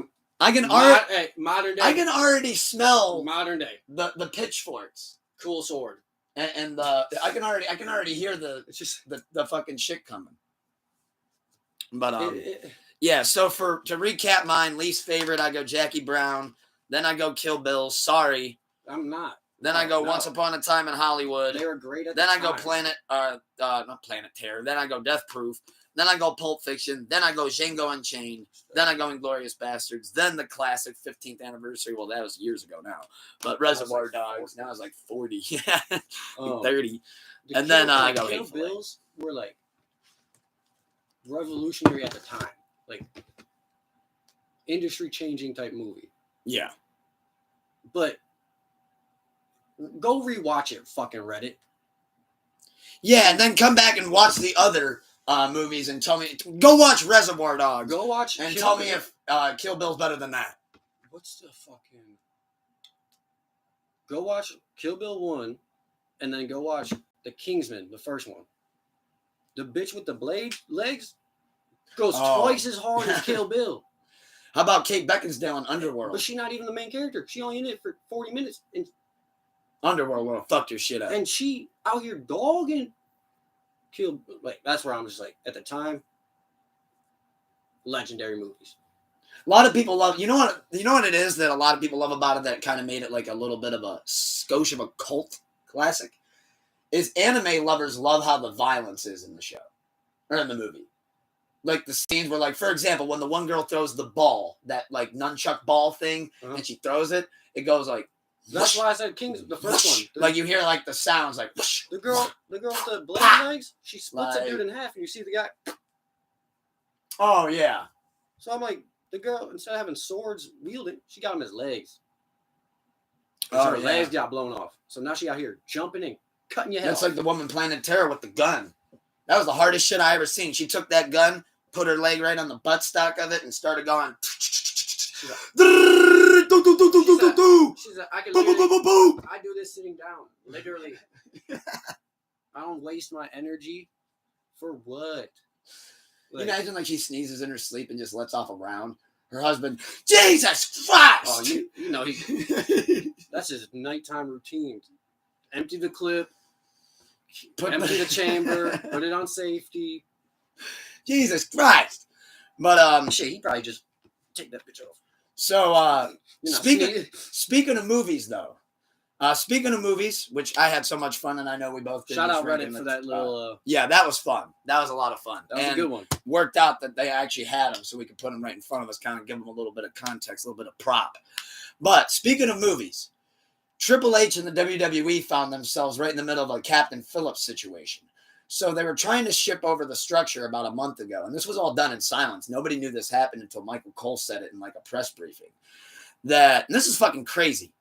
B: modern day.
A: I can already smell
B: modern day
A: the pitchforks.
B: Cool sword.
A: And I can already hear the fucking shit coming. But yeah, so to recap mine, least favorite, I go Jackie Brown. Then I go Kill Bill. Sorry.
B: I'm not.
A: Then I go Once Upon a Time in Hollywood.
B: They were great at
A: Then
B: the
A: I go
B: time.
A: not Planet Terror. Then I go Death Proof. Then I go Pulp Fiction. Then I go Django Unchained. Then I go Inglourious Bastards. Then the classic 15th anniversary. Well, that was years ago now. But Reservoir Dogs. Now it's like 40. 30. And then I go
B: Kill Bills were like revolutionary at the time. Like industry-changing type movie.
A: Yeah.
B: But go rewatch it, fucking Reddit.
A: Yeah, and then come back and watch the other movies and tell me. Go watch Reservoir Dogs.
B: Go watch
A: and tell me if Kill Bill's better than that.
B: What's the fucking? Go watch Kill Bill 1, and then go watch The Kingsman, the first one. The bitch with the blade legs goes twice as hard as Kill Bill.
A: How about Kate Beckinsale in Underworld?
B: But she's not even the main character. She only in it for 40 minutes. And
A: Underworld will fuck your shit up.
B: And she out here dogging Kill. Like that's where I'm just like at the time. Legendary movies.
A: A lot of people love. You know what it is that a lot of people love about it that kind of made it like a little bit of a skosh of a cult classic. Is anime lovers love how the violence is in the show or in the movie. Like the scenes where, like, for example, when the one girl throws the ball, that like nunchuck ball thing, and she throws it, it goes like.
B: That's why I said Kings, the first one.
A: Like you hear like the sounds like.
B: The girl with the blade legs, she splits a dude in half, and you see the guy.
A: Oh yeah.
B: So I'm like, the girl instead of having swords wielding, she got him as legs.
A: Oh,
B: her legs got blown off. So now she out here jumping and cutting your head
A: That's
B: off.
A: like the woman Planet Terror with the gun. That was the hardest shit I ever seen. She took that gun, put her leg right on the buttstock of it, and started going. She's like,
B: I do this sitting down, literally. I don't waste my energy for what?
A: Like, imagine like she sneezes in her sleep and just lets off a round. Her husband, Jesus Christ!
B: Oh, you know, that's his nighttime routine. Empty the clip, empty the chamber, put it on safety.
A: Jesus Christ! But
B: shit, he probably just take that bitch off.
A: So speaking of movies though, Speaking of movies, which I had so much fun, and I know we both did.
B: Shout out Reddit for that little.
A: Yeah, that was fun. That was a lot of fun.
B: That was a good one.
A: Worked out that they actually had them, so we could put them right in front of us, kind of give them a little bit of context, a little bit of prop. But speaking of movies, Triple H and the WWE found themselves right in the middle of a Captain Phillips situation. So they were trying to ship over the structure about a month ago, and this was all done in silence. Nobody knew this happened until Michael Cole said it in like a press briefing. And this is fucking crazy.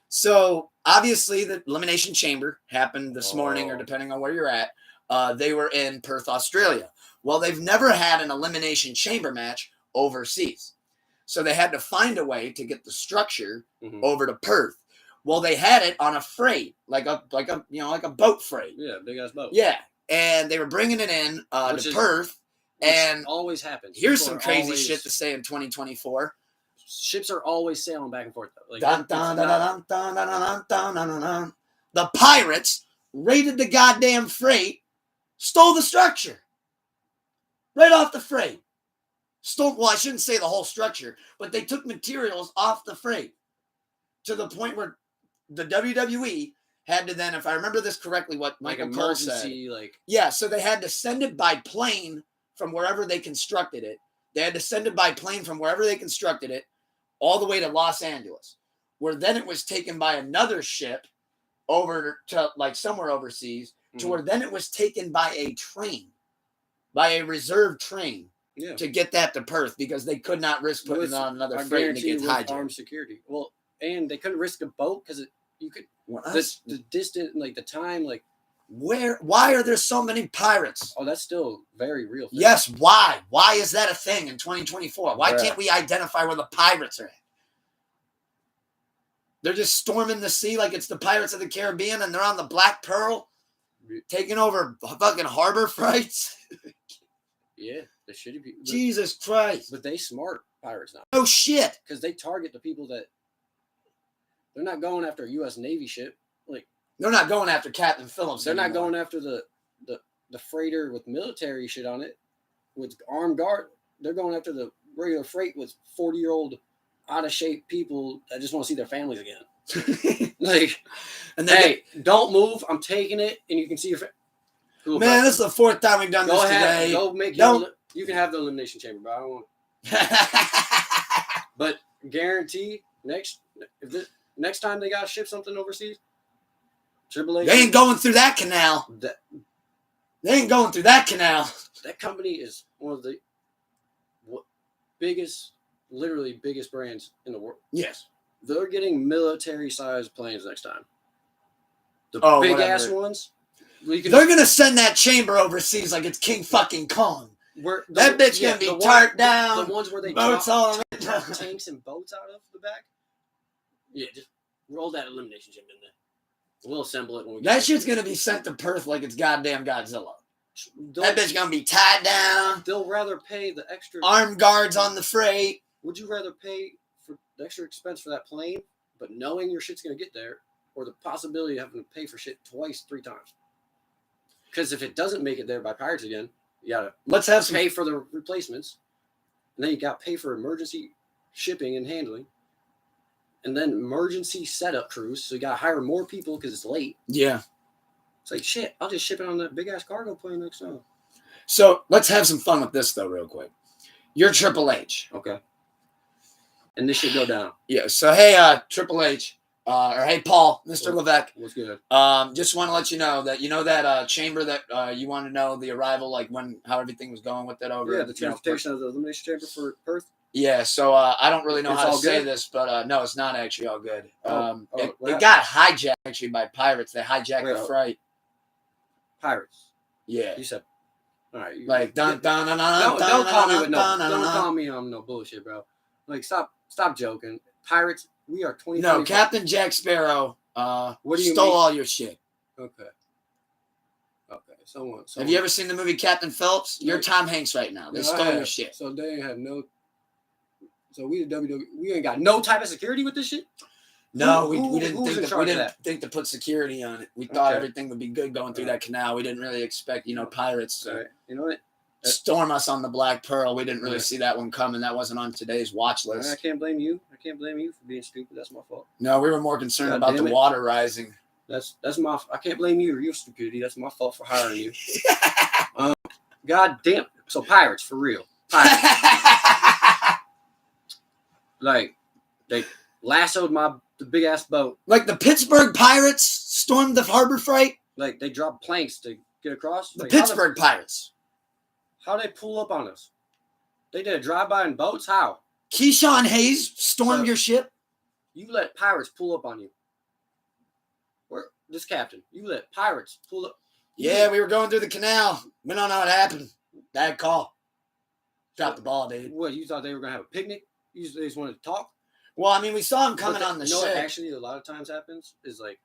A: So obviously the Elimination Chamber happened this morning, or depending on where you're at, they were in Perth, Australia. Well, they've never had an Elimination Chamber match overseas. So they had to find a way to get the structure over to Perth. Well, they had it on a freight, like a boat freight.
B: Yeah, big ass boat.
A: Yeah, and they were bringing it in to Perth, and
B: always happens.
A: Here's some crazy shit to say in 2024.
B: Ships are always sailing back and forth. Like,
A: the pirates raided the goddamn freight, stole the structure right off the freight. Well, I shouldn't say the whole structure, but they took materials off the freight to the point where the WWE had to then, if I remember this correctly, what Michael Cole said. Yeah, so they had to send it by plane from wherever they constructed it. They had to send it by plane from wherever they constructed it all the way to Los Angeles, where then it was taken by another ship over to like somewhere overseas, to where then it was taken by a train, by a reserve train. Yeah. To get that to Perth because they could not risk putting it on another freight and it gets hijacked.
B: Armed security. Well, and they couldn't risk a boat because you could the distance, like the time, like
A: why are there so many pirates?
B: Oh, that's still very real thing.
A: Yes, why? Why is that a thing in 2024? Why can't we identify where the pirates are at? They're just storming the sea like it's the Pirates of the Caribbean and they're on the Black Pearl taking over fucking harbor freights.
B: Yeah. The shitty people.
A: Jesus Christ.
B: But they smart pirates now.
A: Oh, shit.
B: Because they target the people that... They're not going after a U.S. Navy ship. Like
A: they're not going after Captain Phillips.
B: They're not going after the freighter with military shit on it, with armed guard. They're going after the regular freight with 40-year-old out-of-shape people that just want to see their families again. Like, and hey, don't move. I'm taking it, and you can see your... Cool,
A: man, this is the fourth time we've done this today.
B: Go make you can have the Elimination Chamber, but I don't want But guarantee next time they gotta ship something overseas, Triple H.
A: They ain't going through that canal. They ain't going through that canal.
B: That company is one of the biggest brands in the world.
A: Yes.
B: They're getting military-sized planes next time. The big-ass ones. They're going to send that chamber overseas like it's King fucking Kong. That bitch going to be tarred down. The ones where they drop tanks and boats out of the back. Yeah, just roll that Elimination Chamber in there. We'll assemble it when we get
A: that shit's going to be sent to Perth like it's goddamn Godzilla. That bitch going to be tied down.
B: They'll rather pay the extra...
A: Armed guards on the freight.
B: Would you rather pay for the extra expense for that plane, but knowing your shit's going to get there, or the possibility of having to pay for shit twice, 3 times? Because if it doesn't make it there by pirates again, you got to pay for the replacements. And then you got to pay for emergency shipping and handling. And then emergency setup crews. So you got to hire more people because it's late. Yeah. It's like, shit, I'll just ship it on that big-ass cargo plane next time.
A: So let's have some fun with this, though, real quick. You're Triple H.
B: Okay. And this should go down.
A: Yeah. So, hey, Triple H. Or hey, Paul, Mr. Levesque.
B: What's good?
A: Just want to let you know that chamber that you want to know the arrival, like how everything was going with it over.
B: Yeah, the transportation of the Elimination Chamber for Perth.
A: Yeah, so I don't really know how to say this, but no, it's not actually all good. It got hijacked actually by pirates. They hijacked the freight.
B: Pirates.
A: Yeah.
B: You said. All right.
A: Like don't
B: call me on no bullshit, bro. Like stop joking. Pirates. We are 20.
A: No, Captain Jack Sparrow stole all your shit.
B: Okay. Someone.
A: Have you ever seen the movie Captain Phillips? You're Tom Hanks right now. They stole your shit.
B: So they ain't have no. So we the WWE. We ain't got no type of security with this shit.
A: No, we didn't think to put security on it. We thought everything would be good going through that canal. We didn't really expect pirates.
B: All right. You know what?
A: storm us on the Black Pearl. We didn't really see that one coming. That wasn't on today's watch list.
B: I can't blame you. I can't blame you for being stupid. That's my fault.
A: No, we were more concerned
B: God
A: about the
B: damn it.
A: water rising.
B: That's my. I can't blame you or your stupidity. That's my fault for hiring you. God damn. So pirates for real. Pirates. Like they lassoed the big ass boat.
A: Like the Pittsburgh Pirates stormed the Harbor Freight.
B: Like they dropped planks to get across.
A: The
B: Like,
A: Pittsburgh Pirates.
B: How they pull up on us? They did a drive-by in boats. How?
A: Keyshawn Hayes stormed your ship.
B: You let pirates pull up on you. This captain, you let pirates pull up.
A: Yeah, we were going through the canal. We don't know what happened. Bad call. Dropped the ball, dude.
B: What, you thought they were going to have a picnic? They just wanted to talk?
A: Well, I mean, we saw him coming on the ship.
B: What actually a lot of times happens is like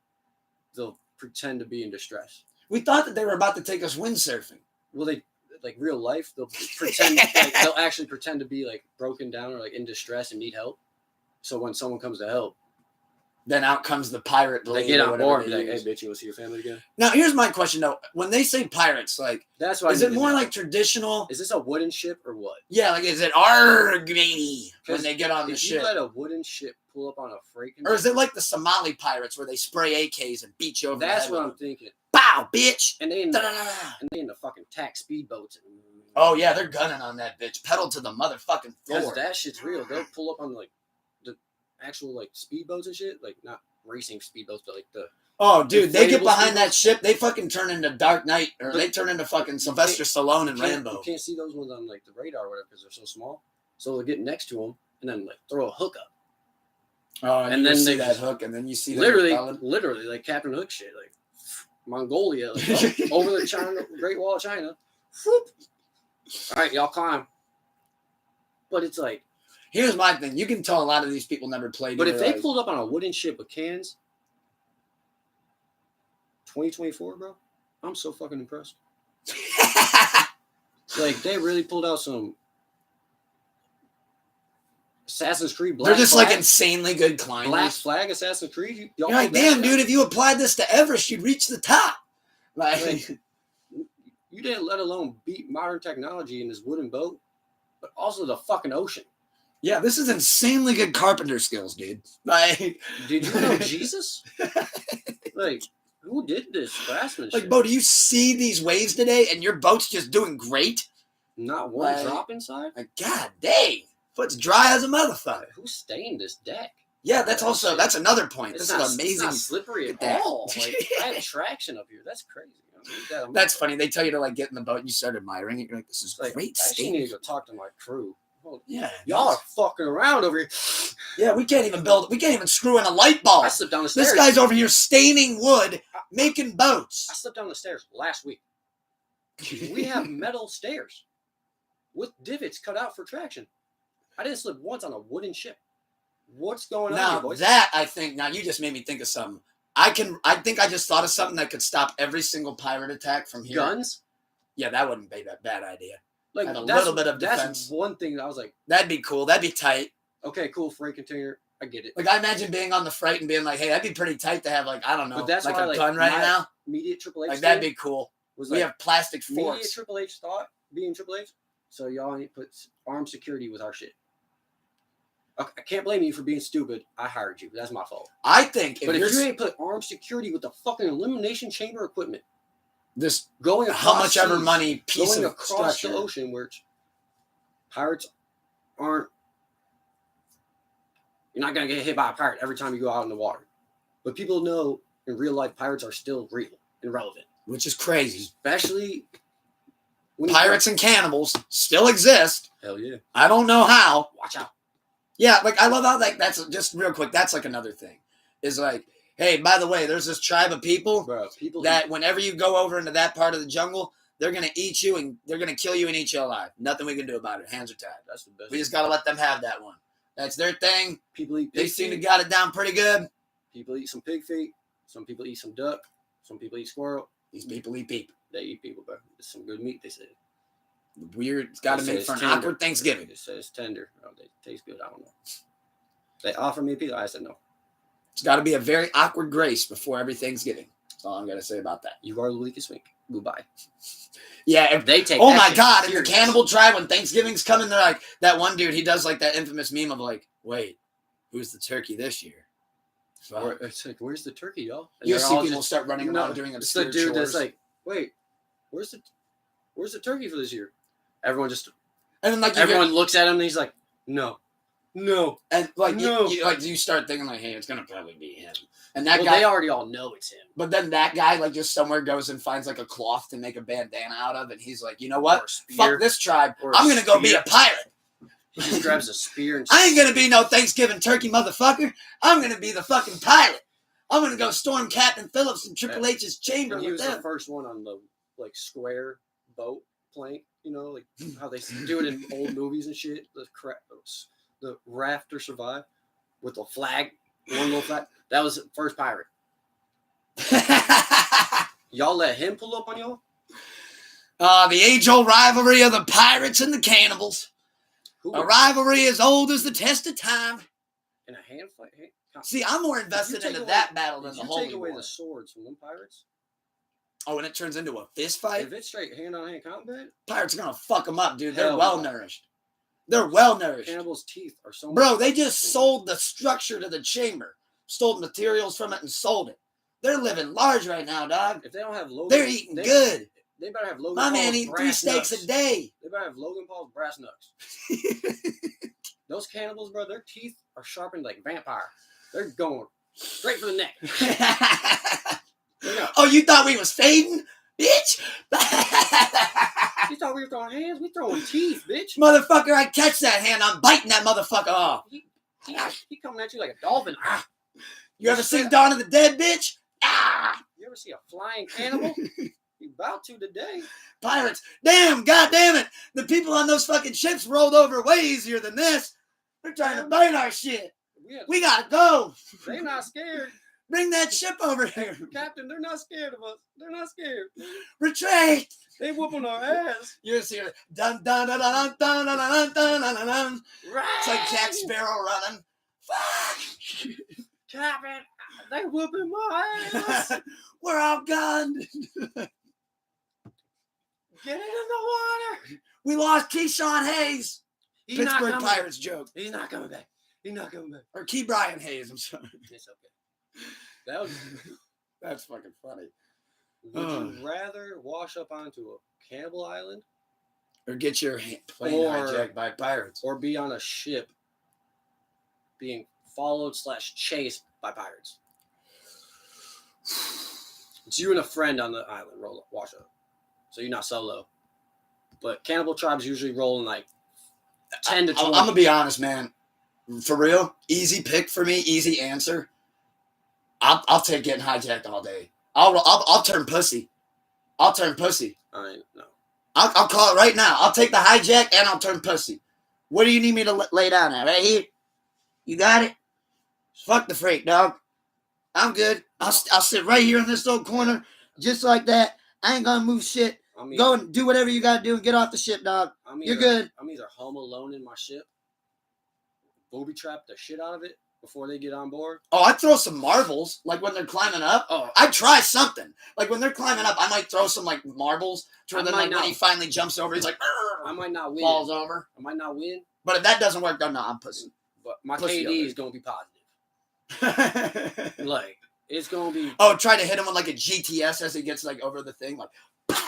B: they'll pretend to be in distress.
A: We thought that they were about to take us windsurfing.
B: Well, they like real life. They'll pretend. Like, they'll actually pretend to be like broken down or like in distress and need help. So when someone comes to help,
A: then out comes the pirate blade.
B: They get on board and be like, "Hey, bitch, you want to see your family again?"
A: Now, here's my question though: when they say pirates, like,
B: that's why
A: is it more like traditional?
B: Is this a wooden ship or what?
A: Yeah, like is it arg matey when they get on the ship?
B: If you let a wooden ship pull up on a freight container,
A: or is it like the Somali pirates where they spray AKs and beat you over?
B: That's
A: the head
B: what
A: with
B: I'm thinking.
A: Bow, bitch!
B: And they in the fucking tack speedboats.
A: Oh yeah, they're gunning on that bitch. Pedal to the motherfucking floor.
B: That shit's real. They'll pull up on like the actual like speedboats and shit, like not racing speedboats, but like the.
A: Oh, dude, they get behind
B: speedboats.
A: that ship, they fucking turn into Dark Knight, or they turn into fucking Sylvester Stallone and Rambo.
B: You can't see those ones on like the radar or whatever because they're so small. So they'll get next to them and then like throw a hook up.
A: Oh, and then see that hook, and then you see that
B: literally like Captain Hook shit, like Mongolia, like, over the China, Great Wall of China. Whoop. All right, y'all climb. But it's like,
A: here's my thing: you can tell a lot of these people never played.
B: But if they pulled up on a wooden ship with cans, 2024, bro, I'm so fucking impressed. Like they really pulled out some Assassin's Creed.
A: They're just like insanely good climbers.
B: Black Flag Assassin's Creed.
A: You're like, damn, dude, if you applied this to Everest, you'd reach the top. Like,
B: you didn't let alone beat modern technology in this wooden boat, but also the fucking ocean.
A: Yeah, this is insanely good carpenter skills, dude. Like,
B: did you know Jesus? Like, who did this craftsmanship?
A: Like, Bo, do you see these waves today, and your boat's just doing great?
B: Not one drop inside.
A: Like, god dang, foot's dry as a motherfucker.
B: Who stained this deck?
A: Yeah, that's another point. This is amazing.
B: It's not slippery at all. Like, I have traction up here. That's crazy.
A: That's funny. They tell you to like get in the boat and you start admiring it. You're like, this is like, great
B: I actually need to go talk to my crew.
A: Yeah.
B: Y'all are fucking around over here.
A: Yeah, we can't even screw in a light bulb.
B: I slipped down the stairs.
A: This guy's over here staining wood, making boats.
B: I slipped down the stairs last week. We have metal stairs with divots cut out for traction. I didn't slip once on a wooden ship. What's going on here, boys?
A: Now you just made me think of something. I think I just thought of something that could stop every single pirate attack from here.
B: Guns?
A: Yeah, that wouldn't be a bad idea.
B: Like
A: a little bit of defense.
B: That's one thing that I was like,
A: that'd be cool. That'd be tight.
B: Okay, cool. Freight container. I get it.
A: Like I imagine being on the freight and being like, hey, that'd be pretty tight to have like, I don't know,
B: but that's
A: like
B: why,
A: a gun right now.
B: Immediate Triple H.
A: Like that'd be cool. We have plastic forks.
B: Immediate Triple H thought being Triple H. So y'all need to put armed security with our shit. I can't blame you for being stupid. I hired you. That's my fault.
A: I think
B: if you ain't put armed security with the fucking elimination chamber equipment,
A: this
B: going
A: how much ever money piece
B: going
A: of
B: across
A: structure.
B: the ocean, where pirates aren't. You're not gonna get hit by a pirate every time you go out in the water, but people know in real life pirates are still real and relevant,
A: which is crazy.
B: Especially when
A: pirates and cannibals still exist.
B: Hell yeah!
A: I don't know how.
B: Watch out.
A: Yeah, like I love how like that's just real quick. That's like another thing, is like, hey, by the way, there's this tribe of people, that whenever you go over into that part of the jungle, they're gonna eat you and they're gonna kill you and eat you alive. Nothing we can do about it. Hands are tied. That's the best. We just gotta let them have that one. That's their thing.
B: People eat.
A: They seem to got it down pretty good.
B: People eat some pig feet. Some people eat some duck. Some people eat squirrel.
A: These people eat people.
B: They eat people, bro. It's some good meat. They said.
A: Weird. It's got to make for an awkward Thanksgiving.
B: It says tender. Oh, they taste good. I don't know. They offered me a pizza. I said no.
A: It's got to be a very awkward grace before every Thanksgiving. That's all I'm gonna say about that.
B: You are the weakest link. Goodbye.
A: Yeah,
B: If they take.
A: Oh
B: that
A: my
B: shit
A: god!
B: serious.
A: In the Cannibal tribe, when Thanksgiving's coming, they're like that one dude. He does like that infamous meme of like, "Wait, who's the turkey this year?"
B: Or, it's like, where's the turkey, y'all? And
A: You
B: they're
A: see
B: all
A: people
B: just-
A: start running
B: No,
A: around doing
B: it's
A: obscure
B: the dude
A: chores.
B: that's like, wait, where's the turkey for this year? Everyone
A: and then like
B: everyone looks at him and he's like, no,
A: and like
B: No.
A: you start thinking like, hey, it's gonna probably be him. And that
B: well,
A: guy,
B: they already all know it's him.
A: but then that guy like just somewhere goes and finds like a cloth to make a bandana out of, and he's like, you know
B: Or
A: what?
B: a spear.
A: Fuck this tribe.
B: Or a
A: I'm gonna go be
B: spear.
A: a pirate.
B: He just grabs a spear and
A: I ain't gonna be no Thanksgiving turkey motherfucker. I'm gonna be the fucking pilot. I'm gonna go storm Captain Phillips and Triple H's chamber
B: And he
A: with
B: was the
A: them.
B: first one on the like square boat plank, you know, like how they do it in old movies and shit. The raft or survive with the flag, one little flag. That was the first pirate. Y'all let him pull up on y'all?
A: The age-old rivalry of the pirates and the cannibals.
B: Who
A: A
B: would-
A: rivalry as old as the test of time.
B: in a hand fight?
A: See, I'm more invested
B: take
A: into
B: away-
A: that battle than
B: Did
A: the
B: you
A: Holy
B: take away
A: War.
B: the swords from them pirates?
A: Oh, and it turns into a fist fight?
B: If it's straight hand-on-hand combat,
A: Pirates are gonna fuck them up, dude. They're
B: Hell
A: well
B: no.
A: nourished. They're well nourished.
B: Cannibals' teeth are so
A: Bro,
B: much-
A: they just sold the structure to the chamber, stole materials from it, and sold it. They're living large right now, dog.
B: If they don't have Logan,
A: They're eating good.
B: They better have Logan
A: My
B: Paul's
A: man eating 3
B: brass
A: steaks
B: knucks.
A: a day.
B: They better have Logan Paul's brass knucks. Those cannibals, bro, their teeth are sharpened like vampire. They're going straight for the neck.
A: Oh, you thought we was fading? Bitch!
B: You thought we were throwing hands? We throwing teeth, bitch.
A: Motherfucker, I catch that hand. I'm biting that motherfucker off.
B: He coming at you like a dolphin. Ah.
A: You ever seen Dawn of the Dead, bitch? Ah!
B: You ever see a flying cannibal? You about to today.
A: Pirates. Damn, god damn it. The people on those fucking ships rolled over way easier than this. They're trying to bite our shit. We gotta go.
B: They're not scared.
A: Bring that ship over here.
B: Captain, they're not scared of us. They're not scared.
A: Retreat.
B: They whooping our ass.
A: You just hear dun dun dun dun dun dun dun dun dun dun dun. It's like Jack Sparrow running. Fuck.
B: Captain, they whooping my ass.
A: We're all gone.
B: Get in the water.
A: We lost Keyshawn Hayes.
B: He's not
A: Pittsburgh
B: coming.
A: Pirates joke.
B: He's not coming back. He's not coming back.
A: Or Key Brian Hayes, I'm sorry.
B: It's okay. That was.
A: That's fucking funny.
B: Would you rather wash up onto a cannibal island
A: Or get your plane hijacked by pirates.
B: or be on a ship being followed / chased by pirates? It's you and a friend on the island. Wash up. So you're not solo. But cannibal tribes usually roll in like 10 to 20.
A: I'm gonna be honest, man. For real, easy pick for me, easy answer. I'll take getting hijacked all day. I'll turn pussy. I'll turn pussy.
B: I no.
A: I'll call it right now. I'll take the hijack and I'll turn pussy. Where do you need me to lay down at? Right here. You got it. Fuck the freight, dog. I'm good. I'll sit right here in this little corner, just like that. I ain't gonna move shit. Go and do whatever you gotta do and get off the ship, dog. You're good.
B: I'm either home alone in my ship, booby trap the shit out of it before they get on board.
A: Oh, I throw some marbles, like when they're climbing up.
B: Oh,
A: I try something. Like when they're climbing up, I might throw some like marbles. To where then, like when he finally jumps over, he's like,
B: I might not win.
A: Falls over.
B: I might not win.
A: But if that doesn't work, then no, I'm pussy.
B: But my
A: Pussy
B: KD
A: over.
B: is gonna be positive. Like it's gonna be.
A: Oh, try to hit him with like a GTS as he gets like over the thing, like pow.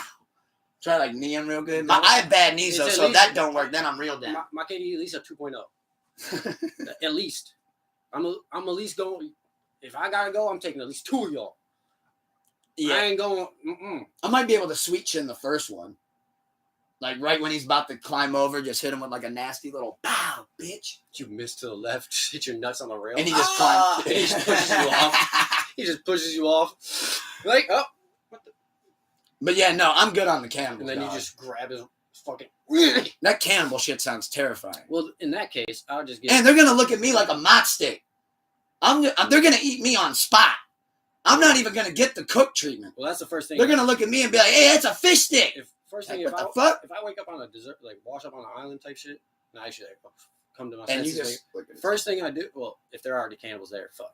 A: Try like knee him real good. I have bad knees though,
B: It's at
A: so if
B: least-
A: that don't work, then I'm real down.
B: My KD at least a 2.0. At least. I'm at least going. If I gotta go, I'm taking at least 2 of y'all. I
A: Yeah,
B: ain't going.
A: I might be able to sweet chin the first one. Like right when he's about to climb over, just hit him with like a nasty little pow, bitch.
B: You missed to the left, hit your nuts on the rail,
A: And he just
B: Ah!
A: climbs.
B: And he just pushes you off. He just pushes you off. Like, oh.
A: But yeah, no, I'm good on the cannibal.
B: And then you
A: dog.
B: just grab his fucking.
A: That cannibal shit sounds terrifying.
B: Well, in that case, I'll just get.
A: And they're gonna look at me like a mott stick. They're gonna eat me on spot. I'm not even gonna get the cook treatment.
B: Well, that's the first thing.
A: They're gonna look at me and be like, "Hey, that's a fish stick."
B: First thing,
A: Like,
B: if
A: what the fuck?
B: if I wake up on a desert, like wash up on an island type shit, and I actually like, come to my
A: And you
B: senses.
A: just look at
B: First thing I do, well, if there are already cannibals there, fuck.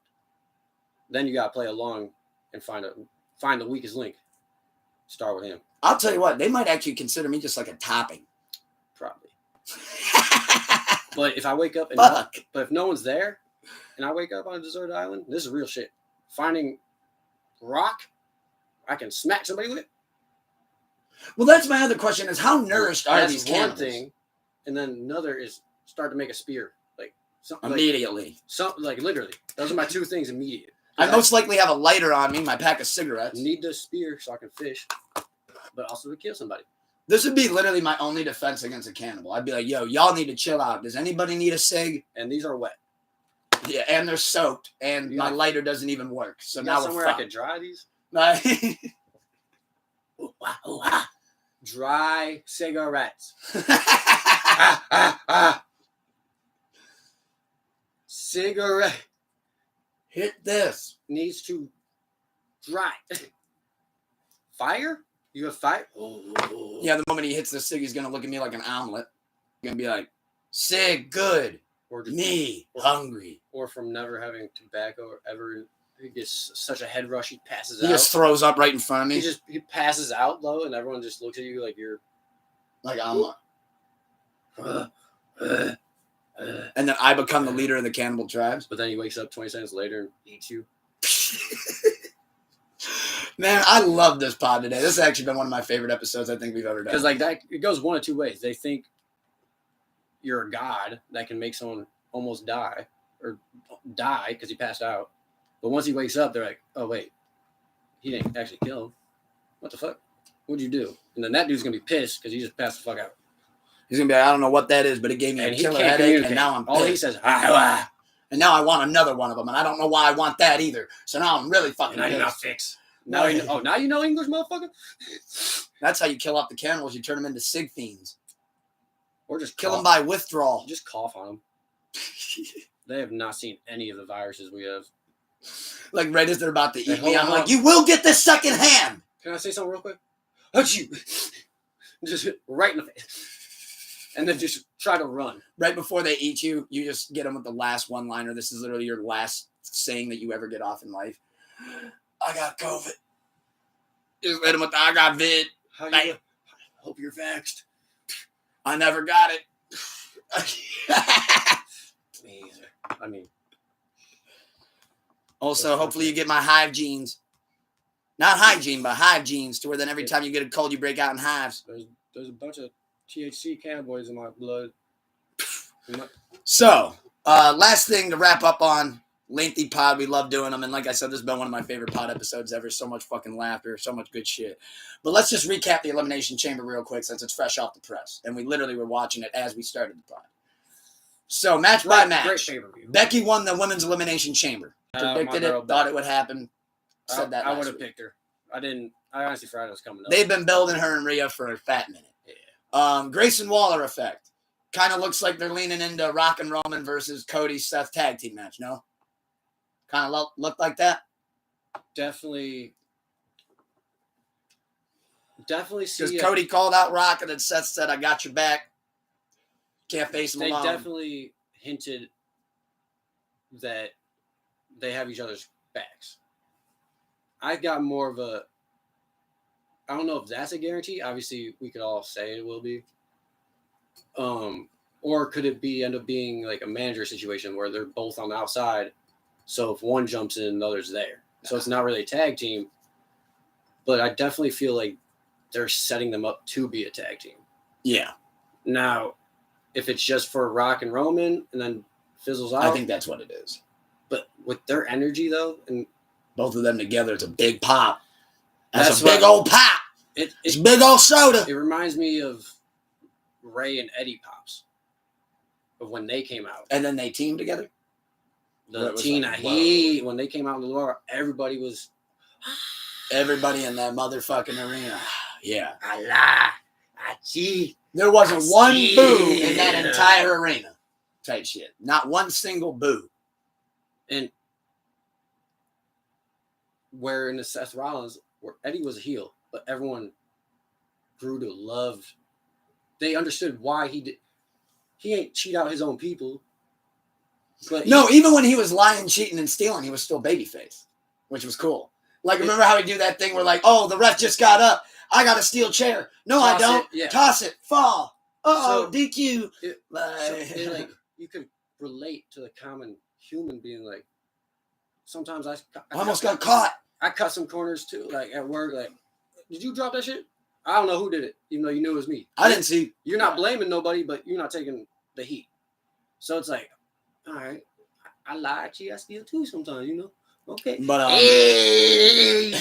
B: Then you gotta play along and find find the weakest link. Start with him.
A: I'll tell you what, they might actually consider me just like a topping.
B: Probably. But if I wake up and but if no one's there and I wake up on a deserted island, this is real shit. Finding rock I can smack somebody with.
A: Well, that's my other question is how nourished are these cannibals?
B: One thing, and then another is start to make a spear. Like something
A: immediately.
B: Like literally. Those are my two things immediate.
A: I most likely have a lighter on me, my pack of cigarettes.
B: Need the spear so I can fish, but also to kill somebody.
A: This would be literally my only defense against a cannibal. I'd be like, yo, y'all need to chill out. Does anybody need a cig?
B: And these are wet.
A: Yeah, and they're soaked, and my lighter doesn't even work. So now we're fucked.
B: I could dry these? Dry cigarettes. Cigarette.
A: Hit this.
B: Needs to dry. Fire? You have fire? Oh.
A: Yeah, the moment he hits the cig, he's going to look at me like an omelet. He's going to be like, cig, good. Or just, me, hungry.
B: Or from never having tobacco ever, he gets such a head rush, he passes out.
A: He just throws up right in front of me.
B: He passes out, though, and everyone just looks at you like you're...
A: Like I'm... And then I become the leader of the cannibal tribes.
B: But then he wakes up 20 seconds later and eats you.
A: Man, I love this pod today. This has actually been one of my favorite episodes I think we've ever done.
B: Because like that, it goes one of two ways. They think you're a god that can make someone almost die or die because he passed out. But once he wakes up, they're like, oh, wait, he didn't actually kill him. What the fuck? What'd you do? And then that dude's going to be pissed because he just passed the fuck out.
A: He's going to be like, I don't know what that is, but it gave me a killer headache, and now I'm pissed.
B: All he says,
A: and now I want another one of them, and I don't know why I want that either. So now I'm really fucking pissed.
B: Now fix. Now you know English, motherfucker?
A: That's how you kill off the cannibals. You turn them into sig fiends.
B: Or just
A: kill them by withdrawal.
B: Just cough on them. They have not seen any of the viruses we have.
A: Like right as they're about to eat me, I'm like, you will get this second hand.
B: Can I say something real quick? Achoo! Just right in the face. And then just try to run.
A: Right before they eat you, you just get them with the last one-liner. This is literally your last saying that you ever get off in life. I got COVID. Just hit them with the I got vid.
B: I hope you're vaxxed.
A: I never got it.
B: Me either. I mean.
A: Also, hopefully you get my hive genes. Not hygiene, but hive genes, to where then every time you get a cold, you break out in hives.
B: There's a bunch of THC cannabinoids in my blood.
A: So, last thing to wrap up on. Lengthy pod. We love doing them. And like I said, this has been one of my favorite pod episodes ever. So much fucking laughter. So much good shit. But let's just recap the Elimination Chamber real quick since it's fresh off the press. And we literally were watching it as we started the pod. So, match by match. Becky won the Women's Elimination Chamber. Predicted it. Thought it would happen. Said that
B: I would have picked her. I honestly forgot it was coming up.
A: They've been building her and Rhea for a fat minute. Yeah. Grayson Waller effect. Kind of looks like they're leaning into Rock and Roman versus Cody Seth tag team match, no? Kind of looked like that?
B: Definitely see
A: because Cody called out Rock and then Seth said, I got your back. Can't face him alone.
B: They definitely hinted that they have each other's backs. I got more of a... I don't know if that's a guarantee. Obviously, we could all say it will be. Or could it end up being like a manager situation where they're both on the outside? So if one jumps in, the other's there. So it's not really a tag team. But I definitely feel like they're setting them up to be a tag team.
A: Yeah.
B: Now, if it's just for Rock and Roman and then fizzles out.
A: I think that's what it is.
B: But with their energy, though, and
A: both of them together, it's a big pop. That's a big old pop. It's a big old soda.
B: It reminds me of Ray and Eddie pops of when they came out.
A: And then they teamed together?
B: The Tina Heat, when they came out in the door, everybody was...
A: Everybody in that motherfucking arena. Yeah.
B: Allah.
A: There wasn't one boo in that entire arena. Type shit. Not one single boo.
B: And where in the Seth Rollins, where Eddie was a heel, but everyone grew to love. They understood why he ain't cheat out his own people. But
A: no, even when he was lying, cheating, and stealing, he was still babyface, which was cool. Like, remember how we do that thing where, like, oh, the ref just got up. I got a steel chair. No, I don't. Toss it. Fall. Uh-oh, so, DQ.
B: Like, you could relate to the common human being. Like, sometimes I
A: almost got caught.
B: I cut some corners, too. Like, at work, like, did you drop that shit? I don't know who did it, even though you knew it was me.
A: I didn't see.
B: You're not blaming nobody, but you're not taking the heat. So it's like, all right, I lie to you, I steal too sometimes, you know? Okay.
A: But, yeah,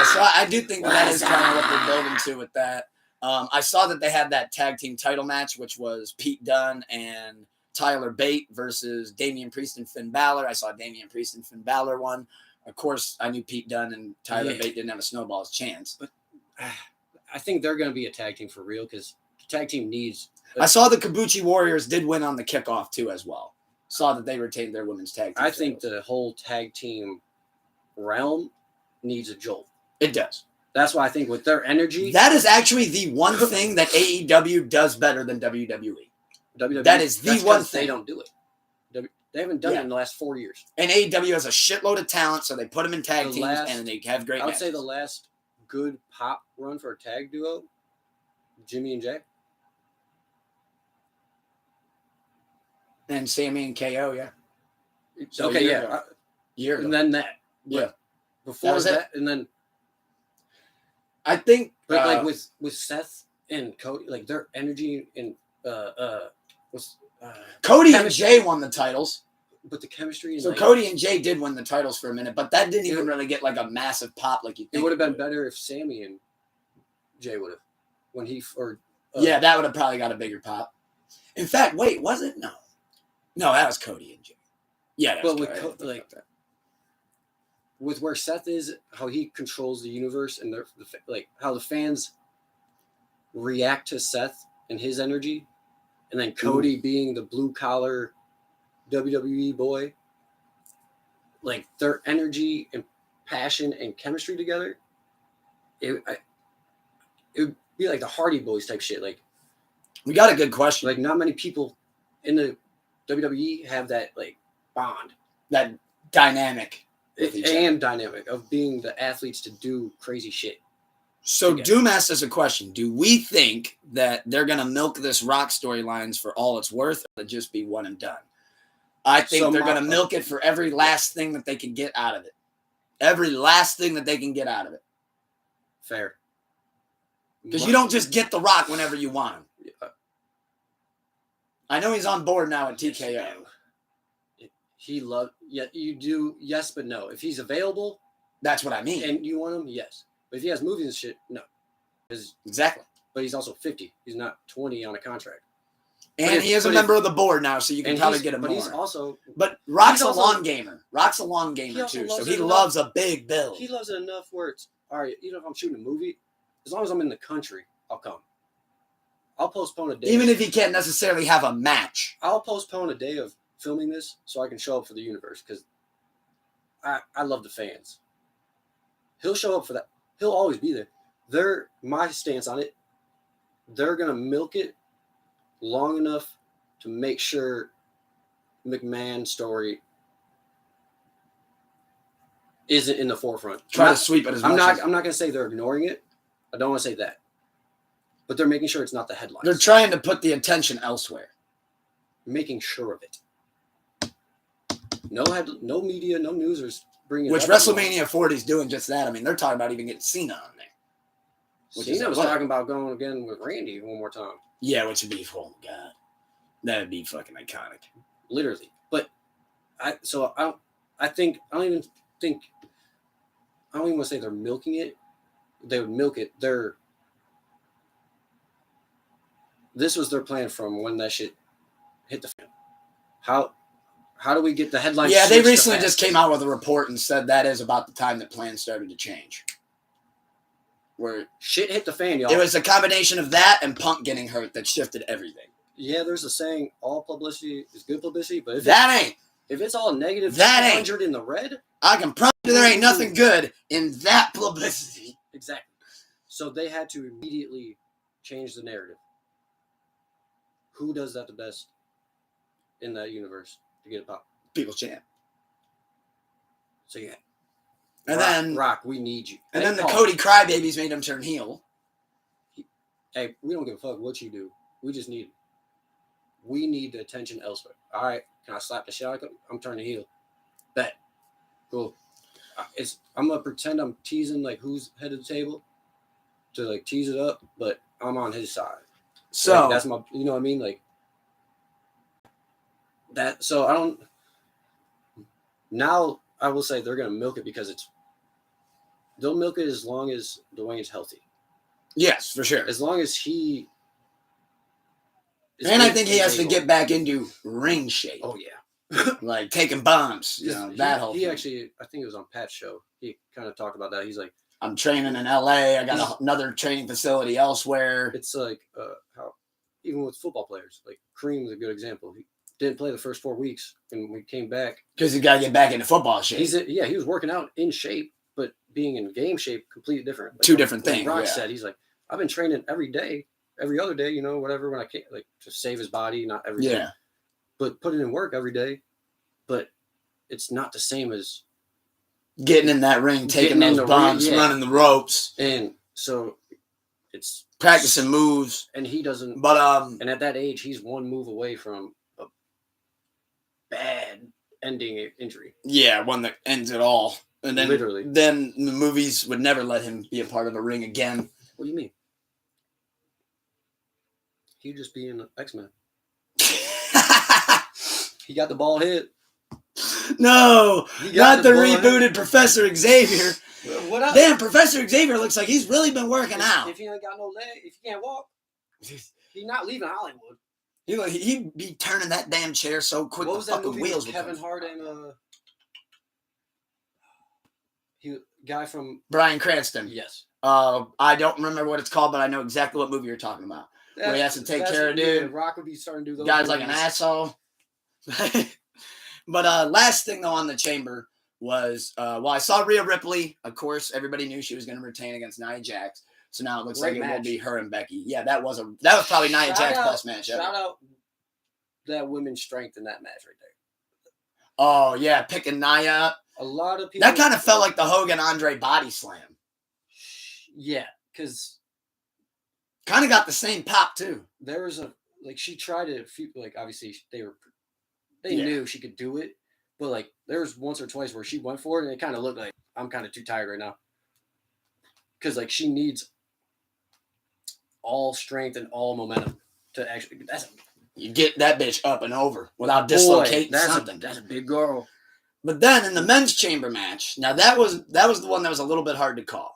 A: so I do think that is kind of what they're building to with that. I saw that they had that tag team title match, which was Pete Dunne and Tyler Bate versus Damian Priest and Finn Balor. I saw Damian Priest and Finn Balor won. Of course, I knew Pete Dunne and Tyler Bate didn't have a snowball's chance.
B: But I think they're going to be a tag team for real because the tag team needs.
A: I saw the Kabuki Warriors did win on the kickoff too as well. Saw that they retained their women's tag team.
B: I think the whole tag team realm needs a jolt.
A: It does.
B: That's why I think with their energy.
A: That is actually the one thing that AEW does better than WWE. That is the one thing.
B: They don't do it. They haven't done it in the last 4 years.
A: And AEW has a shitload of talent, so they put them in tag teams and they have great matches.
B: I would say the last good pop run for a tag duo, Jimmy and Jay.
A: And Sammy and KO, yeah.
B: So okay, yeah.
A: Year
B: and then that.
A: Yeah.
B: Before that, and then.
A: I think.
B: But like with Seth and Cody, like their energy and
A: Cody and Jay won the titles.
B: But the chemistry.
A: So Cody and Jay did win the titles for a minute, but that didn't even really get like a massive pop like you think.
B: It would have been better if Sammy and Jay would have. When he
A: yeah, that would have probably got a bigger pop. In fact, wait, was it? No, that was Cody and Jay. Yeah, that was
B: with with where Seth is, how he controls the universe, and like how the fans react to Seth and his energy, and then Cody being the blue collar WWE boy, like their energy and passion and chemistry together, it would be like the Hardy Boys type shit. Like,
A: we got a good question.
B: Like, not many people in the WWE have that like bond,
A: that dynamic,
B: dynamic of being the athletes to do crazy shit.
A: So Doom asked us a question. Do we think that they're going to milk this Rock storylines for all it's worth, or to just be one and done? I think they're going to milk it for every last thing that they can get out of it. Every last thing that they can get out of it.
B: Fair.
A: Because you don't just get The Rock whenever you want him. I know he's on board now at TKO.
B: You do, yes, but no. If he's available.
A: That's what I mean.
B: And you want him, yes. But if he has movies and shit, no.
A: Exactly.
B: But he's also 50. He's not 20 on a contract.
A: And he is a member of the board now, so you can probably get him more.
B: He's also...
A: But Rock's a long gamer. Rock's a long gamer, too, so he loves a big build.
B: He loves it enough where it's, all right, even if I'm shooting a movie, as long as I'm in the country, I'll come. I'll postpone a day.
A: Even if he can't necessarily have a match.
B: I'll postpone a day of filming this so I can show up for the universe, because I love the fans. He'll show up for that. He'll always be there. My stance on it, they're going to milk it long enough to make sure McMahon's story isn't in the forefront.
A: Try to sweep it as much.
B: I'm not going to say they're ignoring it. I don't want to say that. But they're making sure it's not the headlines.
A: They're trying to put the attention elsewhere.
B: Making sure of it. No media, no news are bringing.
A: Which WrestleMania 40 is doing just that. I mean, they're talking about even getting Cena on there.
B: Cena was talking about going again with Randy one more time.
A: Yeah, which would be, oh god, that would be fucking iconic,
B: literally. But I don't even want to say they're milking it. They would milk it. This was their plan from when that shit hit the fan. How do we get the headlines?
A: Yeah, they recently just came out with a report and said that is about the time that plans started to change. Where
B: shit hit the fan, y'all.
A: It was a combination of that and Punk getting hurt that shifted everything.
B: Yeah, there's a saying, all publicity is good publicity, but if it's all negative,
A: that
B: 100 in the red,
A: I can promise you there ain't nothing good in that publicity.
B: Exactly. So they had to immediately change the narrative. Who does that the best in that universe to get a pop?
A: People's Champ.
B: So yeah.
A: And then
B: Rock, we need you.
A: And then the Cody Crybabies made him turn heel.
B: Hey, we don't give a fuck what you do. We need the attention elsewhere. All right, can I slap the shit out of him? I'm turning heel. Bet. Cool. I'm gonna pretend I'm teasing like who's head of the table to like tease it up, but I'm on his side. So like, that's my, you know what I mean, like that. So I don't. Now I will say they're gonna milk it because they'll milk it as long as Dwayne's healthy.
A: Yes, for sure.
B: As long as he.
A: And I think he has to get back into ring shape.
B: Oh yeah.
A: Like taking bombs, that whole thing.
B: Actually, I think it was on Pat's show. He kind of talked about that. He's like,
A: I'm training in LA. I got another training facility elsewhere.
B: It's like how even with football players, like Kareem is a good example. He didn't play the first 4 weeks, and we came back
A: because he got to get back into football shape.
B: He was working out in shape, but being in game shape, completely different. Like,
A: two different things.
B: Rock said he's like, I've been training every day, every other day, whatever when I can't, like to save his body, not every day. But putting in work every day, but it's not the same as
A: getting in that ring, taking those bombs, running the ropes.
B: And so it's
A: practicing moves.
B: And he doesn't,
A: but
B: and at that age, he's one move away from a bad ending injury.
A: Yeah, one that ends it all. And then then the movies would never let him be a part of a ring again.
B: What do you mean? He'd just be in X-Men. He got the ball hit.
A: No, not the rebooted Professor Xavier.
B: What up?
A: Damn, Professor Xavier looks like he's really been working out.
B: If he ain't got no leg, if he can't walk, he's not leaving Hollywood.
A: He'd be turning that damn chair so quick.
B: What was that movie
A: wheels
B: with Kevin Hart and guy from
A: Bryan Cranston?
B: Yes.
A: I don't remember what it's called, but I know exactly what movie you're talking about. Where he has to take care of dude.
B: Rock would be starting to do those.
A: Guy's like an asshole. But last thing though on the chamber was I saw Rhea Ripley. Of course, everybody knew she was going to retain against Nia Jax. So now it looks like it will be her and Becky. Yeah, that was probably Nia Jax's best match ever.
B: Shout out that women's strength in that match right there.
A: Oh yeah, picking Nia up.
B: A lot of people.
A: That kind of felt like the Hogan Andre body slam.
B: Yeah, because.
A: Kind of got the same pop too.
B: There was she tried to obviously they knew she could do it, but like there was once or twice where she went for it and it kind of looked like I'm kind of too tired right now, because like she needs all strength and all momentum to actually.
A: You get that bitch up and over without dislocating something.
B: That's a big girl.
A: But then in the men's chamber match, now that was the one that was a little bit hard to call.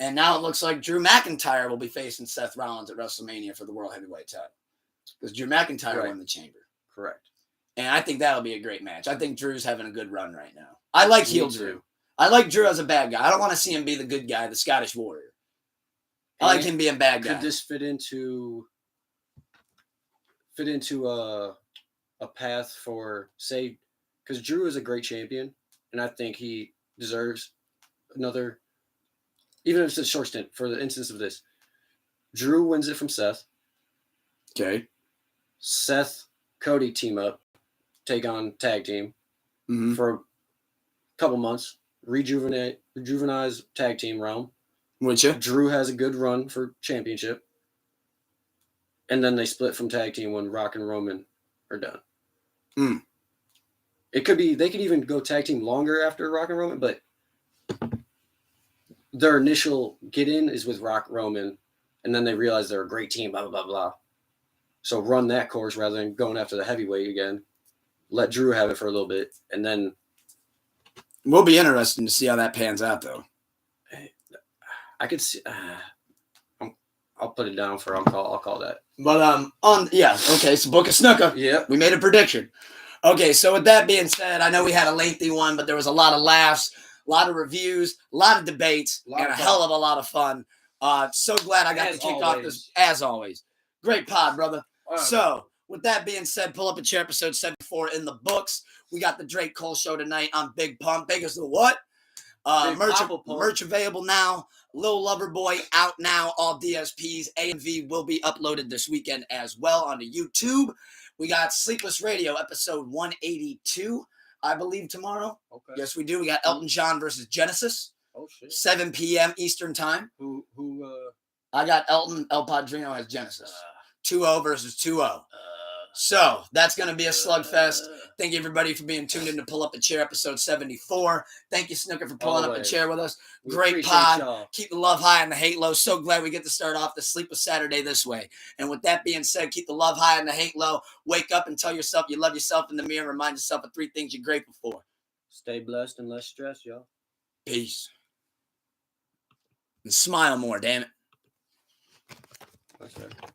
A: And now it looks like Drew McIntyre will be facing Seth Rollins at WrestleMania for the World Heavyweight title. Because Drew McIntyre won the chamber.
B: Correct.
A: And I think that'll be a great match. I think Drew's having a good run right now. I like heel Drew. I like Drew as a bad guy. I don't want to see him be the good guy, the Scottish Warrior. I like him being bad guy.
B: Could this fit into a path for, say, because Drew is a great champion, and I think he deserves another. Even if it's a short stint, for the instance of this, Drew wins it from Seth.
A: Okay.
B: Seth, Cody team up, take on tag team for a couple months, rejuvenize tag team realm.
A: Would you?
B: Drew has a good run for championship. And then they split from tag team when Rock and Roman are done. It could be, they could even go tag team longer after Rock and Roman, but their initial get in is with Rock, Roman, and then they realize they're a great team, blah, blah, blah, blah. So run that course rather than going after the heavyweight again. Let Drew have it for a little bit, and then
A: will be interesting to see how that pans out, though.
B: I could see. I'll put it down for. I'll call that.
A: But okay. So Book of Snooker.
B: Yeah,
A: we made a prediction. Okay, so with that being said, I know we had a lengthy one, but there was a lot of laughs. A lot of reviews, a lot of debates, and a hell of a lot of fun. So glad I got to kick off this, as always. Great pod, brother. So, with that being said, pull up a chair, episode 74 in the books. We got the Drake Cole show tonight on Big Pump. Big as the what? Merch available now. Lil Lover Boy out now. All DSPs. AMV will be uploaded this weekend as well onto YouTube. We got Sleepless Radio, episode 182. I believe, tomorrow.
B: Okay.
A: Yes, we do. We got Elton John versus Genesis.
B: Oh shit.
A: 7 p.m. Eastern time.
B: Who?
A: I got Elton. El Padrino has Genesis. 2-0 versus 2-0. So that's going to be a slugfest. Thank you, everybody, for being tuned in to Pull Up a Chair, episode 74. Thank you, Snooker, for pulling up a chair with us. Great pod. Y'all. Keep the love high and the hate low. So glad we get to start off the Sleepless Saturday this way. And with that being said, keep the love high and the hate low. Wake up and tell yourself you love yourself in the mirror. Remind yourself of 3 things you're grateful for.
B: Stay blessed and less stressed, y'all.
A: Peace. And smile more, damn it.
B: That's right.